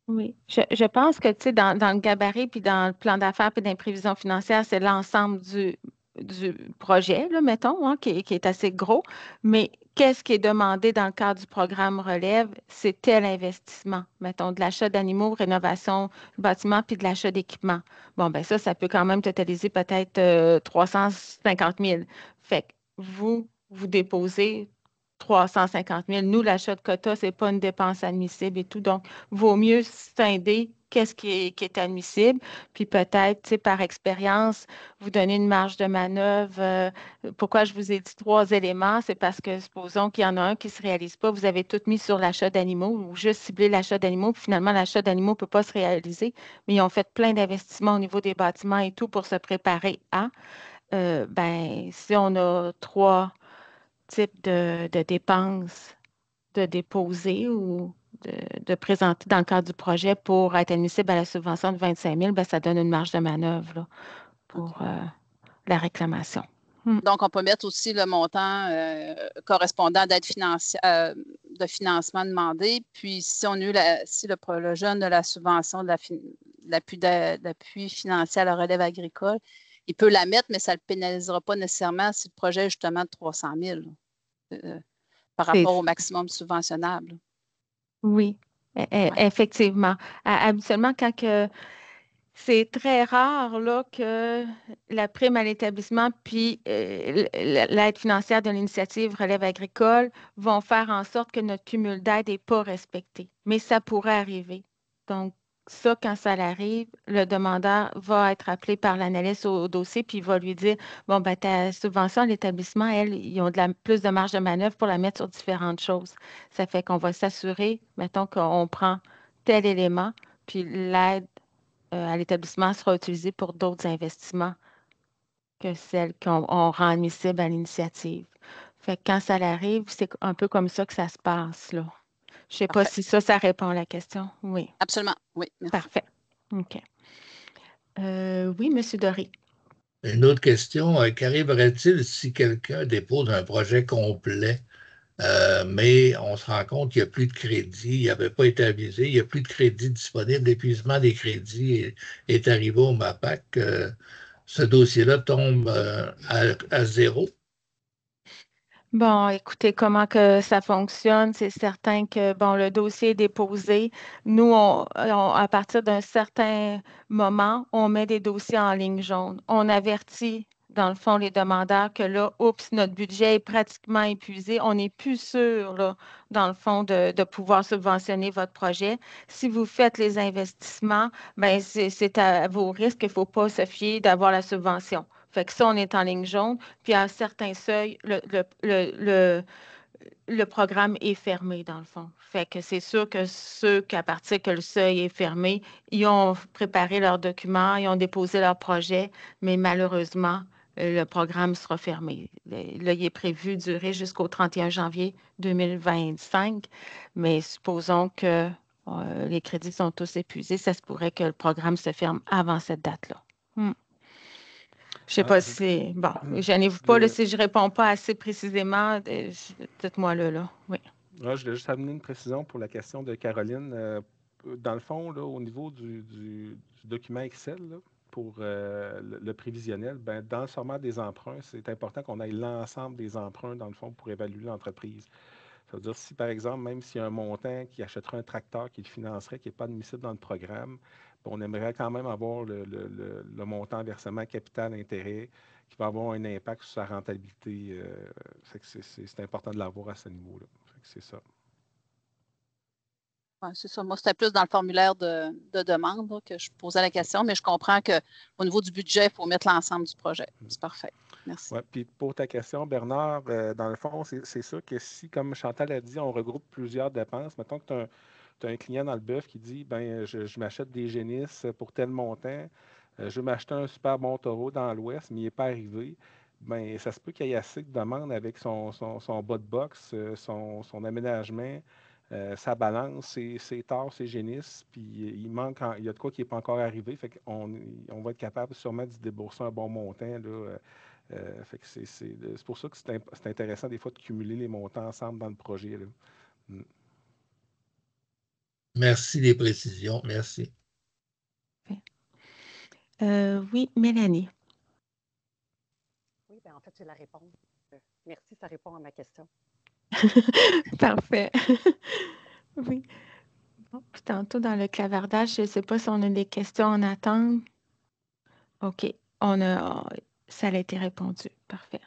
Oui, je pense que, tu sais, dans le gabarit, puis dans le plan d'affaires, puis dans les prévisions financières, c'est l'ensemble du projet, là, mettons, hein, qui est assez gros. Mais qu'est-ce qui est demandé dans le cadre du programme Relève? C'est tel investissement, mettons, de l'achat d'animaux, rénovation du bâtiment, puis de l'achat d'équipements. Bon, ben ça peut quand même totaliser peut-être 350 000. Fait que vous déposez 350 000. Nous, l'achat de quota, ce n'est pas une dépense admissible et tout. Donc, vaut mieux scinder qu'est-ce qui est admissible, puis peut-être, tu sais, par expérience, vous donner une marge de manœuvre. Pourquoi je vous ai dit 3 éléments? C'est parce que, supposons qu'il y en a un qui ne se réalise pas, vous avez tout mis sur l'achat d'animaux ou juste ciblé l'achat d'animaux, puis finalement, l'achat d'animaux ne peut pas se réaliser, mais ils ont fait plein d'investissements au niveau des bâtiments et tout pour se préparer à. Ben, si on a 3 types de dépenses de déposer ou de présenter dans le cadre du projet pour être admissible à la subvention de 25 000, bien, ça donne une marge de manœuvre là, pour la réclamation. Donc, on peut mettre aussi le montant correspondant d'aide financière, de financement demandé. Puis, si on a eu le jeune de la subvention de l'appui financier à la relève agricole, il peut la mettre, mais ça ne le pénalisera pas nécessairement si le projet est justement de 300 000 par rapport au maximum subventionnable. Oui, effectivement. Habituellement, quand c'est très rare là, que la prime à l'établissement puis l'aide financière de l'initiative Relève agricole vont faire en sorte que notre cumul d'aide n'est pas respecté. Mais ça pourrait arriver. Donc, ça, quand ça arrive, le demandeur va être appelé par l'analyste au dossier, puis il va lui dire, bon, ben, ta subvention à l'établissement, ils ont plus de marge de manœuvre pour la mettre sur différentes choses. Ça fait qu'on va s'assurer, mettons qu'on prend tel élément, puis l'aide à l'établissement sera utilisée pour d'autres investissements que celles qu'on rend admissibles à l'initiative. Fait que quand ça arrive, c'est un peu comme ça que ça se passe, là. Je ne sais pas si ça répond à la question. Oui. Absolument, oui. Merci. Parfait. OK. Oui, M. Doré. Une autre question, qu'arriverait-il si quelqu'un dépose un projet complet, mais on se rend compte qu'il n'y a plus de crédit, il n'avait pas été avisé, il n'y a plus de crédit disponible, l'épuisement des crédits est arrivé au MAPAC, ce dossier-là tombe à zéro? Bon, écoutez, comment que ça fonctionne, c'est certain que, bon, le dossier est déposé. Nous, à partir d'un certain moment, on met des dossiers en ligne jaune. On avertit dans le fond, les demandeurs, que là, oups, notre budget est pratiquement épuisé. On n'est plus sûr, là, dans le fond, de pouvoir subventionner votre projet. Si vous faites les investissements, bien, c'est à vos risques. Il ne faut pas se fier d'avoir la subvention. Fait que ça, on est en ligne jaune. Puis à un certain seuil, le programme est fermé, dans le fond. Fait que c'est sûr que ceux qu'à partir que le seuil est fermé, ils ont préparé leurs documents, ils ont déposé leur projet, mais malheureusement, le programme sera fermé. Là, il est prévu durer jusqu'au 31 janvier 2025, mais supposons que les crédits sont tous épuisés, ça se pourrait que le programme se ferme avant cette date-là. Je ne sais pas si... Bon, gênez-vous pas, là, si je ne réponds pas assez précisément, dites-moi là. Oui. Je voulais juste amener une précision pour la question de Caroline. Dans le fond, là, au niveau du document Excel, là, pour le prévisionnel, ben, dans le sommaire des emprunts, c'est important qu'on ait l'ensemble des emprunts, dans le fond, pour évaluer l'entreprise. Ça veut dire, si par exemple, même s'il y a un montant qui achèterait un tracteur qui le financerait, qui n'est pas admissible dans le programme, on aimerait quand même avoir le montant versement capital-intérêt qui va avoir un impact sur sa rentabilité. C'est important de l'avoir à ce niveau-là. C'est ça. Ouais, c'est ça. Moi, c'était plus dans le formulaire de demande là, que je posais la question, mais je comprends qu'au niveau du budget, il faut mettre l'ensemble du projet. C'est parfait. Merci. Ouais, puis pour ta question, Bernard, dans le fond, c'est sûr que si, comme Chantal a dit, on regroupe plusieurs dépenses, mettons que tu as un client dans le bœuf qui dit ben je m'achète des génisses pour tel montant, je veux m'acheter un super bon taureau dans l'Ouest, mais il n'est pas arrivé. Ben, ça se peut qu'il y ait assez de demandes avec son bas de box, son aménagement, sa balance, ses tares, ses génisses, puis il y a de quoi qui n'est pas encore arrivé. Fait qu'on on va être capable sûrement d'y débourser un bon montant. Là, fait que c'est pour ça que c'est intéressant des fois de cumuler les montants ensemble dans le projet. Là. Merci des précisions. Merci. Oui, Mélanie. Oui, bien, en fait, j'ai la réponse. Merci, ça répond à ma question. Parfait. Oui. Bon, puis tantôt, dans le clavardage, je ne sais pas si on a des questions en attente. OK. Ça a été répondu. Parfait.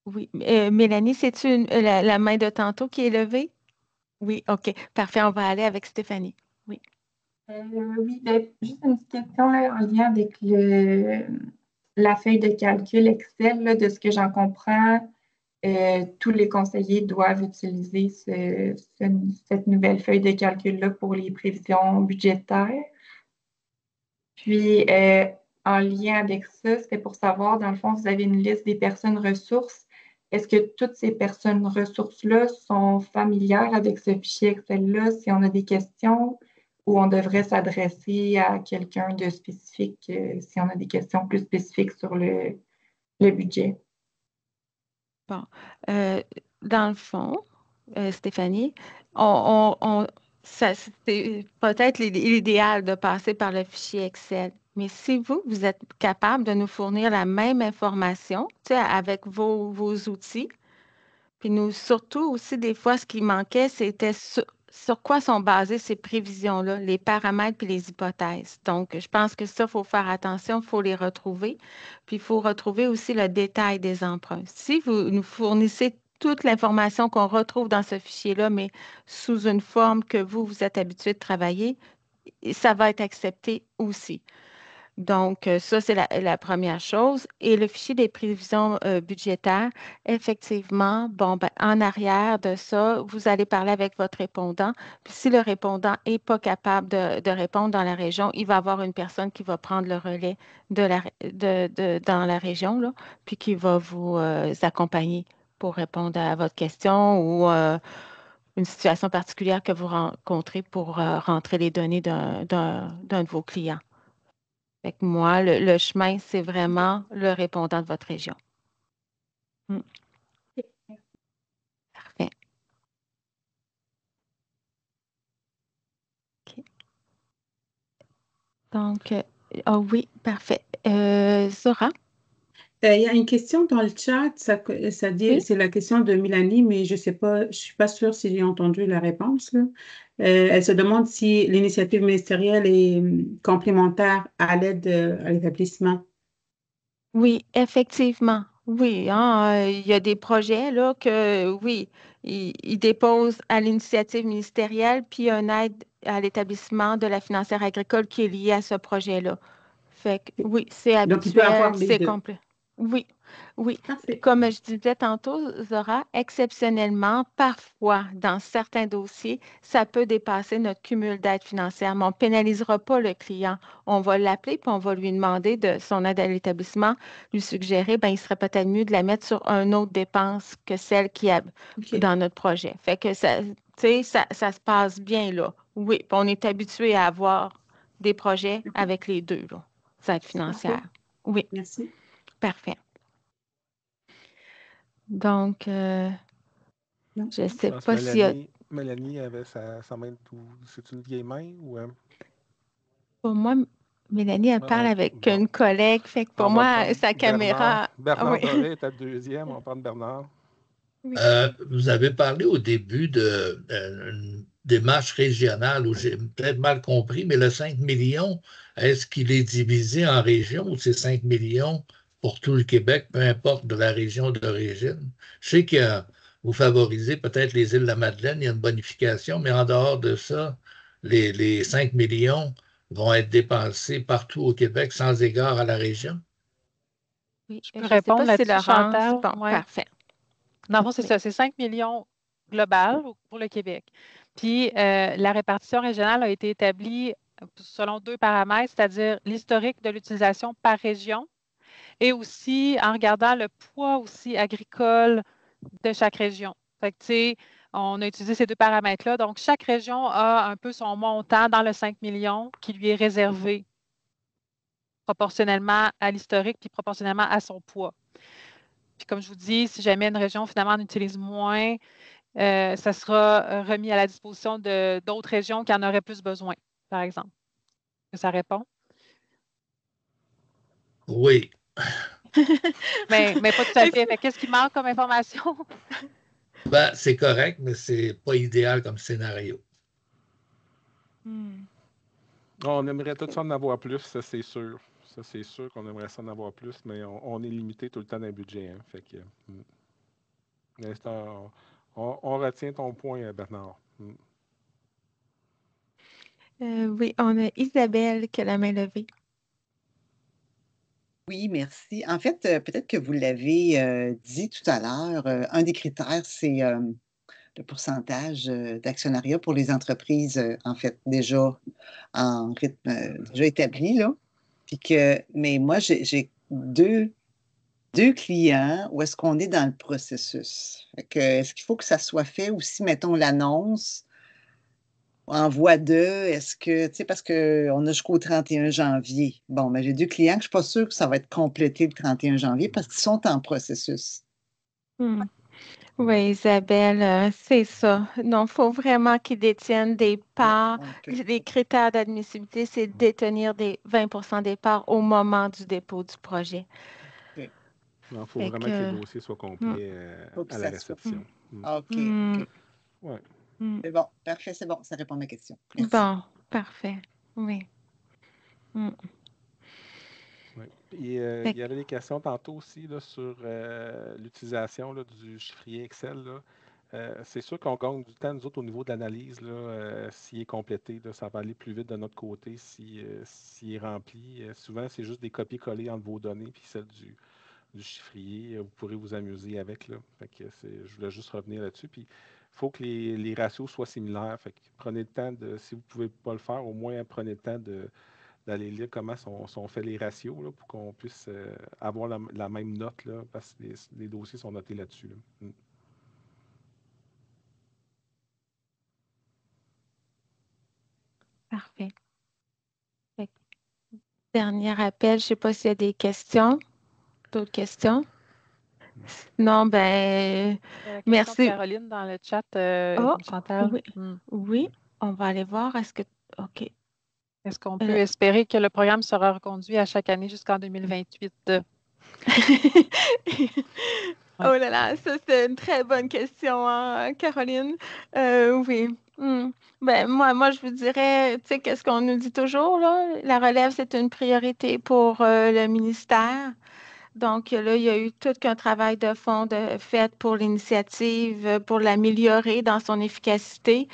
Oui. Mélanie, c'est-tu la main de tantôt qui est levée? Oui, OK. Parfait. On va aller avec Stéphanie. Oui. Oui, ben, juste une petite question là, en lien avec la feuille de calcul Excel. Là, de ce que j'en comprends, tous les conseillers doivent utiliser cette nouvelle feuille de calcul-là pour les prévisions budgétaires. Puis, en lien avec ça, c'était pour savoir, dans le fond, vous avez une liste des personnes ressources. Est-ce que toutes ces personnes ressources-là sont familières avec ce fichier Excel-là si on a des questions ou on devrait s'adresser à quelqu'un de spécifique si on a des questions plus spécifiques sur le budget? Bon. Dans le fond, Stéphanie, c'est peut-être l'idéal de passer par le fichier Excel. Mais si vous êtes capable de nous fournir la même information, tu sais, avec vos outils, puis nous, surtout aussi, des fois, ce qui manquait, c'était sur quoi sont basées ces prévisions-là, les paramètres puis les hypothèses. Donc, je pense que ça, il faut faire attention, il faut les retrouver. Puis, il faut retrouver aussi le détail des emprunts. Si vous nous fournissez toute l'information qu'on retrouve dans ce fichier-là, mais sous une forme que vous êtes habitué de travailler, ça va être accepté aussi. Donc, ça, c'est la première chose. Et le fichier des prévisions budgétaires, effectivement, bon, ben, en arrière de ça, vous allez parler avec votre répondant. Puis si le répondant n'est pas capable de répondre dans la région, il va y avoir une personne qui va prendre le relais dans la région, là, puis qui va vous accompagner pour répondre à votre question ou une situation particulière que vous rencontrez pour rentrer les données d'un de vos clients. Fait que moi, le chemin, c'est vraiment le répondant de votre région. Parfait. OK. Donc, oui, parfait. Zora? Il y a une question dans le chat, ça dit, Oui. c'est la question de Mélanie, mais je sais pas, je suis pas sûre si j'ai entendu la réponse, là. Elle se demande si l'initiative ministérielle est complémentaire à l'aide à l'établissement. Oui, effectivement. Oui, hein, il y a des projets là que, oui, ils déposent à l'initiative ministérielle, puis une aide à l'établissement de la financière agricole qui est liée à ce projet-là. Fait que, oui, c'est Donc, il peut avoir habituel, les c'est deux. complet. Oui, oui. Parfait. Comme je disais tantôt, Zora, exceptionnellement, parfois, dans certains dossiers, ça peut dépasser notre cumul d'aide financière, mais on ne pénalisera pas le client. On va l'appeler puis on va lui demander de son aide à l'établissement, lui suggérer, ben, il serait peut-être mieux de la mettre sur une autre dépense que celle qui est OK. dans notre projet. Fait que ça, tu sais, ça se passe bien là. Oui, puis on est habitué à avoir des projets avec les deux, là, aide financière. Parfait. Oui, Merci. parfait. Donc, Non. je ne sais Je pense pas que s'il y a. Mélanie avait sa main tout. C'est une vieille main ou. Pour moi, Mélanie, elle parle avec Bon. une collègue. Fait que pour On va moi, prendre sa caméra. Bernard Oui. Doré est à deuxième. On va prendre Bernard. Oui. Vous avez parlé au début d'une démarche régionale où j'ai peut-être mal compris, mais le 5 millions, est-ce qu'il est divisé en régions ou c'est 5 millions pour tout le Québec, peu importe de la région d'origine? Je sais que vous favorisez peut-être les îles de la Madeleine, il y a une bonification, mais en dehors de ça, les 5 millions vont être dépensés partout au Québec sans égard à la région? Oui. Je Je peux ne sais pas répondre si c'est là-dessus, Laurence. Chantal. Bon, Ouais. parfait. Dans le fond, c'est Oui. ça, c'est 5 millions global pour le Québec. Puis la répartition régionale a été établie selon deux paramètres, c'est-à-dire l'historique de l'utilisation par région et aussi en regardant le poids aussi agricole de chaque région. Fait que, tu sais, on a utilisé ces deux paramètres-là. Donc, chaque région a un peu son montant dans le 5 millions qui lui est réservé proportionnellement à l'historique puis proportionnellement à son poids. Puis comme je vous dis, si jamais une région finalement en utilise moins, ça sera remis à la disposition d'autres régions qui en auraient plus besoin, par exemple. Est-ce que ça répond? Oui. Mais pas tout à fait. Mais qu'est-ce qui manque comme information? Ben, c'est correct, mais c'est pas idéal comme scénario. On aimerait tout ça en avoir plus, ça c'est sûr. Ça c'est sûr qu'on aimerait ça en avoir plus, mais on est limité tout le temps dans le budget. Hein, fait que, on retient ton point, Bernard. Oui, on a Isabelle qui a la main levée. Oui, merci. En fait, peut-être que vous l'avez dit tout à l'heure, un des critères, c'est le pourcentage d'actionnariat pour les entreprises, en fait, déjà en rythme déjà établi, là. Mais moi, j'ai deux clients où est-ce qu'on est dans le processus. Est-ce qu'il faut que ça soit fait aussi, mettons, l'annonce en voie 2, est-ce que, tu sais, parce qu'on a jusqu'au 31 janvier. Bon, mais j'ai deux clients que je ne suis pas sûre que ça va être complété le 31 janvier parce qu'ils sont en processus. Oui, Isabelle, c'est ça. Non, il faut vraiment qu'ils détiennent des parts. Les critères d'admissibilité, c'est de détenir des 20 des parts au moment du dépôt du projet. Il faut Fait vraiment que les dossiers soient complets à la réception. OK. Ouais. C'est bon, parfait, c'est bon, ça répond à ma question. Merci. Bon, parfait. Oui. Oui. Il y avait des questions tantôt aussi là, sur l'utilisation du chiffrier Excel. C'est sûr qu'on gagne du temps, nous autres, au niveau de l'analyse. S'il est complété, là, ça va aller plus vite de notre côté s'il est rempli. Souvent, c'est juste des copier-coller entre vos données puis celles du chiffrier. Vous pourrez vous amuser avec. Là. Fait que je voulais juste revenir là-dessus. Puis, il faut que les ratios soient similaires. Fait que prenez le temps si vous ne pouvez pas le faire, au moins prenez le temps d'aller lire comment sont faits les ratios là, pour qu'on puisse avoir la même note, là, parce que les dossiers sont notés là-dessus. Là. Parfait. Dernier appel, je ne sais pas s'il y a des questions. D'autres questions? Non, ben, merci. De Caroline dans le chat, Chantal. Oui. Oui, on va aller voir. OK. Est-ce qu'on peut espérer que le programme sera reconduit à chaque année jusqu'en 2028? Oh là là, ça c'est une très bonne question, hein, Caroline. Oui. Ben, moi, je vous dirais, tu sais, qu'est-ce qu'on nous dit toujours, là? La relève, c'est une priorité pour le ministère. Donc là, il y a eu tout qu'un travail de fond fait pour l'initiative, pour l'améliorer dans son efficacité.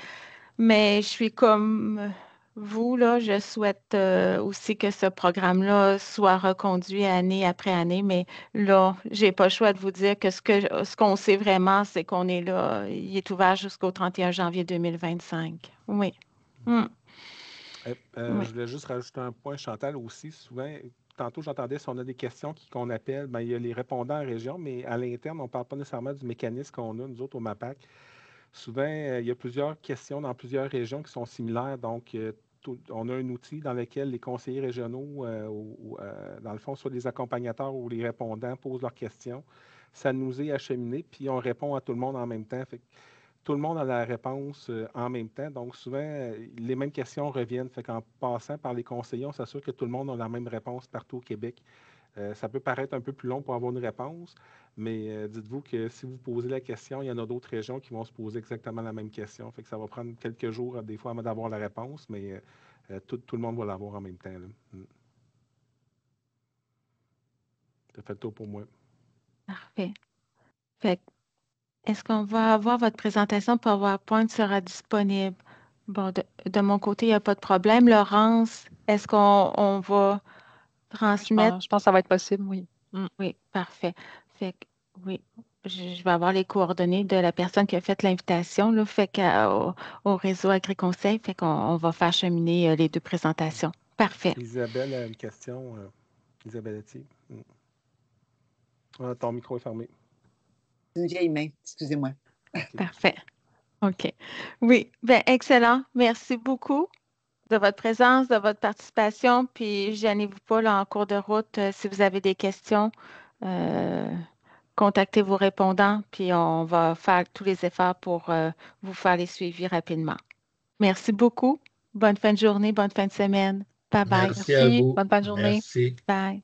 Mais je suis comme vous, là, je souhaite aussi que ce programme-là soit reconduit année après année. Mais là, j'ai pas le choix de vous dire que ce qu'on sait vraiment, c'est qu'on est là. Il est ouvert jusqu'au 31 janvier 2025. Oui. Oui. Je voulais juste rajouter un point, Chantal, aussi. Souvent, tantôt, j'entendais si on a des questions qu'on appelle, il y a les répondants en région, mais à l'interne, on ne parle pas nécessairement du mécanisme qu'on a, nous autres, au MAPAC. Souvent, il y a plusieurs questions dans plusieurs régions qui sont similaires. Donc, on a un outil dans lequel les conseillers régionaux, dans le fond, soit les accompagnateurs ou les répondants posent leurs questions. Ça nous est acheminé, puis on répond à tout le monde en même temps. Fait que tout le monde a la réponse en même temps. Donc, souvent, les mêmes questions reviennent. Fait qu'en passant par les conseillers, on s'assure que tout le monde a la même réponse partout au Québec. Ça peut paraître un peu plus long pour avoir une réponse, mais dites-vous que si vous posez la question, il y en a d'autres régions qui vont se poser exactement la même question. Fait que ça va prendre quelques jours, des fois, avant d'avoir la réponse, mais tout le monde va l'avoir en même temps. Ça fait le tour pour moi. Parfait. Fait est-ce qu'on va avoir votre présentation PowerPoint sera disponible? Bon, de mon côté, il n'y a pas de problème. Laurence, est-ce qu'on va transmettre? Je pense que ça va être possible, oui. Oui, parfait. Fait que, oui, je vais avoir les coordonnées de la personne qui a fait l'invitation, là, fait au réseau AgriConseil, fait qu'on va faire cheminer les deux présentations. Parfait. Isabelle a une question. Isabelle Etier. Ton micro est fermé. Une vieille main, excusez-moi. Okay. Parfait. OK. Oui, bien, excellent. Merci beaucoup de votre présence, de votre participation. Puis, gênez-vous pas là, en cours de route. Si vous avez des questions, contactez vos répondants, puis on va faire tous les efforts pour vous faire les suivis rapidement. Merci beaucoup. Bonne fin de journée, bonne fin de semaine. Bye bye. Merci à vous. Bonne fin de journée. Merci. Bye.